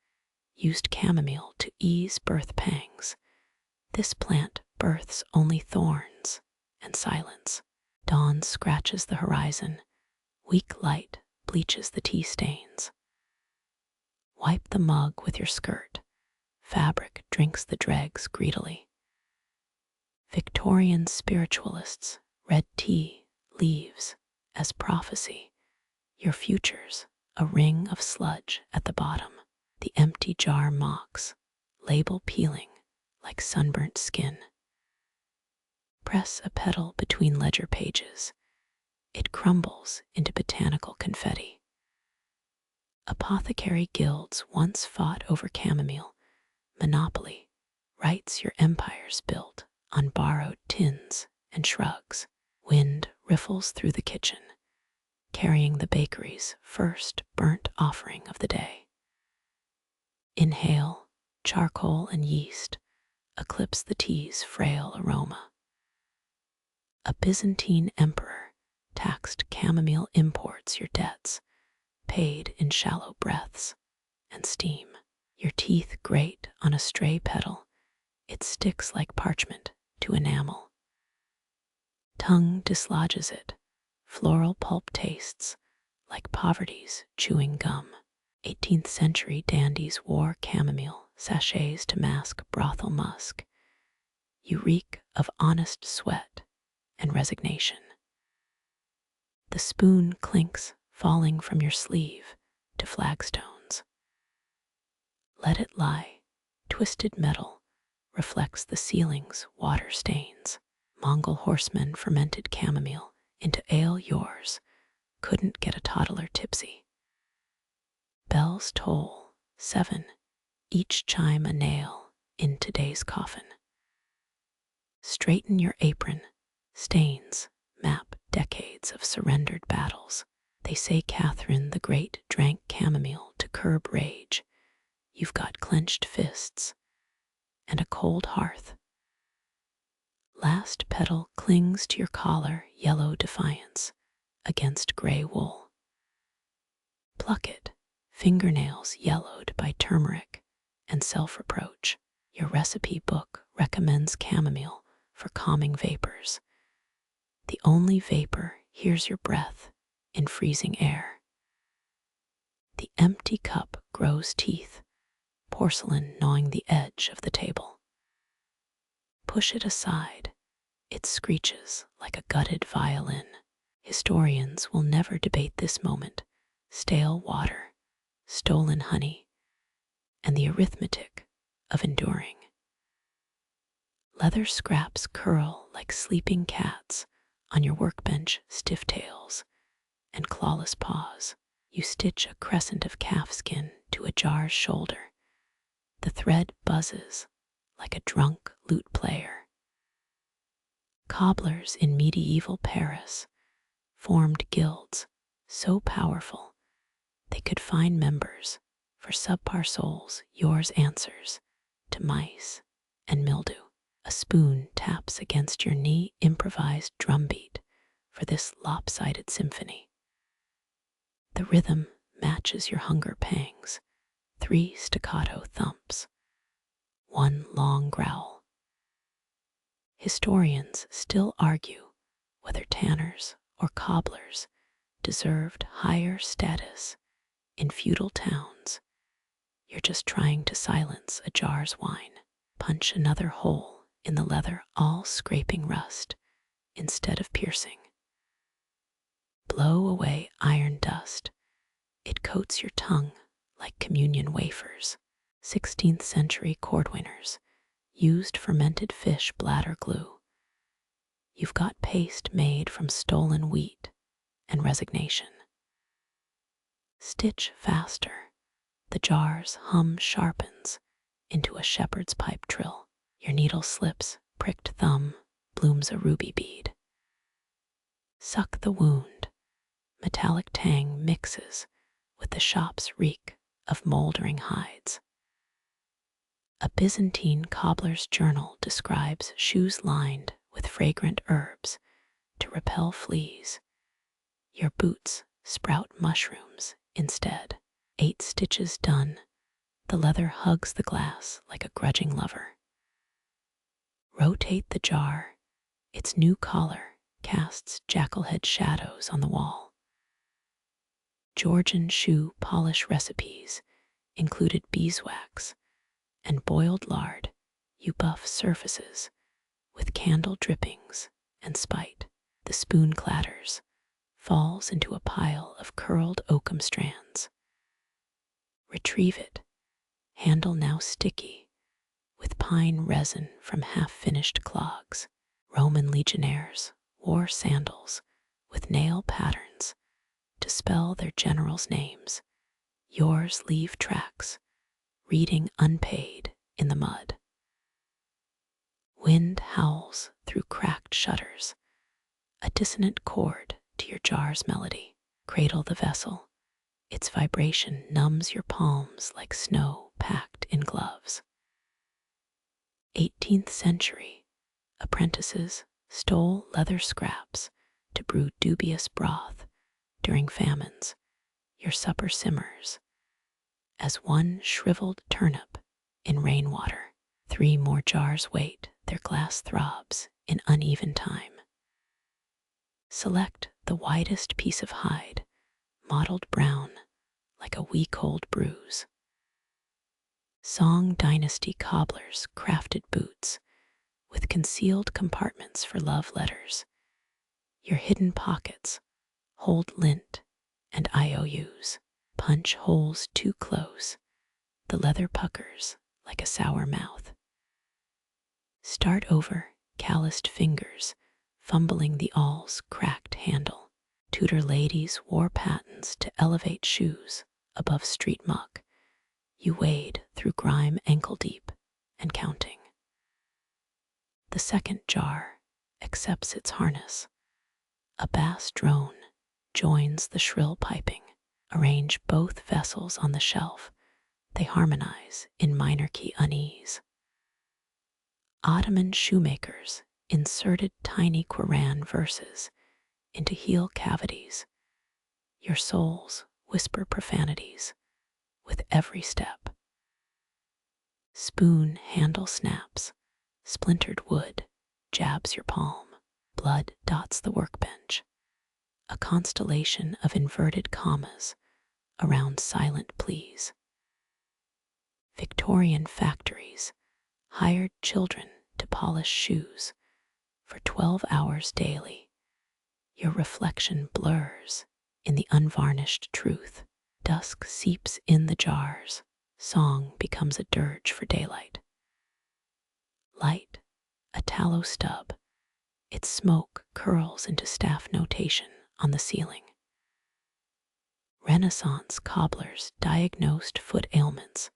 used chamomile to ease birth pangs. This plant births only thorns and silence. Dawn scratches the horizon. Weak light bleaches the tea stains. Wipe the mug with your skirt. Fabric drinks the dregs greedily. Victorian spiritualists read tea leaves as prophecy. Your future's a ring of sludge at the bottom. The empty jar mocks, label peeling like sunburnt skin. Press a petal between ledger pages. It crumbles into botanical confetti. Apothecary guilds once fought over chamomile. Monopoly rights your empires built on borrowed tins and shrugs. Wind riffles through the kitchen, carrying the bakery's first burnt offering of the day. Inhale, charcoal and yeast eclipse the tea's frail aroma. A Byzantine emperor taxed chamomile imports. Your debts paid in shallow breaths and steam. Your teeth grate on a stray petal. It sticks like parchment to enamel. Tongue dislodges it. Floral pulp tastes like poverty's chewing gum. 18th century dandies wore chamomile sachets to mask brothel musk. You reek of honest sweat and resignation. The spoon clinks, falling from your sleeve to flagstones. Let it lie. Twisted metal reflects the ceiling's water stains. Mongol horsemen fermented chamomile into ale. Yours couldn't get a toddler tipsy. Bells toll 7. each chime a nail in today's coffin. Straighten your apron. Stains map decades of surrendered battles. They say Catherine the Great drank chamomile to curb rage. You've got clenched fists and a cold hearth. Last petal clings to your collar, yellow defiance against gray wool. Pluck it, fingernails yellowed by turmeric and self-reproach. Your recipe book recommends chamomile for calming vapors. The only vapor hears your breath in freezing air. The empty cup grows teeth, porcelain gnawing the edge of the table. Push it aside. It screeches like a gutted violin. Historians will never debate this moment. Stale water, stolen honey, and the arithmetic of enduring. Leather scraps curl like sleeping cats on your workbench, stiff tails and clawless paws. You stitch a crescent of calfskin to a jar's shoulder. The thread buzzes like a drunk lute player. Cobblers in medieval Paris formed guilds so powerful they could find members for subpar souls. Yours answers to mice and mildew. A spoon taps against your knee, improvised drumbeat for this lopsided symphony. The rhythm matches your hunger pangs. 3 staccato thumps, 1 long growl. Historians still argue whether tanners or cobblers deserved higher status in feudal towns. You're just trying to silence a jar's whine. Punch another hole in the leather, all scraping rust instead of piercing. Blow away iron dust. It coats your tongue like communion wafers. 16th century cordwainers used fermented fish bladder glue. You've got paste made from stolen wheat and resignation. Stitch faster. The jar's hum sharpens into a shepherd's pipe trill. Your needle slips, pricked thumb blooms a ruby bead. Suck the wound. Metallic tang mixes with the shop's reek of moldering hides. A Byzantine cobbler's journal describes shoes lined with fragrant herbs to repel fleas. Your boots sprout mushrooms instead. 8 stitches done. The leather hugs the glass like a grudging lover. Rotate the jar. Its new collar casts jackalhead shadows on the wall. Georgian shoe polish recipes included beeswax and boiled lard. You buff surfaces with candle drippings and spite. The spoon clatters, falls into a pile of curled oakum strands. Retrieve it, handle now sticky with pine resin from half-finished clogs. Roman legionnaires wore sandals with nail patterns to spell their generals' names. Yours leave tracks, reading unpaid in the mud. Wind howls through cracked shutters, a dissonant chord to your jar's melody. Cradle the vessel. Its vibration numbs your palms like snow packed in gloves. 18th century apprentices stole leather scraps to brew dubious broth during famines. Your supper simmers as 1 shriveled turnip in rainwater. 3 more jars wait, their glass throbs in uneven time. Select the widest piece of hide, mottled brown like a week-old bruise. Song Dynasty cobblers crafted boots with concealed compartments for love letters. Your hidden pockets hold lint and IOUs. Punch holes too close. The leather puckers like a sour mouth. Start over, calloused fingers fumbling the awl's cracked handle. Tudor ladies wore patens to elevate shoes above street muck. You wade through grime ankle deep and counting. The second jar accepts its harness. A bass drone joins the shrill piping. Arrange both vessels on the shelf. They harmonize in minor key unease. Ottoman shoemakers inserted tiny Quran verses into heel cavities. Your souls whisper profanities with every step. Spoon handle snaps, splintered wood jabs your palm, blood dots the workbench. A constellation of inverted commas around silent pleas. Victorian factories hired children to polish shoes for 12 hours daily. Your reflection blurs in the unvarnished truth. Dusk seeps in the jars. Song becomes a dirge for daylight. Light, a tallow stub. Its smoke curls into staff notation on the ceiling. Renaissance cobblers diagnosed foot ailments.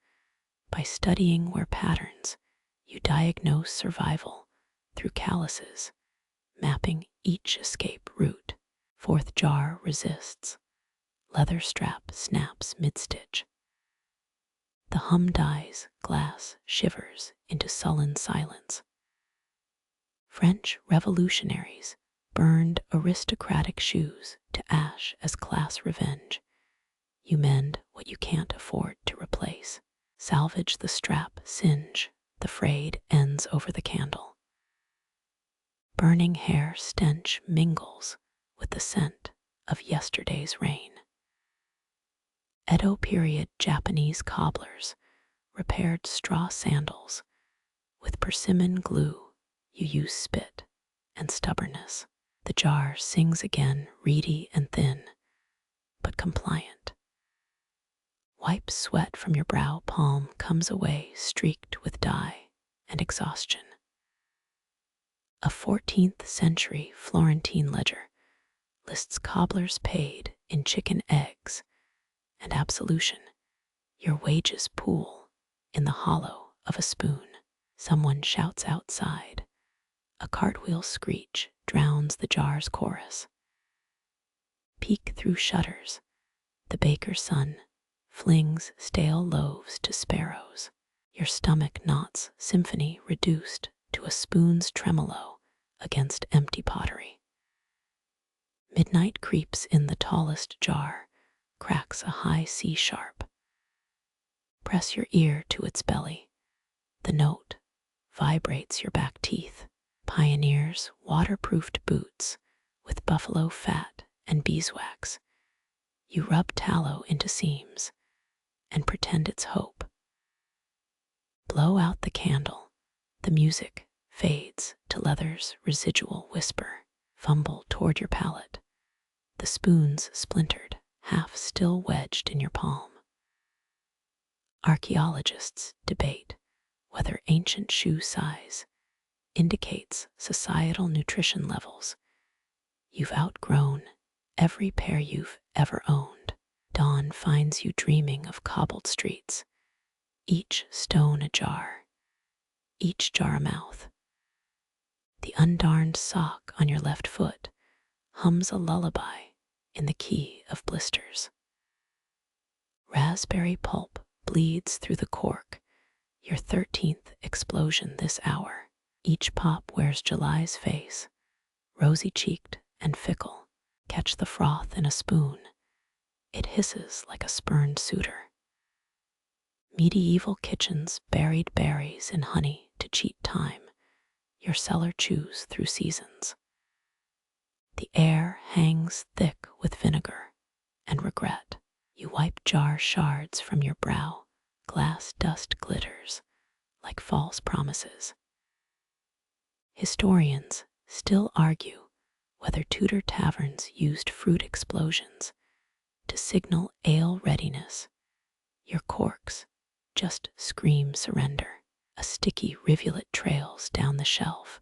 By studying where patterns, you diagnose survival through calluses, mapping each escape route. Fourth jar resists. Leather strap snaps mid-stitch. The hum dies, glass shivers into sullen silence. French revolutionaries burned aristocratic shoes to ash as class revenge. You mend what you can't afford to replace. Salvage the strap, singe the frayed ends over the candle. Burning hair stench mingles with the scent of yesterday's rain. Edo period Japanese cobblers repaired straw sandals. With persimmon glue, you use spit and stubbornness. The jar sings again, reedy and thin, but compliant. Wipe sweat from your brow, palm comes away streaked with dye and exhaustion. A 14th century Florentine ledger lists cobblers paid in chicken eggs and absolution. Your wages pool in the hollow of a spoon. Someone shouts outside. A cartwheel screech drowns the jar's chorus. Peek through shutters. The baker's son flings stale loaves to sparrows. Your stomach knots, symphony reduced to a spoon's tremolo against empty pottery. Midnight creeps in the tallest jar, cracks a high C sharp. Press your ear to its belly. The note vibrates your back teeth. Pioneers waterproofed boots with buffalo fat and beeswax. You rub tallow into seams and pretend it's hope. Blow out the candle. The music fades to leather's residual whisper. Fumble toward your palate. The spoon's splintered, half still wedged in your palm. Archaeologists debate whether ancient shoe size indicates societal nutrition levels. You've outgrown every pair you've ever owned. Dawn finds you dreaming of cobbled streets, each stone a jar, each jar a mouth. The undarned sock on your left foot hums a lullaby in the key of blisters. Raspberry pulp bleeds through the cork, your 13th explosion this hour. Each pop wears July's face, rosy-cheeked and fickle. Catch the froth in a spoon. It hisses like a spurned suitor. Medieval kitchens buried berries in honey to cheat time. Your cellar chews through seasons. The air hangs thick with vinegar and regret. You wipe jar shards from your brow. Glass dust glitters like false promises. Historians still argue whether Tudor taverns used fruit explosions to signal ale readiness. Your corks just scream surrender. A sticky rivulet trails down the shelf,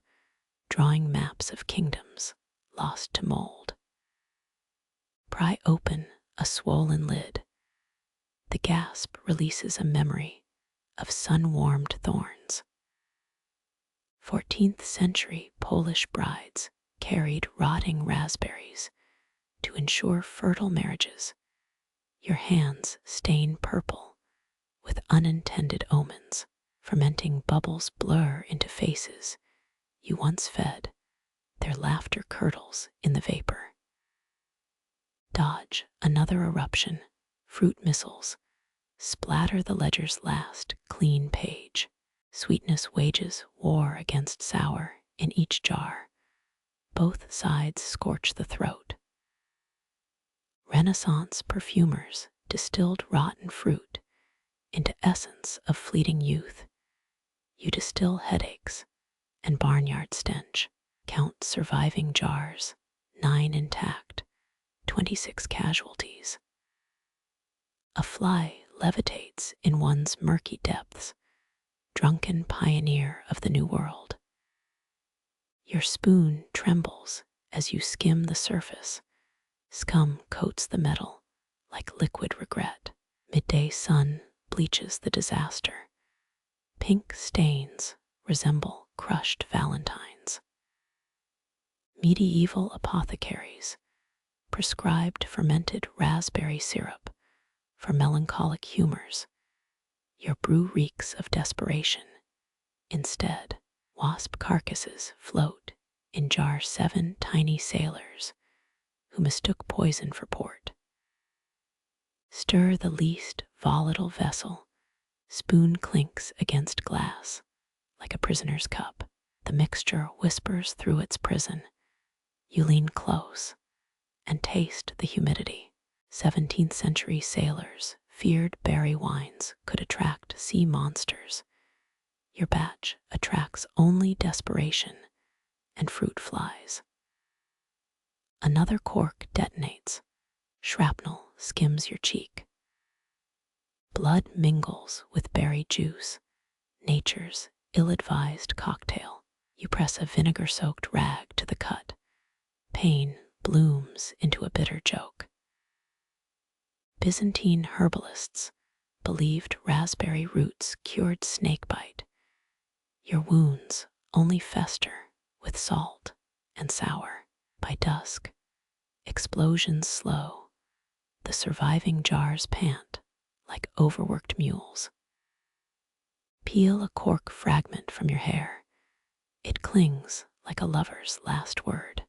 drawing maps of kingdoms lost to mold. Pry open a swollen lid. The gasp releases a memory of sun-warmed thorns. 14th century Polish brides carried rotting raspberries to ensure fertile marriages. Your hands stain purple with unintended omens. Fermenting bubbles blur into faces you once fed. Their laughter curdles in the vapor. Dodge another eruption. Fruit missiles splatter the ledger's last clean page. Sweetness wages war against sour in each jar. Both sides scorch the throat. Renaissance perfumers distilled rotten fruit into essence of fleeting youth. You distill headaches and barnyard stench. Count surviving jars, 9 intact, 26 casualties. A fly levitates in one's murky depths, drunken pioneer of the new world. Your spoon trembles as you skim the surface. Scum coats the metal like liquid regret. Midday sun bleaches the disaster. Pink stains resemble crushed valentines. Medieval apothecaries prescribed fermented raspberry syrup for melancholic humors. Your brew reeks of desperation. Instead, wasp carcasses float in jar 7 tiny sailors who mistook poison for port. Stir the least volatile vessel. Spoon clinks against glass like a prisoner's cup. The mixture whispers through its prison. You lean close and taste the humidity. 17th century sailors feared berry wines could attract sea monsters. Your batch attracts only desperation and fruit flies. Another cork detonates. Shrapnel skims your cheek. Blood mingles with berry juice, nature's ill-advised cocktail. You press a vinegar-soaked rag to the cut. Pain blooms into a bitter joke. Byzantine herbalists believed raspberry roots cured snakebite. Your wounds only fester with salt and sour. By dusk, explosions slow. The surviving jars pant like overworked mules. Peel a cork fragment from your hair. It clings like a lover's last word.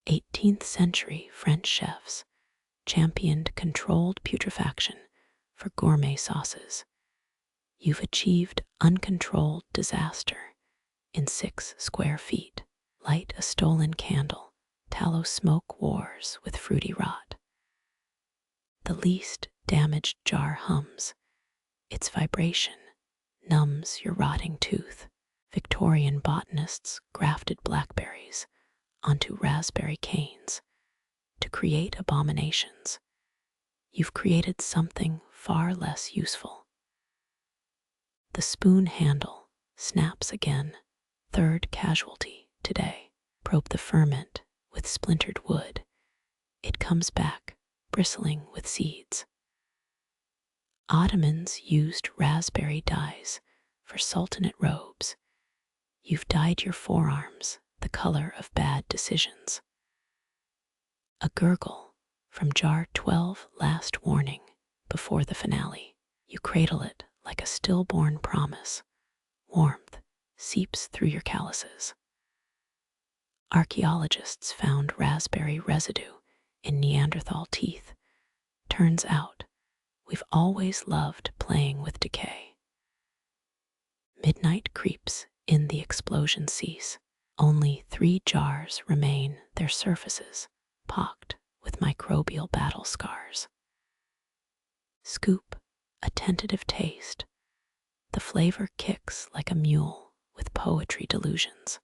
18th century French chefs championed controlled putrefaction for gourmet sauces. You've achieved uncontrolled disaster in 6 square feet. Light a stolen candle. Tallow smoke wars with fruity rot. The least damaged jar hums. Its vibration numbs your rotting tooth. Victorian botanists grafted blackberries onto raspberry canes to create abominations. You've created something far less useful. The spoon handle snaps again. 3rd casualty today. Probe the ferment with splintered wood. It comes back, bristling with seeds. Ottomans used raspberry dyes for sultanate robes. You've dyed your forearms the color of bad decisions. A gurgle from jar 12, last warning before the finale. You cradle it like a stillborn promise. Warmth seeps through your calluses. Archaeologists found raspberry residue in Neanderthal teeth. Turns out, we've always loved playing with decay. Midnight creeps in, the explosions cease. Only 3 jars remain, their surfaces pocked with microbial battle scars. Scoop a tentative taste. The flavor kicks like a mule with poetry delusions.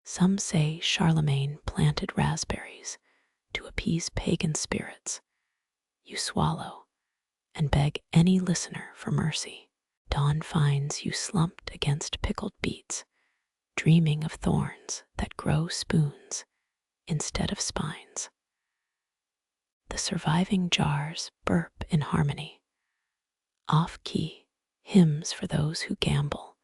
Some say Charlemagne planted raspberries to appease pagan spirits. You swallow and beg any listener for mercy. Dawn finds you slumped against pickled beets, dreaming of thorns that grow spoons instead of spines. The surviving jars burp in harmony. Off-key hymns for those who gamble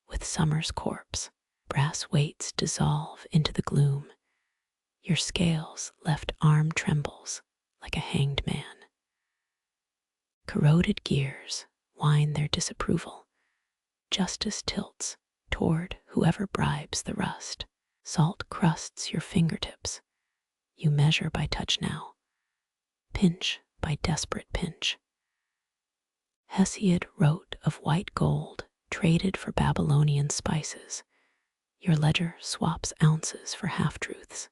with summer's corpse. Brass weights dissolve into the gloom. Your scales left arm trembles like a hanged man. Corroded gears whine their disapproval. Justice tilts toward whoever bribes the rust. Salt crusts your fingertips. You measure by touch now, pinch by desperate pinch. Hesiod wrote of white gold traded for Babylonian spices. Your ledger swaps ounces for half-truths.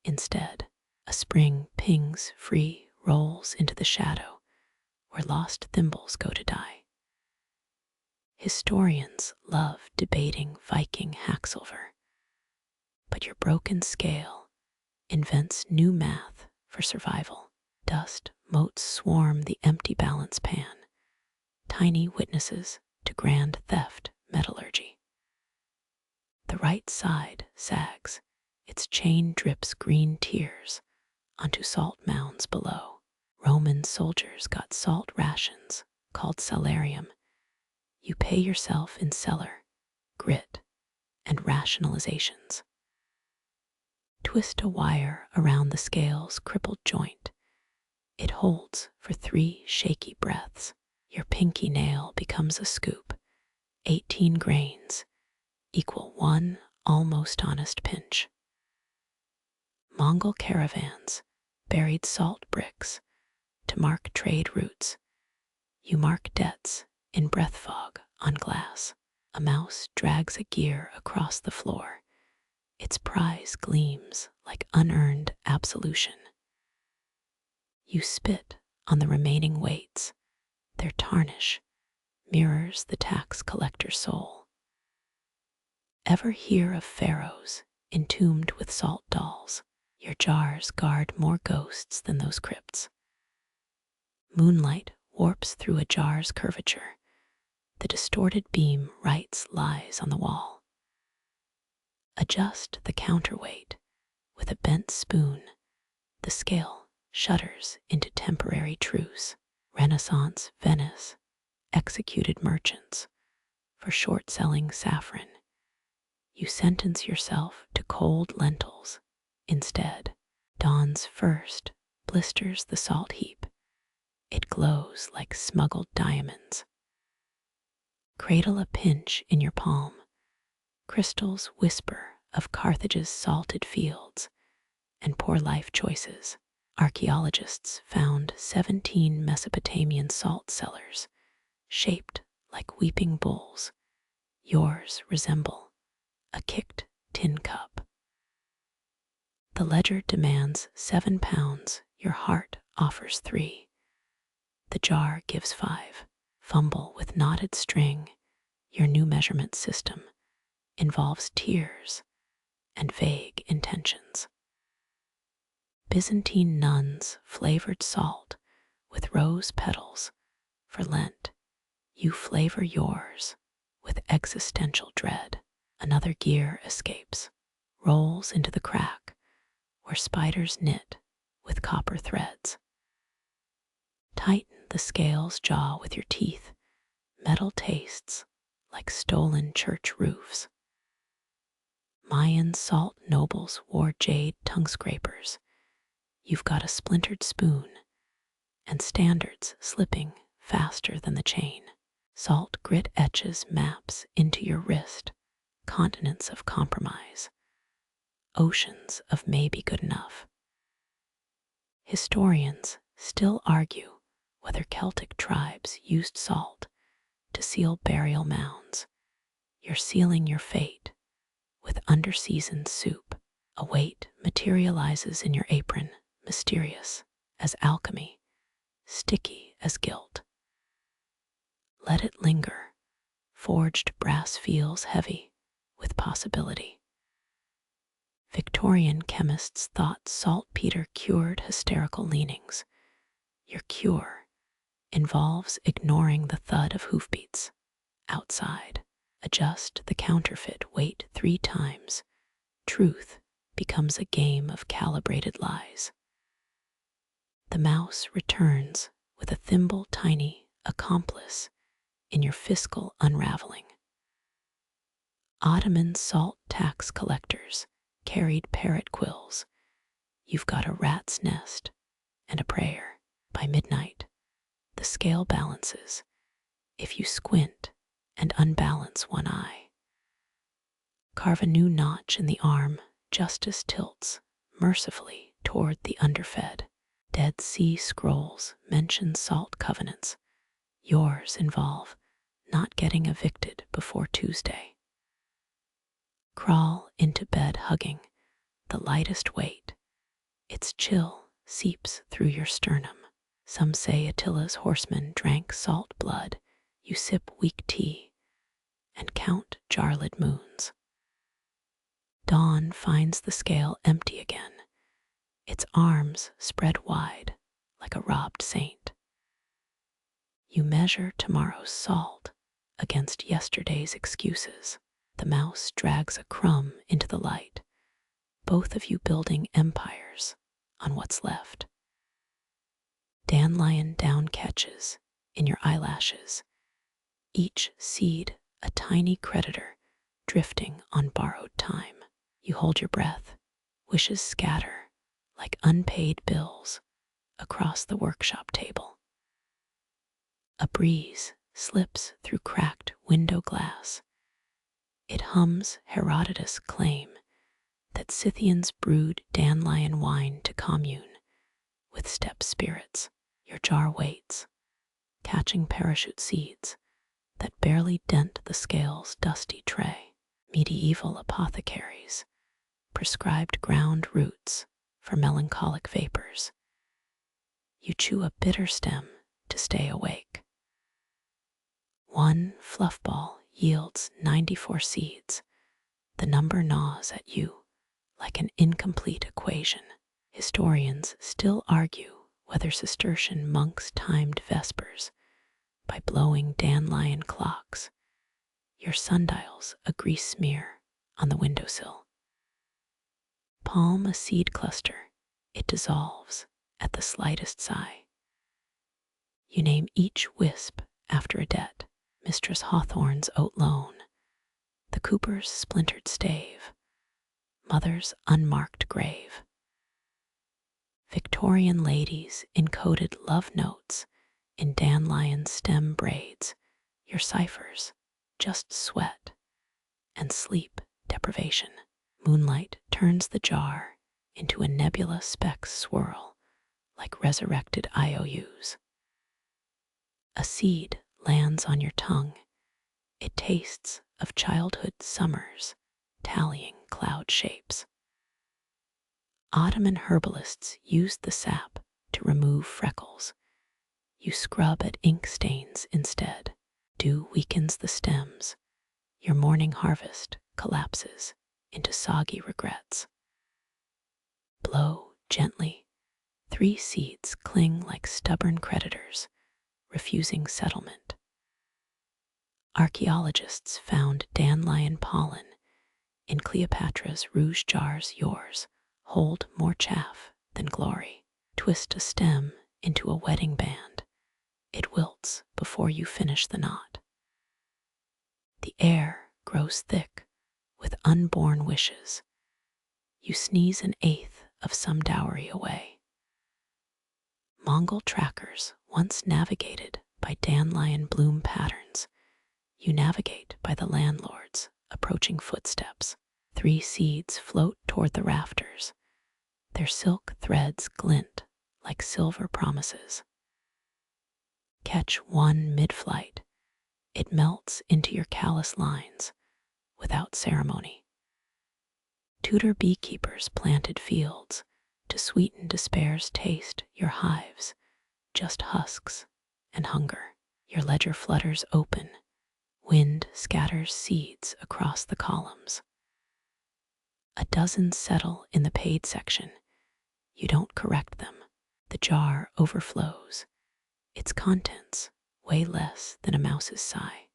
Instead, a spring pings free, rolls into the shadow where lost thimbles go to die. Historians love debating Viking hacksilver, but your broken scale invents new math for survival. Dust motes swarm the empty balance pan, tiny witnesses to grand theft metallurgy. The right side sags, its chain drips green tears onto salt mounds below. Roman soldiers got salt rations called salarium. You pay yourself in cellar, grit, and rationalizations. Twist a wire around the scale's crippled joint. It holds for 3 shaky breaths. Your pinky nail becomes a scoop. 18 grains equal 1 almost honest pinch. Mongol caravans buried salt bricks to mark trade routes. You mark debts in breath fog on glass. A mouse drags a gear across the floor. Its prize gleams like unearned absolution. You spit on the remaining weights. Their tarnish mirrors the tax collector's soul. Ever hear of pharaohs entombed with salt dolls? Your jars guard more ghosts than those crypts. Moonlight warps through a jar's curvature. The distorted beam writes lies on the wall. Adjust the counterweight with a bent spoon. The scale shudders into temporary truce. Renaissance Venice executed merchants for short-selling saffron. You sentence yourself to cold lentils instead. Dawn's first blisters the salt heap. It glows like smuggled diamonds. Cradle a pinch in your palm. Crystals whisper of Carthage's salted fields and poor life choices. Archaeologists found 17 Mesopotamian salt cellars, shaped like weeping bulls. Yours resemble a kicked tin cup. The ledger demands 7 pounds, your heart offers 3. The jar gives 5. Fumble with knotted string. Your new measurement system involves tears and vague intentions. Byzantine nuns flavored salt with rose petals for Lent. You flavor yours with existential dread. Another gear escapes, rolls into the crack where spiders knit with copper threads. Tighten the scale's jaw with your teeth. Metal tastes like stolen church roofs. Mayan salt nobles wore jade tongue scrapers. You've got a splintered spoon and standards slipping faster than the chain. Salt grit etches maps into your wrist, continents of compromise, oceans of maybe good enough. Historians still argue whether Celtic tribes used salt to seal burial mounds. You're sealing your fate with underseasoned soup. A weight materializes in your apron, mysterious as alchemy, sticky as guilt. Let it linger. Forged brass feels heavy with possibility. Victorian chemists thought saltpeter cured hysterical leanings. Your cure involves ignoring the thud of hoofbeats. Outside, adjust the counterfeit weight 3 times. Truth becomes a game of calibrated lies. The mouse returns with a thimble tiny accomplice in your fiscal unraveling. Ottoman salt tax collectors carried parrot quills. You've got a rat's nest and a prayer. By midnight, the scale balances if you squint and unbalance one eye. Carve a new notch in the arm, justice tilts mercifully toward the underfed. Dead Sea Scrolls mention salt covenants. Yours involve not getting evicted before Tuesday. Crawl into bed hugging the lightest weight. Its chill seeps through your sternum. Some say Attila's horsemen drank salt blood. You sip weak tea and count jarlid moons. Dawn finds the scale empty again, its arms spread wide like a robbed saint. You measure tomorrow's salt against yesterday's excuses. The mouse drags a crumb into the light, both of you building empires on what's left. Dandelion down catches in your eyelashes, each seed a tiny creditor drifting on borrowed time. You hold your breath, wishes scatter like unpaid bills across the workshop table. A breeze slips through cracked window glass. It hums Herodotus' claim that Scythians brewed dandelion wine to commune with steppe spirits. Your jar waits, catching parachute seeds that barely dent the scale's dusty tray. Medieval apothecaries prescribed ground roots for melancholic vapors. You chew a bitter stem to stay awake. One fluff ball yields 94 seeds. The number gnaws at you like an incomplete equation. Historians still argue whether Cistercian monks timed vespers by blowing dandelion clocks. Your sundial's a grease smear on the windowsill. Palm a seed cluster, it dissolves at the slightest sigh. You name each wisp after a debt, Mistress Hawthorne's oat loan, the cooper's splintered stave, mother's unmarked grave. Victorian ladies encoded love notes in dandelion stem braids. Your ciphers just sweat and sleep deprivation. Moonlight turns the jar into a nebula specks swirl like resurrected IOUs. A seed lands on your tongue. It tastes of childhood summers, tallying cloud shapes. Ottoman herbalists used the sap to remove freckles. You scrub at ink stains instead. Dew weakens the stems. Your morning harvest collapses into soggy regrets. Blow gently. 3 seeds cling like stubborn creditors, refusing settlement. Archaeologists found dandelion pollen in Cleopatra's rouge jars. Yours hold more chaff than glory. Twist a stem into a wedding band. It wilts before you finish the knot. The air grows thick with unborn wishes. You sneeze an eighth of some dowry away. Mongol trackers once navigated by dandelion bloom patterns. You navigate by the landlord's approaching footsteps. 3 seeds float toward the rafters. Their silk threads glint like silver promises. Catch one mid-flight. It melts into your callous lines without ceremony. Tudor beekeepers planted fields to sweeten despair's taste. Your hives, just husks and hunger. Your ledger flutters open. Wind scatters seeds across the columns. A dozen settle in the paid section. You don't correct them. The jar overflows. Its contents weigh less than a mouse's sigh.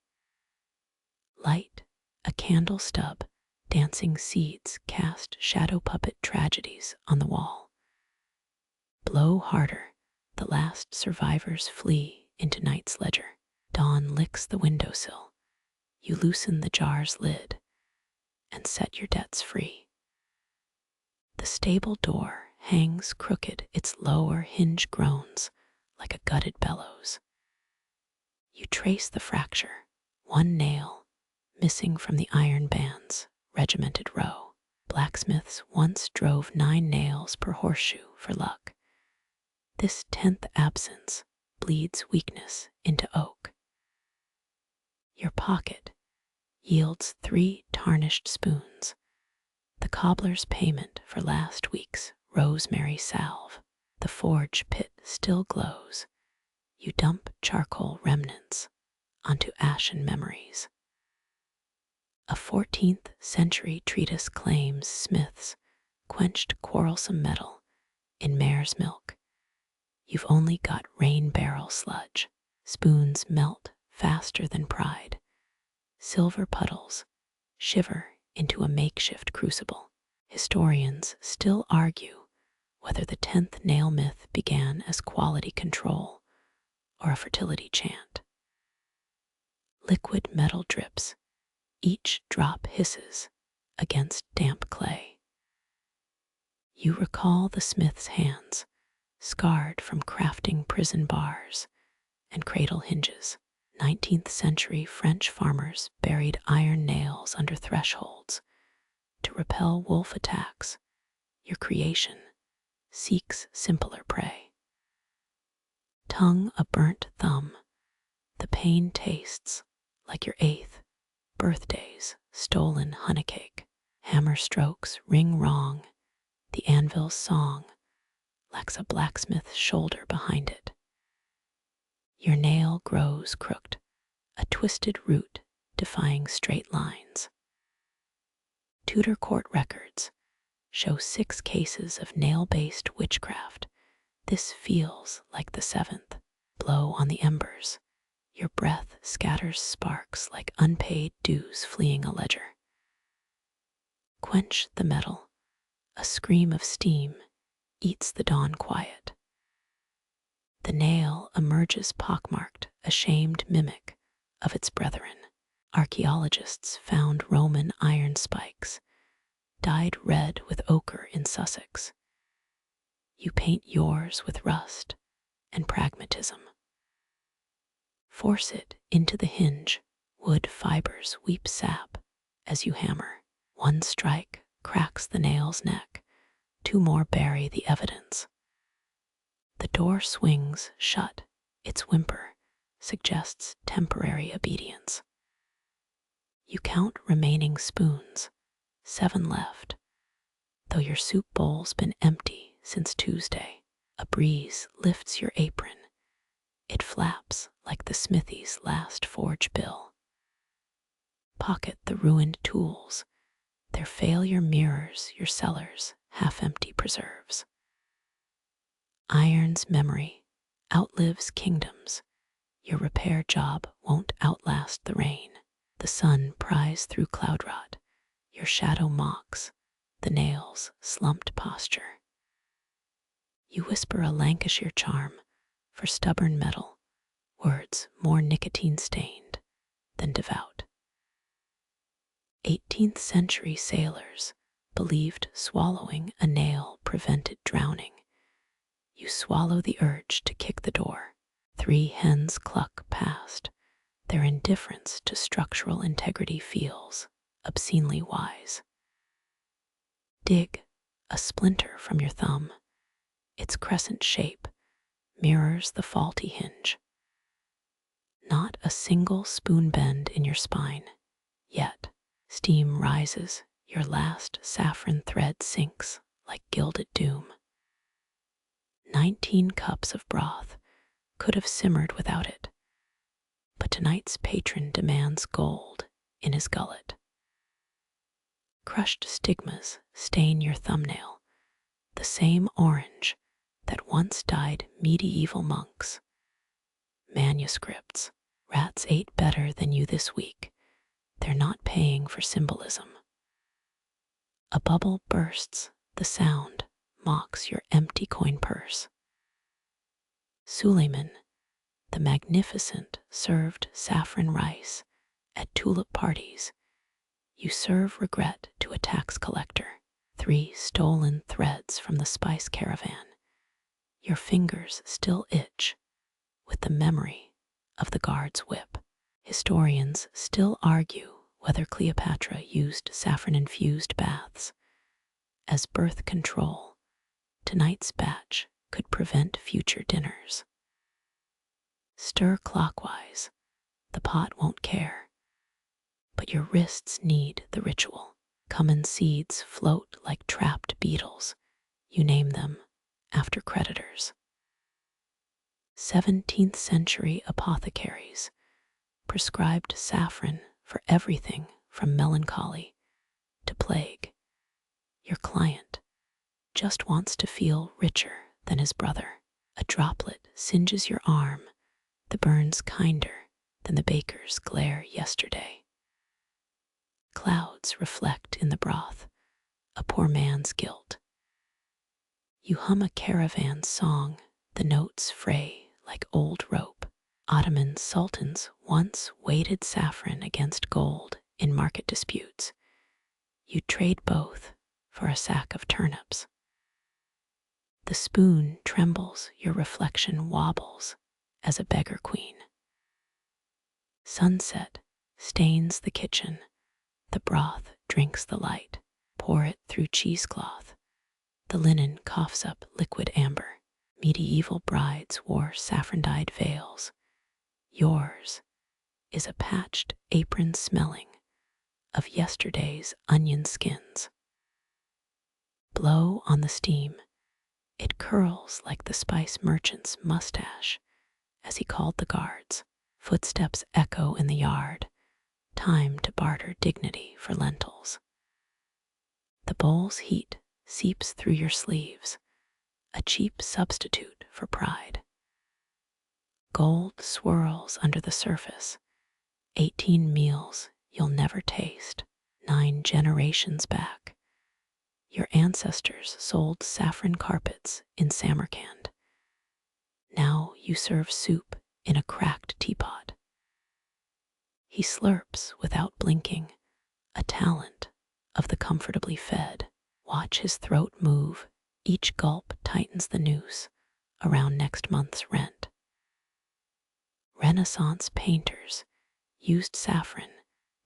Light a candle stub. Dancing seeds cast shadow puppet tragedies on the wall. Blow harder. The last survivors flee into night's ledger. Dawn licks the windowsill. You loosen the jar's lid and set your debts free. The stable door hangs crooked, its lower hinge groans like a gutted bellows. You trace the fracture, one nail missing from the iron band's regimented row. Blacksmiths once drove 9 nails per horseshoe for luck. This 10th absence bleeds weakness into oak. Your pocket yields 3 tarnished spoons, the cobbler's payment for last week's rosemary salve. The forge pit still glows. You dump charcoal remnants onto ashen memories. A 14th century treatise claims smiths quenched quarrelsome metal in mare's milk. You've only got rain barrel sludge. Spoons melt faster than pride. Silver puddles shiver into a makeshift crucible. Historians still argue whether the 10th nail myth began as quality control or a fertility chant. Liquid metal drips. Each drop hisses against damp clay. You recall the smith's hands, scarred from crafting prison bars and cradle hinges. 19th century French farmers buried iron nails under thresholds to repel wolf attacks. Your creation seeks simpler prey. Tongue a burnt thumb, the pain tastes like your 8th birthday's stolen honey cake. Hammer strokes ring wrong, the anvil's song lacks a blacksmith's shoulder behind it. Your nail grows crooked, a twisted root defying straight lines. Tudor court records show 6 cases of nail-based witchcraft. This feels like the 7th. Blow on the embers. Your breath scatters sparks like unpaid dues fleeing a ledger. Quench the metal. A scream of steam eats the dawn quiet. The nail emerges pockmarked, a shamed mimic of its brethren. Archaeologists found Roman iron spikes, dyed red with ochre in Sussex. You paint yours with rust and pragmatism. Force it into the hinge. Wood fibers weep sap as you hammer. 1 strike cracks the nail's neck. 2 more bury the evidence. The door swings shut. Its whimper suggests temporary obedience. You count remaining spoons. 7 left, though your soup bowl's been empty since Tuesday. A breeze lifts your apron. It flaps like the smithy's last forge bill. Pocket the ruined tools. Their failure mirrors your cellar's half-empty preserves. Iron's memory outlives kingdoms. Your repair job won't outlast the rain. The sun pries through cloud rot. Your shadow mocks the nail's slumped posture. You whisper a Lancashire charm for stubborn metal, words more nicotine-stained than devout. 18th century sailors believed swallowing a nail prevented drowning. You swallow the urge to kick the door. 3 hens cluck past. Their indifference to structural integrity feels obscenely wise. Dig a splinter from your thumb. Its crescent shape mirrors the faulty hinge. Not a single spoon bend in your spine, yet steam rises. Your last saffron thread sinks like gilded doom. 19 cups of broth could have simmered without it, but tonight's patron demands gold in his gullet. Crushed stigmas stain your thumbnail, the same orange that once dyed medieval monks. Manuscripts. Rats ate better than you this week. They're not paying for symbolism. A bubble bursts. The sound mocks your empty coin purse. Suleiman, the Magnificent, served saffron rice at tulip parties. You serve regret to a tax collector. 3 stolen threads from the spice caravan. Your fingers still itch with the memory of the guard's whip. Historians still argue whether Cleopatra used saffron-infused baths as birth control. Tonight's batch could prevent future dinners. Stir clockwise. The pot won't care, but your wrists need the ritual. Cumin seeds float like trapped beetles. You name them after creditors. 17th century apothecaries prescribed saffron for everything from melancholy to plague. Your client just wants to feel richer than his brother. A droplet singes your arm, the burn's kinder than the baker's glare yesterday. Clouds reflect in the broth, a poor man's guilt. You hum a caravan song, the notes fray like old rope. Ottoman sultans once weighted saffron against gold in market disputes. You trade both for a sack of turnips. The spoon trembles, your reflection wobbles as a beggar queen. Sunset stains the kitchen, the broth drinks the light. Pour it through cheesecloth, the linen coughs up liquid amber. Medieval brides wore saffron-dyed veils. Yours is a patched apron smelling of yesterday's onion skins. Blow on the steam. It curls like the spice merchant's mustache as he called the guards. Footsteps echo in the yard. Time to barter dignity for lentils. The bowl's heat seeps through your sleeves, a cheap substitute for pride. Gold swirls under the surface. 18 meals you'll never taste. 9 generations back. Your ancestors sold saffron carpets in Samarkand. Now you serve soup in a cracked teapot. He slurps without blinking, a talent of the comfortably fed. Watch his throat move. Each gulp tightens the noose around next month's rent. Renaissance painters used saffron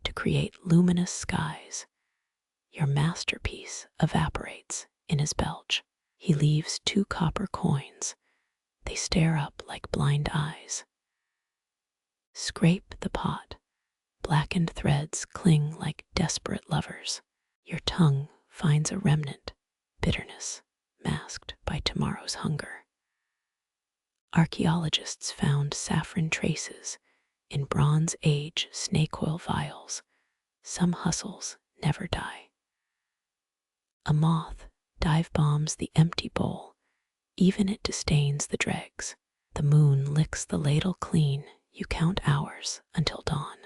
to create luminous skies. Your masterpiece evaporates in his belch. He leaves 2 copper coins. They stare up like blind eyes. Scrape the pot. Blackened threads cling like desperate lovers. Your tongue finds a remnant, bitterness masked by tomorrow's hunger. Archaeologists found saffron traces in Bronze Age snake oil vials. Some hustles never die. A moth dive bombs the empty bowl, even it disdains the dregs. The moon licks the ladle clean. You count hours until dawn.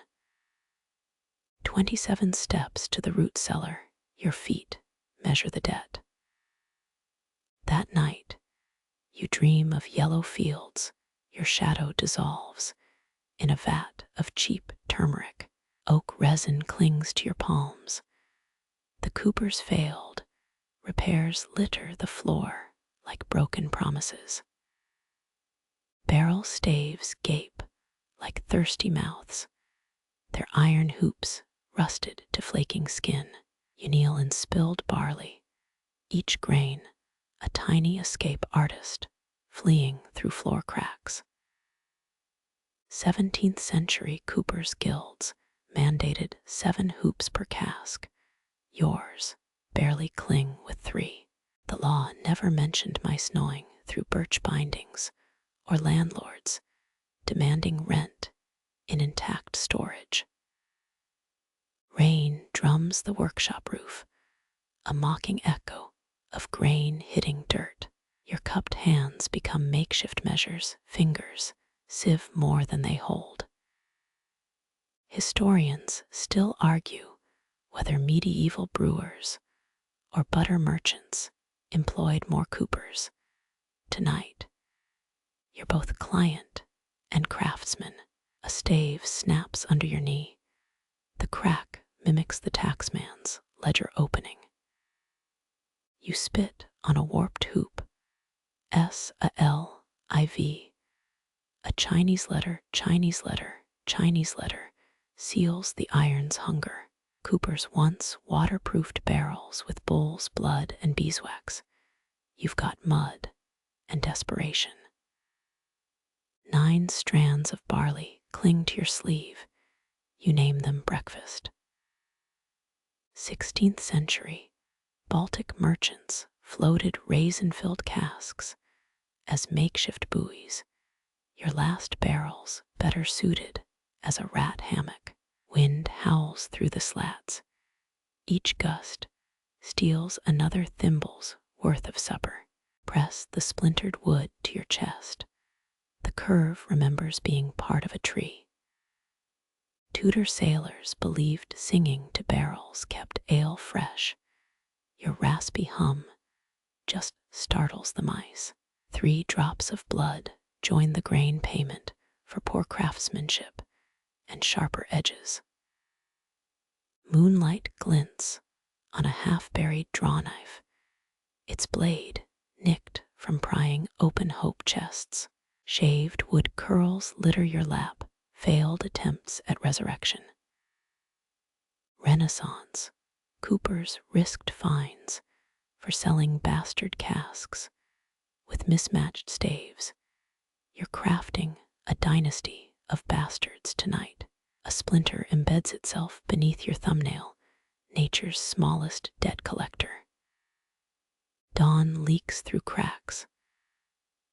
27 steps to the root cellar. Your feet measure the debt. That night, you dream of yellow fields. Your shadow dissolves in a vat of cheap turmeric. Oak resin clings to your palms. The coopers failed. Repairs litter the floor like broken promises. Barrel staves gape like thirsty mouths. Their iron hoops rusted to flaking skin. You kneel in spilled barley, each grain a tiny escape artist fleeing through floor cracks. 17th century coopers' guilds mandated 7 hoops per cask. Yours barely cling with 3. The law never mentioned mice gnawing through birch bindings or landlords demanding rent in intact storage. Rain drums the workshop roof, a mocking echo of grain hitting dirt. Your cupped hands become makeshift measures, fingers sieve more than they hold. Historians still argue whether medieval brewers or butter merchants employed more coopers. Tonight, You're both client and craftsman. A stave snaps under your knee. The crack mimics the taxman's ledger opening. You spit on a warped hoop. S-A-L-I-V. A Chinese letter, Chinese letter, Chinese letter seals the iron's hunger. Cooper's once waterproofed barrels with bull's blood and beeswax. You've got mud and desperation. 9 strands of barley cling to your sleeve. You name them breakfast. 16th century, Baltic merchants floated raisin-filled casks as makeshift buoys. Your last barrel's better suited as a rat hammock. Wind howls through the slats. Each gust steals another thimble's worth of supper. Press the splintered wood to your chest. The curve remembers being part of a tree. Tudor sailors believed singing to barrels kept ale fresh. Your raspy hum just startles the mice. 3 drops of blood join the grain payment for poor craftsmanship and sharper edges. Moonlight glints on a half-buried draw-knife, its blade nicked from prying open hope chests. Shaved wood curls litter your lap, failed attempts at resurrection. Renaissance, Coopers risked fines for selling bastard casks with mismatched staves. You're crafting a dynasty of bastards tonight. A splinter embeds itself beneath your thumbnail, nature's smallest debt collector. Dawn leaks through cracks.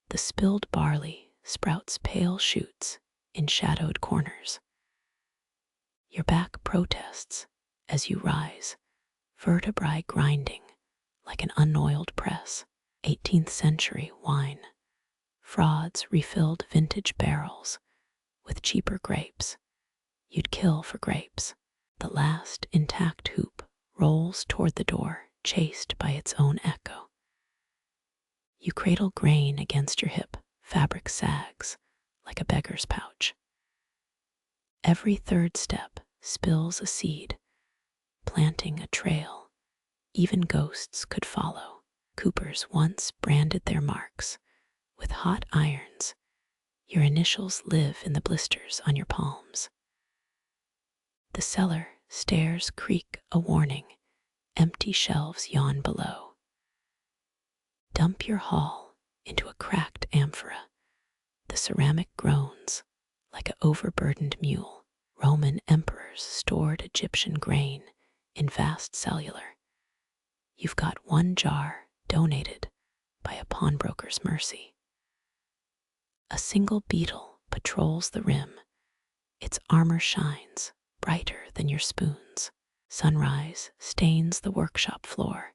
The spilled barley sprouts pale shoots in shadowed corners. Your back protests as you rise, vertebrae grinding like an unoiled press. 18th century wine. Frauds refilled vintage barrels with cheaper grapes. You'd kill for grapes. The last intact hoop rolls toward the door, chased by its own echo. You cradle grain against your hip, fabric sags like a beggar's pouch. Every third step spills a seed, planting a trail even ghosts could follow. Coopers once branded their marks with hot irons. Your initials live in the blisters on your palms. The cellar stairs creak a warning. Empty shelves yawn below. Dump your haul into a cracked amphora. The ceramic groans like an overburdened mule. Roman emperors stored Egyptian grain in vast cellular. You've got 1 jar donated by a pawnbroker's mercy. A single beetle patrols the rim. Its armor shines brighter than your spoons. Sunrise stains the workshop floor.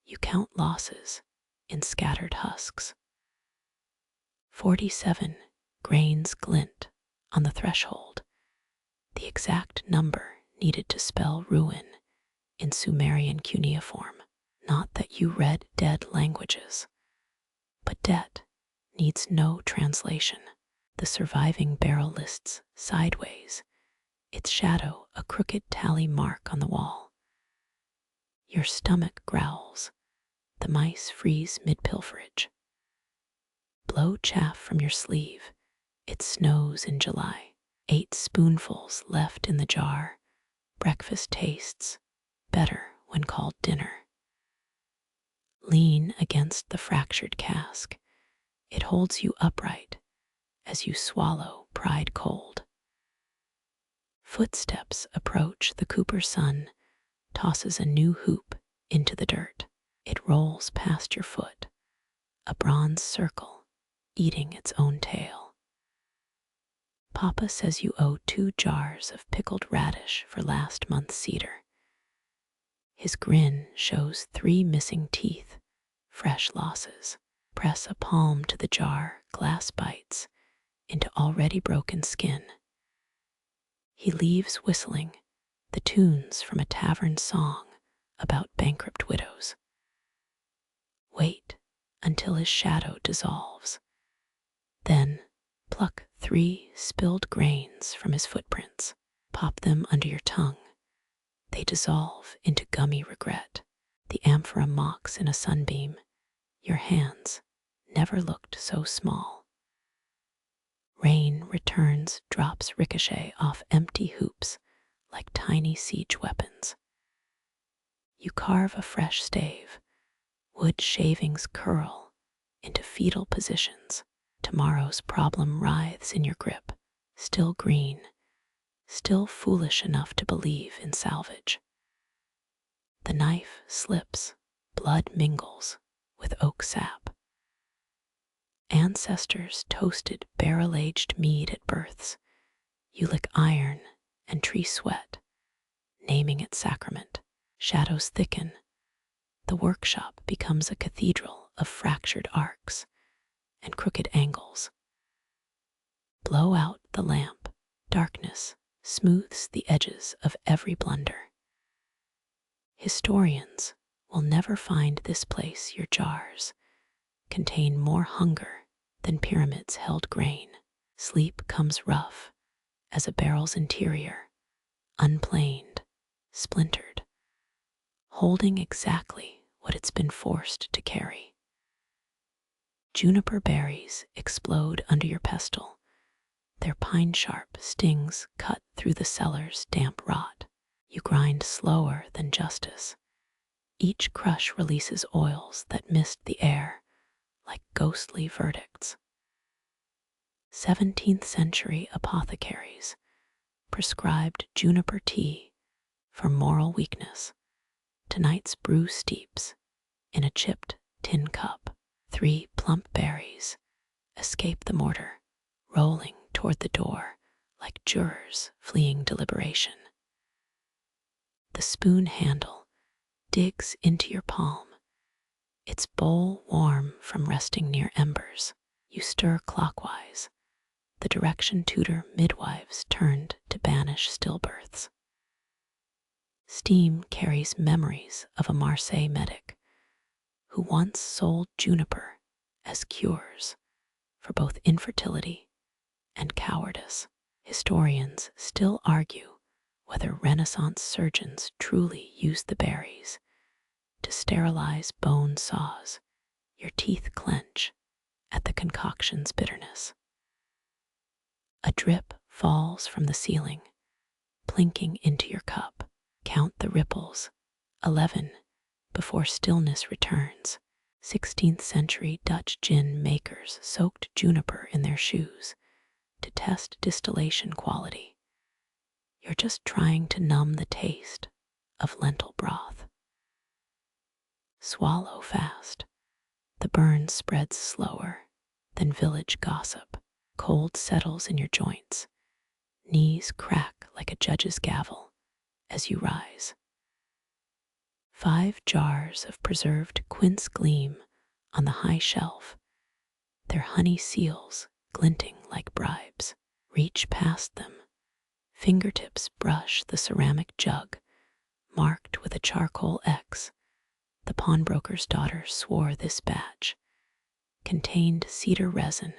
You count losses in scattered husks. 47 grains glint on the threshold, the exact number needed to spell ruin in Sumerian cuneiform. Not that you read dead languages, but debt needs no translation. The surviving barrel lists sideways, its shadow a crooked tally mark on the wall. Your stomach growls. The mice freeze mid-pilferage. Blow chaff from your sleeve. It snows in July. 8 spoonfuls left in the jar. Breakfast tastes better when called dinner. Lean against the fractured cask. It holds you upright as you swallow pride cold. Footsteps approach. The Cooper son tosses a new hoop into the dirt. It rolls past your foot, a bronze circle eating its own tail. Papa says you owe 2 jars of pickled radish for last month's cedar. His grin shows 3 missing teeth, fresh losses. Press a palm to the jar, glass bites into already broken skin. He leaves whistling the tunes from a tavern song about bankrupt widows. Wait until his shadow dissolves. Then pluck 3 spilled grains from his footprints. Pop them under your tongue. They dissolve into gummy regret. The amphora mocks in a sunbeam. Your hands never looked so small. Rain returns drops ricochet off empty hoops like tiny siege weapons. You carve a fresh stave. Wood shavings curl into fetal positions. Tomorrow's problem writhes in your grip, still green, still foolish enough to believe in salvage. The knife slips, blood mingles with oak sap. Ancestors toasted barrel-aged mead at births. You lick iron and tree sweat, naming it sacrament. Shadows thicken. The workshop becomes a cathedral of fractured arcs and crooked angles. Blow out the lamp. Darkness smooths the edges of every blunder. Historians will never find this place. Your jars contain more hunger than pyramids held grain. Sleep comes rough as a barrel's interior, unplaned, splintered, holding exactly what it's been forced to carry. Juniper berries explode under your pestle. Their pine-sharp stings cut through the cellar's damp rot. You grind slower than justice. Each crush releases oils that mist the air like ghostly verdicts. 17th century apothecaries prescribed juniper tea for moral weakness. Tonight's brew steeps in a chipped tin cup. 3 plump berries escape the mortar, rolling toward the door like jurors fleeing deliberation. The spoon handle digs into your palm, its bowl warm from resting near embers. You stir clockwise, the direction Tudor midwives turned to banish stillbirths. Steam carries memories of a Marseille medic who once sold juniper as cures for both infertility and cowardice. Historians still argue whether Renaissance surgeons truly used the berries to sterilize bone saws. Your teeth clench at the concoction's bitterness. A drip falls from the ceiling, plinking into your cup. Count the ripples, 11, before stillness returns. 16th century Dutch gin makers soaked juniper in their shoes to test distillation quality. You're just trying to numb the taste of lentil broth. Swallow fast. The burn spreads slower than village gossip. Cold settles in your joints. Knees crack like a judge's gavel as you rise. 5 jars of preserved quince gleam on the high shelf, their honey seals glinting like bribes. Reach past them. Fingertips brush the ceramic jug, marked with a charcoal X. The pawnbroker's daughter swore this batch contained cedar resin.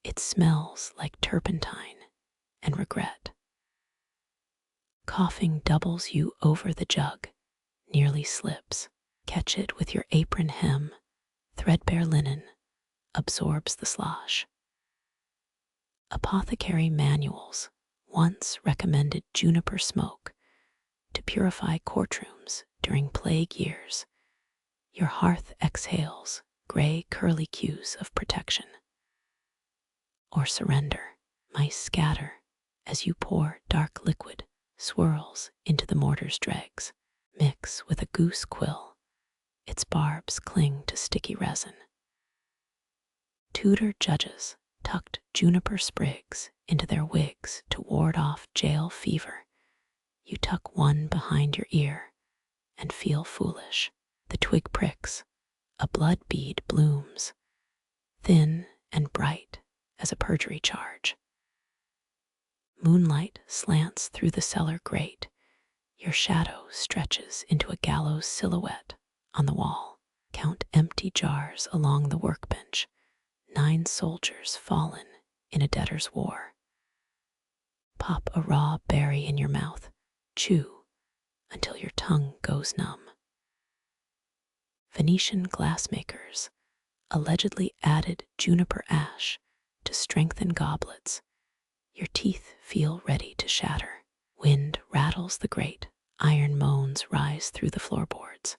It smells like turpentine and regret. Coughing doubles you over the jug, nearly slips. Catch it with your apron hem. Threadbare linen absorbs the slosh. Apothecary manuals once recommended juniper smoke to purify courtrooms during plague years. Your hearth exhales gray curly cues of protection or surrender. Mice scatter as you pour dark liquid swirls into the mortar's dregs. Mix with a goose quill. Its barbs cling to sticky resin. Tudor judges tucked juniper sprigs into their wigs to ward off jail fever. You tuck one behind your ear and feel foolish. The twig pricks. A blood bead blooms, thin and bright as a perjury charge. Moonlight slants through the cellar grate. Your shadow stretches into a gallows silhouette on the wall. Count empty jars along the workbench. 9 soldiers fallen in a debtor's war. Pop a raw berry in your mouth, chew until your tongue goes numb. Venetian glassmakers allegedly added juniper ash to strengthen goblets. Your teeth feel ready to shatter. Wind rattles the grate, iron moans rise through the floorboards.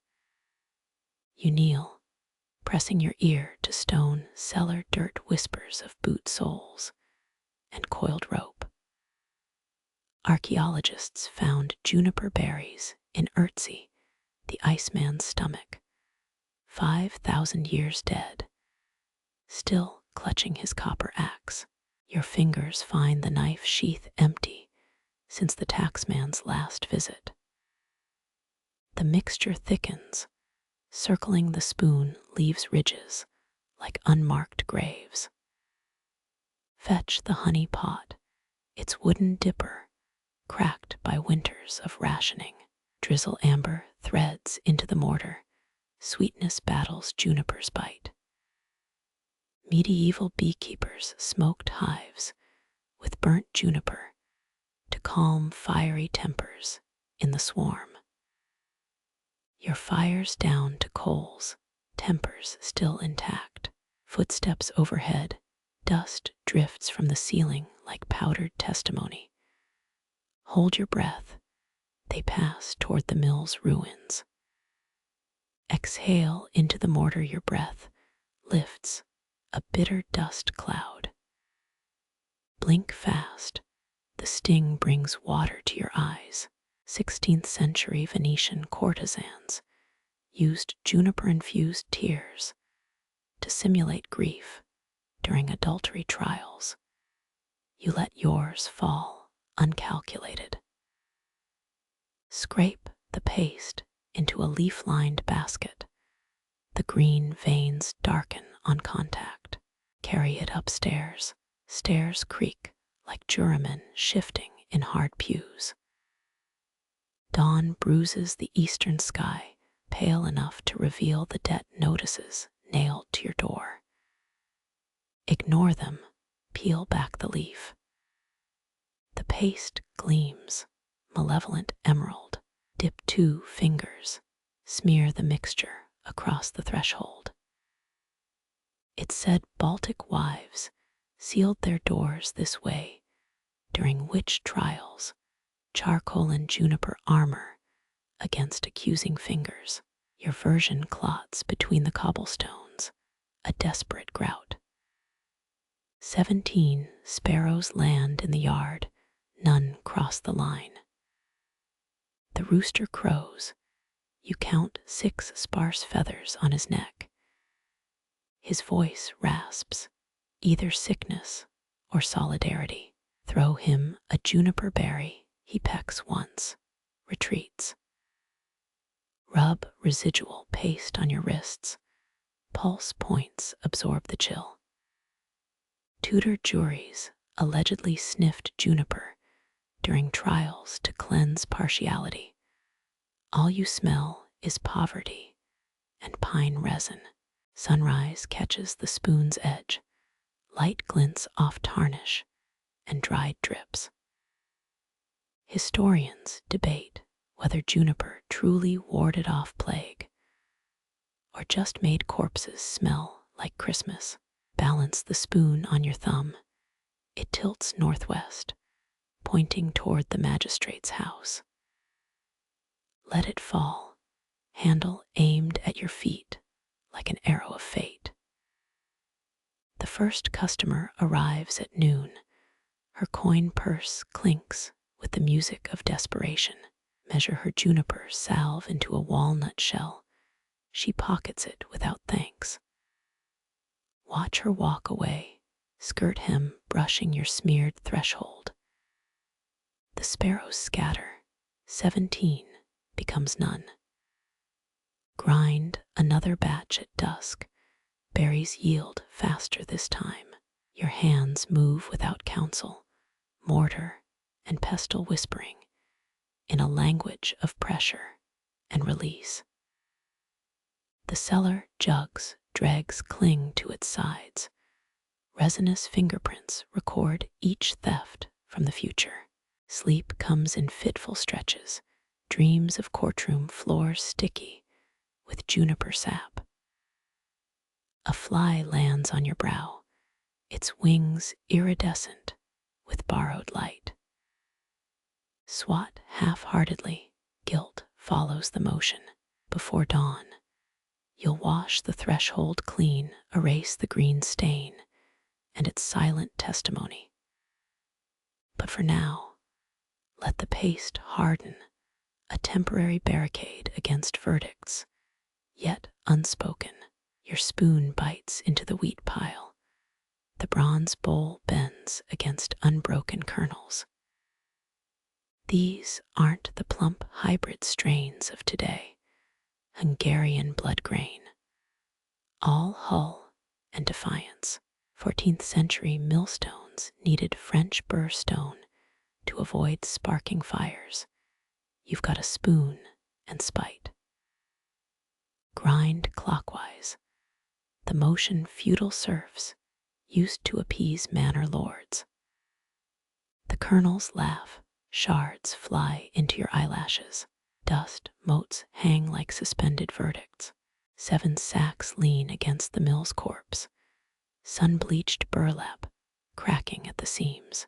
You kneel, pressing your ear to stone cellar dirt whispers of boot soles and coiled rope. Archaeologists found juniper berries in Ötzi, the Iceman's stomach, 5,000 years dead, still clutching his copper axe. Your fingers find the knife sheath empty since the taxman's last visit. The mixture thickens, circling the spoon leaves ridges like unmarked graves. Fetch the honey pot, its wooden dipper cracked by winters of rationing. Drizzle amber threads into the mortar, sweetness battles juniper's bite. Medieval beekeepers smoked hives with burnt juniper to calm fiery tempers in the swarm. Your fire's down to coals, tempers still intact. Footsteps overhead, dust drifts from the ceiling like powdered testimony. Hold your breath, they pass toward the mill's ruins. Exhale into the mortar, your breath lifts a bitter dust cloud. Blink fast, the sting brings water to your eyes. 16th century Venetian courtesans used juniper-infused tears to simulate grief during adultery trials. You let yours fall uncalculated. Scrape the paste into a leaf-lined basket. The green veins darken on contact. Carry it upstairs. Stairs creak like jurymen shifting in hard pews. Dawn bruises the eastern sky, pale enough to reveal the debt notices nailed to your door. Ignore them, peel back the leaf. The paste gleams, malevolent emerald. Dip 2 fingers, smear the mixture across the threshold. It said Baltic wives sealed their doors this way during witch trials, charcoal and juniper armor against accusing fingers. Your version clots between the cobblestones, a desperate grout. 17 sparrows land in the yard, none cross the line. The rooster crows. You count 6 sparse feathers on his neck. His voice rasps, either sickness or solidarity. Throw him a juniper berry, he pecks once, retreats. Rub residual paste on your wrists. Pulse points absorb the chill. Tudor juries allegedly sniffed juniper during trials to cleanse partiality. All you smell is poverty and pine resin. Sunrise catches the spoon's edge. Light glints off tarnish and dried drips. Historians debate whether juniper truly warded off plague or just made corpses smell like Christmas. Balance the spoon on your thumb. It tilts northwest, pointing toward the magistrate's house. Let it fall, handle aimed at your feet like an arrow of fate. The first customer arrives at noon. Her coin purse clinks with the music of desperation. Measure her juniper salve into a walnut shell. She pockets it without thanks. Watch her walk away, skirt hem brushing your smeared threshold. The sparrows scatter. 17 becomes none. Grind another batch at dusk. Berries yield faster this time. Your hands move without counsel, mortar and pestle whispering in a language of pressure and release. The cellar jugs, dregs cling to its sides. Resinous fingerprints record each theft from the future. Sleep comes in fitful stretches, dreams of courtroom floors sticky with juniper sap. A fly lands on your brow, its wings iridescent with borrowed light. Swat half-heartedly, guilt follows the motion. Before dawn, you'll wash the threshold clean, erase the green stain and its silent testimony. But for now, let the paste harden, a temporary barricade against verdicts, yet unspoken. Your spoon bites into the wheat pile. The bronze bowl bends against unbroken kernels. These aren't the plump hybrid strains of today, Hungarian blood grain. All hull and defiance. 14th century millstones needed French burr stone to avoid sparking fires. You've got a spoon and spite. Grind clockwise. The motion feudal serfs used to appease manor lords. The kernels laugh, shards fly into your eyelashes. Dust motes hang like suspended verdicts. 7 sacks lean against the mill's corpse, sun-bleached burlap cracking at the seams.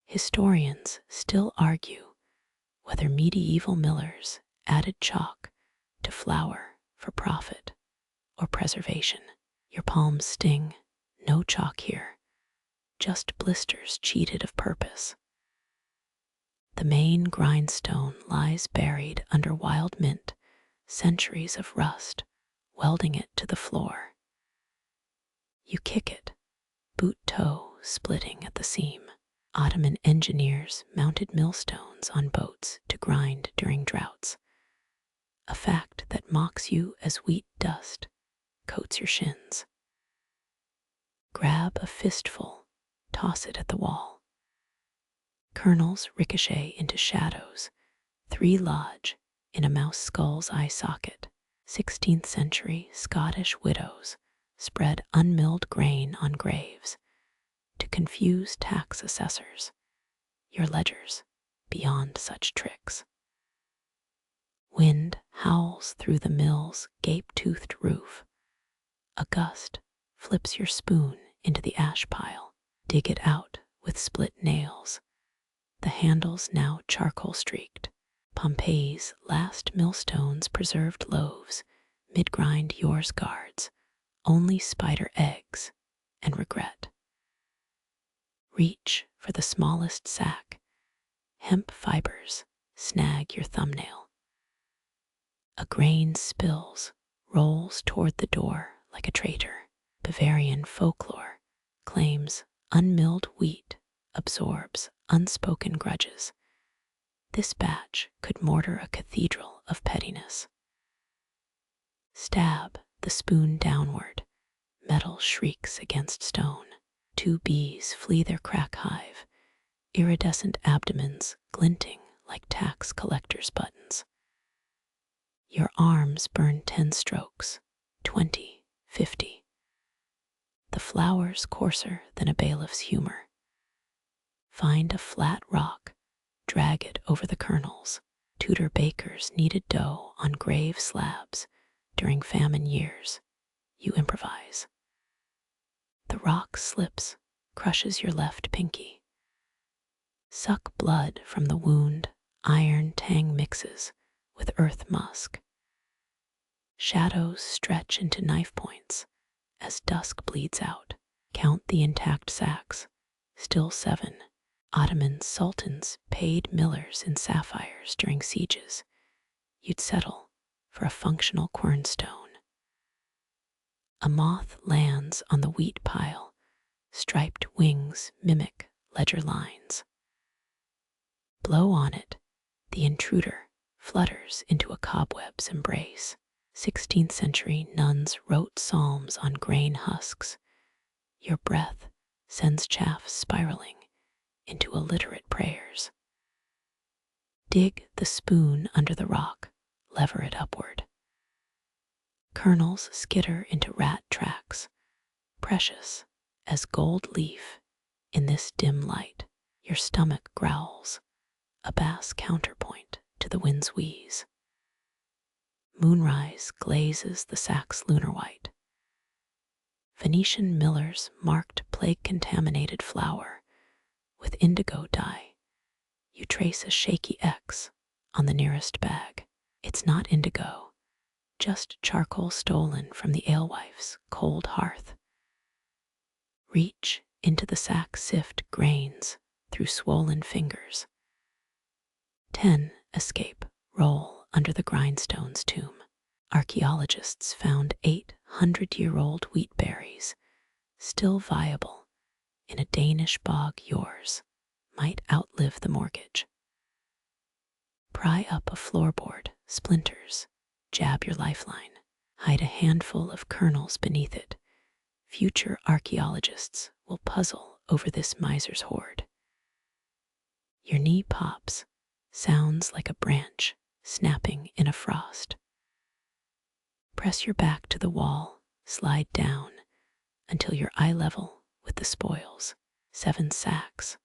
Historians still argue whether medieval millers added chalk to flour for profit or preservation. Your palms sting, no chalk here, just blisters cheated of purpose. The main grindstone lies buried under wild mint, centuries of rust welding it to the floor. You kick it, boot toe splitting at the seam. Ottoman engineers mounted millstones on boats to grind during droughts, a fact that mocks you as wheat dust coats your shins. Grab a fistful, toss it at the wall. Kernels ricochet into shadows, 3 lodge in a mouse skull's eye socket. 16th century Scottish widows spread unmilled grain on graves to confuse tax assessors. Your ledgers beyond such tricks. Wind howls through the mill's gape-toothed roof. A gust flips your spoon into the ash pile. Dig it out with split nails. The handles now charcoal-streaked. Pompeii's last millstones preserved loaves. Mid-grind yours guards, only spider eggs and regret. Reach for the smallest sack. Hemp fibers snag your thumbnail. A grain spills, rolls toward the door like a traitor. Bavarian folklore claims unmilled wheat absorbs unspoken grudges. This batch could mortar a cathedral of pettiness. Stab the spoon downward. Metal shrieks against stone. 2 bees flee their crack hive, iridescent abdomens glinting like tax collectors' buttons. Your arms burn 10 strokes, 20, 50. The flour's coarser than a bailiff's humor. Find a flat rock, drag it over the kernels. Tudor bakers kneaded dough on grave slabs during famine years. You improvise. The rock slips, crushes your left pinky. Suck blood from the wound, iron tang mixes with earth musk. Shadows stretch into knife points as dusk bleeds out. Count the intact sacks, still 7. Ottoman sultans paid millers in sapphires during sieges. You'd settle for a functional quernstone. A moth lands on the wheat pile. Striped wings mimic ledger lines. Blow on it, the intruder flutters into a cobweb's embrace. 16th century nuns wrote psalms on grain husks. Your breath sends chaff spiraling into illiterate prayers. Dig the spoon under the rock, lever it upward. Kernels skitter into rat tracks, precious as gold leaf in this dim light. Your stomach growls, a bass counterpoint to the wind's wheeze. Moonrise glazes the sack's lunar white. Venetian millers marked plague-contaminated flour with indigo dye. You trace a shaky X on the nearest bag. It's not indigo, just charcoal stolen from the alewife's cold hearth. Reach into the sack, sift grains through swollen fingers. 10 escape, roll under the grindstone's tomb. Archaeologists found 800-year-old wheat berries, still viable in a Danish bog. Yours might outlive the mortgage. Pry up a floorboard, splinters, jab your lifeline, hide a handful of kernels beneath it. Future archaeologists will puzzle over this miser's hoard. Your knee pops, sounds like a branch snapping in a frost. Press your back to the wall, slide down until you're eye level with the spoils. 7 sacks.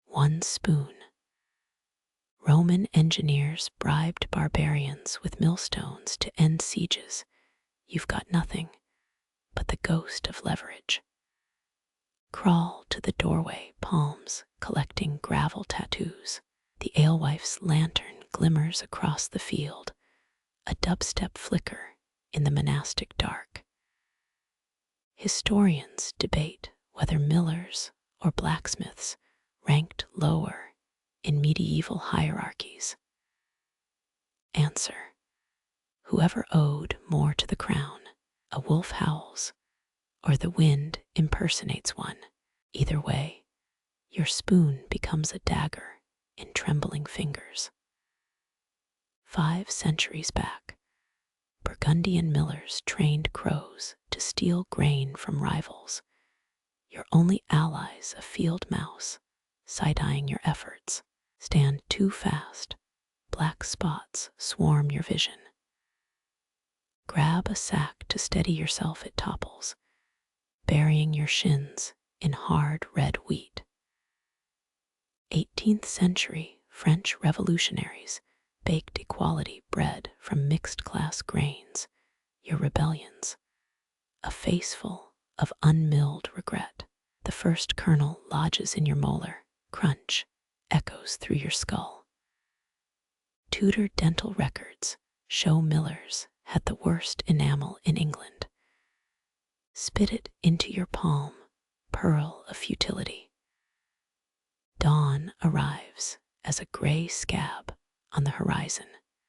1 spoon. Roman engineers bribed barbarians with millstones to end sieges. You've got nothing but the ghost of leverage. Crawl to the doorway, palms collecting gravel tattoos. The alewife's lantern glimmers across the field, a dubstep flicker in the monastic dark. Historians debate whether millers or blacksmiths ranked lower in medieval hierarchies. Answer: whoever owed more to the crown. A wolf howls, or the wind impersonates one. Either way, your spoon becomes a dagger in trembling fingers. 5 centuries back, Burgundian millers trained crows to steal grain from rivals. Your only allies, a field mouse, side-eyeing your efforts. Stand too fast, black spots swarm your vision. Grab a sack to steady yourself, it topples, burying your shins in hard red wheat. 18th century French revolutionaries baked equality bread from mixed-class grains. Your rebellions, a faceful of unmilled regret. The first kernel lodges in your molar, crunch echoes through your skull. Tudor dental records show millers had the worst enamel in England. Spit it into your palm, pearl of futility. Dawn arrives as a gray scab on the horizon.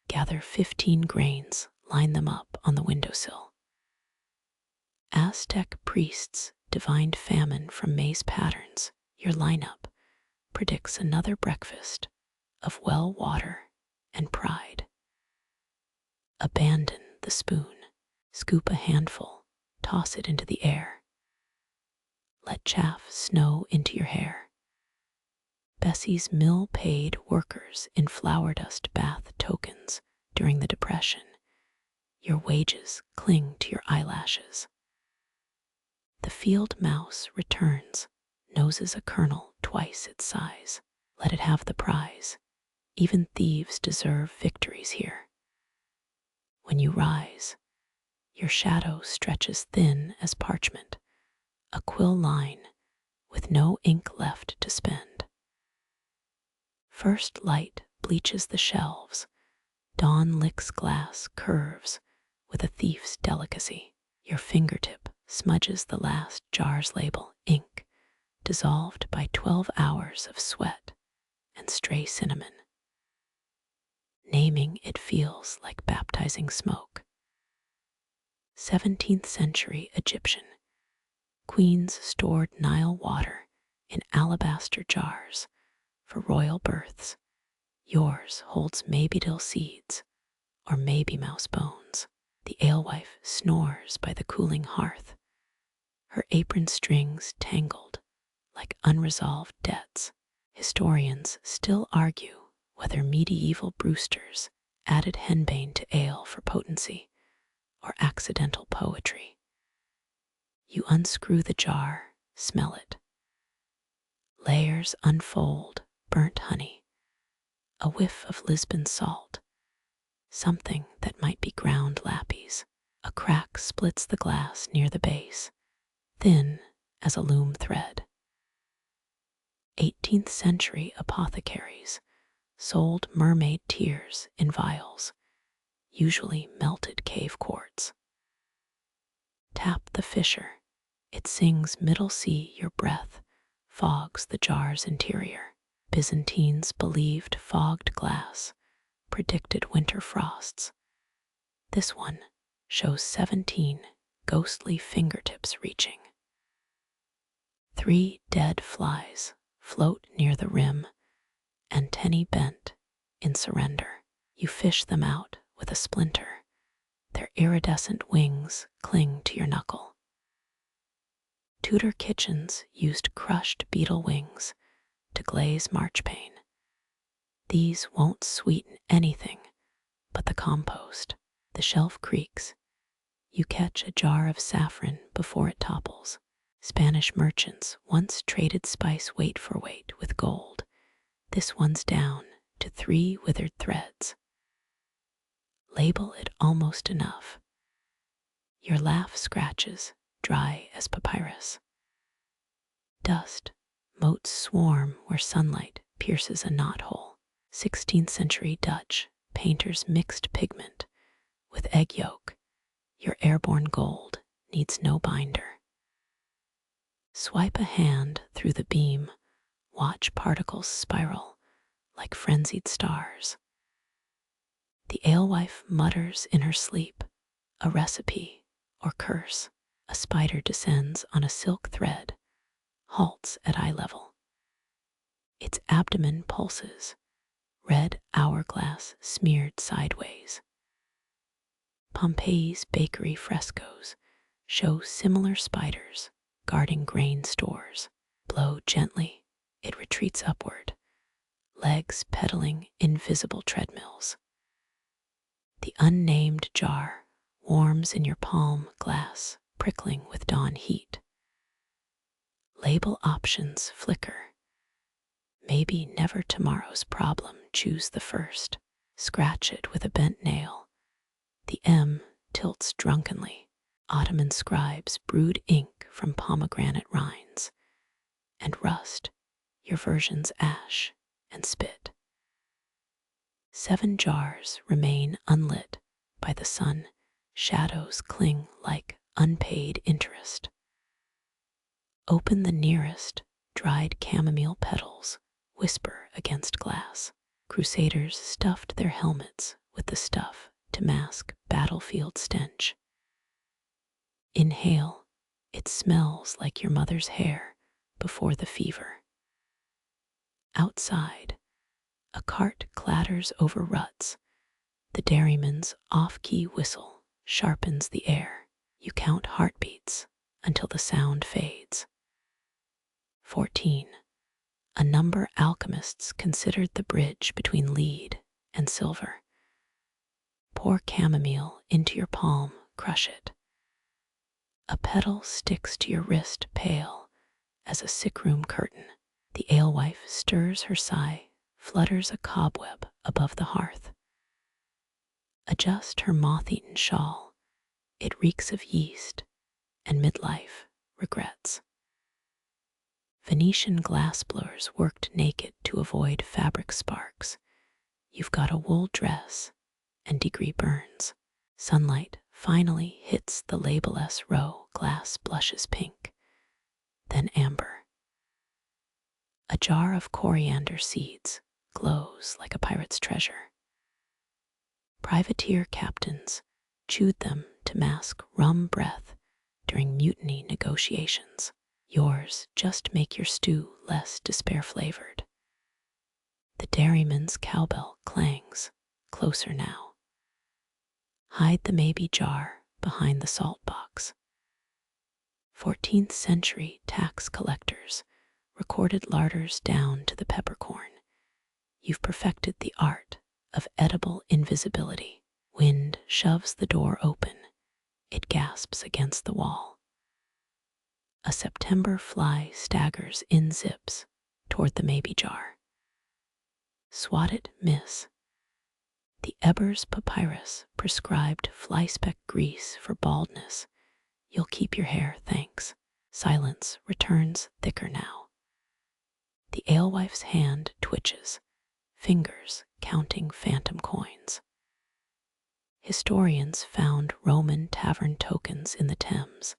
Gather 15 grains, line them up on the windowsill. Aztec priests divined famine from maize patterns. Your lineup predicts another breakfast of well water and pride. Abandon the spoon. Scoop a handful, toss it into the air. Let chaff snow into your hair. Bessie's mill paid workers in flour dust bath tokens during the Depression. Your wages cling to your eyelashes. The field mouse returns, noses a kernel twice its size. Let it have the prize. Even thieves deserve victories here. When you rise, your shadow stretches thin as parchment, a quill line with no ink left to spend. First light bleaches the shelves. Dawn licks glass curves with a thief's delicacy. Your fingertip smudges the last jar's label, ink dissolved by 12 hours of sweat and stray cinnamon. Naming it feels like baptizing smoke. 17th century Egyptian. Queens stored Nile water in alabaster jars for royal births. Yours holds maybe-dill seeds or maybe mouse bones. The alewife snores by the cooling hearth, her apron strings tangled like unresolved debts. Historians still argue whether medieval Brewsters added henbane to ale for potency or accidental poetry. You unscrew the jar, smell it. Layers unfold, burnt honey, a whiff of Lisbon salt, something that might be ground lapis. A crack splits the glass near the base, thin as a loom thread. 18th century apothecaries sold mermaid tears in vials, usually melted cave quartz. Tap the fissure. It sings middle sea your breath, fogs the jar's interior. Byzantines believed fogged glass predicted winter frosts. This one shows 17 ghostly fingertips reaching. 3 dead flies float near the rim, antennae bent in surrender. You fish them out with a splinter. Their iridescent wings cling to your knuckle. Tudor kitchens used crushed beetle wings to glaze marchpane. These won't sweeten anything but the compost. The shelf creaks. You catch a jar of saffron before it topples. Spanish merchants once traded spice weight for weight with gold. This one's down to 3 withered threads. Label it almost enough. Your laugh scratches, dry as papyrus. Dust, motes swarm where sunlight pierces a knothole. 16th century Dutch painters mixed pigment with egg yolk. Your airborne gold needs no binder. Swipe a hand through the beam, watch particles spiral like frenzied stars. The alewife mutters in her sleep, a recipe or curse. A spider descends on a silk thread, halts at eye level. Its abdomen pulses, red hourglass smeared sideways. Pompeii's bakery frescoes show similar spiders guarding grain stores. Blow gently, it retreats upward, legs pedaling invisible treadmills. The unnamed jar warms in your palm, glass prickling with dawn heat. Label options flicker. Maybe never tomorrow's problem, choose the first. Scratch it with a bent nail. The M tilts drunkenly. Ottoman scribes brewed ink from pomegranate rinds. And rust, your version's ash and spit. 7 jars remain unlit by the sun. Shadows cling like unpaid interest. Open the nearest, dried chamomile petals whisper against glass. Crusaders stuffed their helmets with the stuff to mask battlefield stench. Inhale, it smells like your mother's hair before the fever. Outside, a cart clatters over ruts. The dairyman's off-key whistle sharpens the air. You count heartbeats until the sound fades. 14. A number alchemists considered the bridge between lead and silver. Pour chamomile into your palm, crush it. A petal sticks to your wrist, pale as a sickroom curtain. The alewife stirs her sigh, flutters a cobweb above the hearth. Adjust her moth-eaten shawl. It reeks of yeast and midlife regrets. Venetian glassblowers worked naked to avoid fabric sparks. You've got a wool dress and degree burns. Sunlight finally hits the label-less row. Glass blushes pink, then amber. A jar of coriander seeds glows like a pirate's treasure. Privateer captains chewed them to mask rum breath during mutiny negotiations. Yours just make your stew less despair-flavored. The dairyman's cowbell clangs, closer now. Hide the maybe jar behind the salt box. 14th century tax collectors recorded larders down to the peppercorn. You've perfected the art of edible invisibility. Wind shoves the door open. It gasps against the wall. A September fly staggers in zips toward the maybe jar. Swat it, miss. The Ebers papyrus prescribed fly-speck grease for baldness. You'll keep your hair, thanks. Silence returns thicker now. The alewife's hand twitches, fingers counting phantom coins. Historians found Roman tavern tokens in the Thames,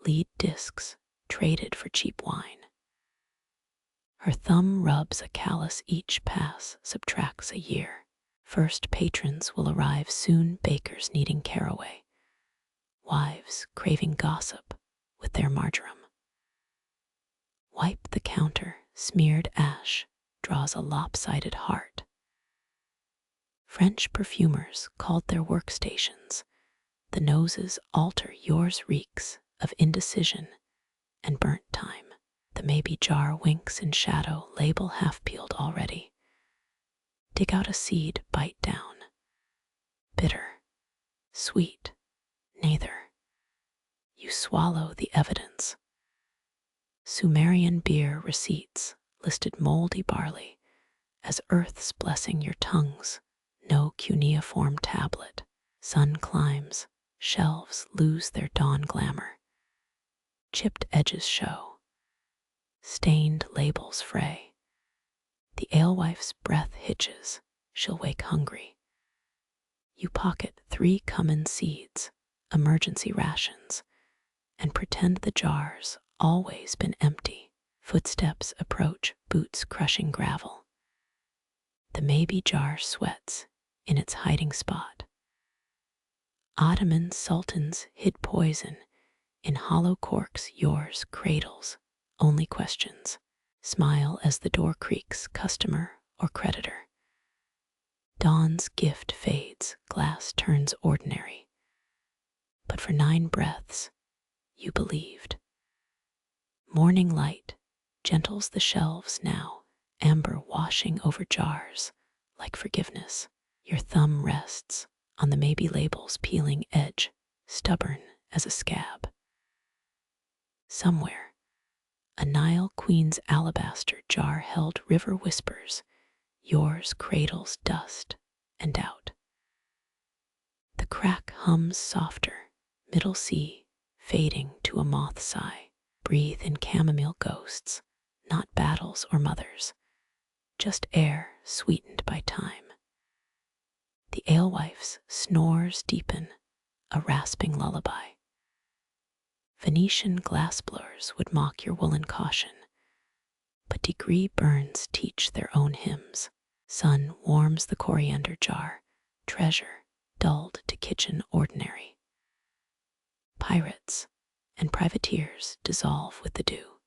lead discs traded for cheap wine. Her thumb rubs a callus each pass subtracts a year. First patrons will arrive soon, bakers needing caraway, wives craving gossip with their marjoram. Wipe the counter, smeared ash draws a lopsided heart. French perfumers called their workstations. The noses alter, yours reeks of indecision and burnt time. The maybe jar winks in shadow, label half peeled already. Dig out a seed, bite down. Bitter, sweet, neither. You swallow the evidence. Sumerian beer receipts listed moldy barley as earth's blessing, your tongues. No cuneiform tablet. Sun climbs, shelves lose their dawn glamour. Chipped edges show. Stained labels fray. The alewife's breath hitches, she'll wake hungry. You pocket 3 cumin seeds, emergency rations, and pretend the jar's always been empty. Footsteps approach, boots crushing gravel. The maybe jar sweats in its hiding spot. Ottoman sultans hid poison in hollow corks, yours cradles only questions. Smile as the door creaks, customer or creditor. Dawn's gift fades, glass turns ordinary. But for 9 breaths, you believed. Morning light gentles the shelves now, amber washing over jars like forgiveness. Your thumb rests on the maybe label's peeling edge, stubborn as a scab. Somewhere, a Nile queen's alabaster jar held river whispers, yours cradles dust and doubt. The crack hums softer, middle sea fading to a moth sigh. Breathe in chamomile ghosts, not battles or mothers, just air sweetened by time. The alewife's snores deepen, a rasping lullaby. Venetian glass blurs would mock your woolen caution, but degree burns teach their own hymns. Sun warms the coriander jar, treasure dulled to kitchen ordinary. Pirates and privateers dissolve with the dew.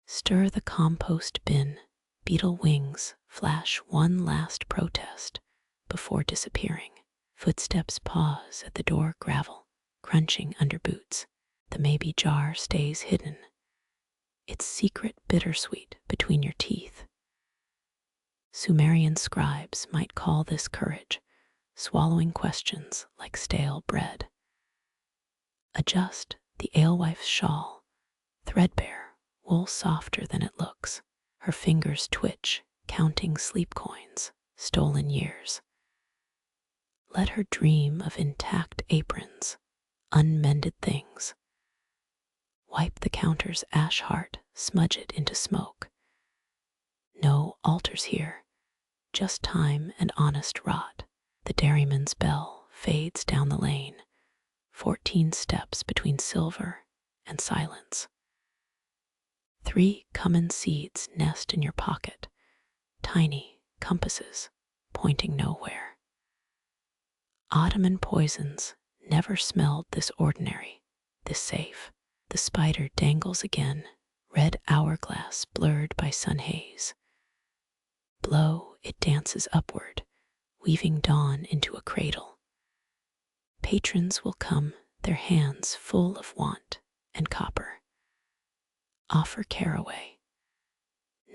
Stir the compost bin, beetle wings flash one last protest before disappearing. Footsteps pause at the door, gravel crunching under boots. The maybe jar stays hidden, its secret bittersweet between your teeth. Sumerian scribes might call this courage, swallowing questions like stale bread. Adjust the alewife's shawl, threadbare, wool softer than it looks. Her fingers twitch, counting sleep coins, stolen years. Let her dream of intact aprons, unmended things. Wipe the counter's ash heart, smudge it into smoke. No altars here, just time and honest rot. The dairyman's bell fades down the lane, 14 steps between silver and silence. 3 cumin seeds nest in your pocket, tiny compasses pointing nowhere. Ottoman poisons never smelled this ordinary, this safe. The spider dangles again, red hourglass blurred by sun haze. Blow, it dances upward, weaving dawn into a cradle. Patrons will come, their hands full of want and copper. Offer caraway.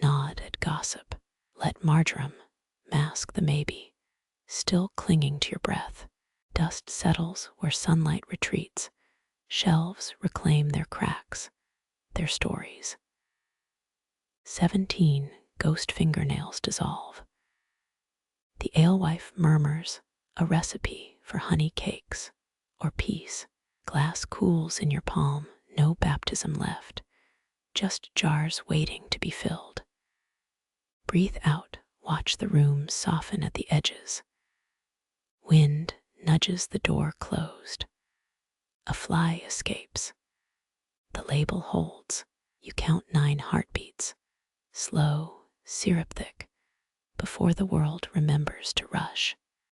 Nod at gossip. Let marjoram mask the maybe, still clinging to your breath. Dust settles where sunlight retreats, Shelves reclaim their cracks, their stories. 17 ghost fingernails dissolve. The alewife murmurs a recipe for honey cakes or peace. Glass cools in your palm, no baptism left, just jars waiting to be filled. Breathe out, watch the room soften at the edges. Wind nudges the door closed. A fly escapes. The label holds. You count 9 heartbeats, slow, syrup thick, before the world remembers to rush.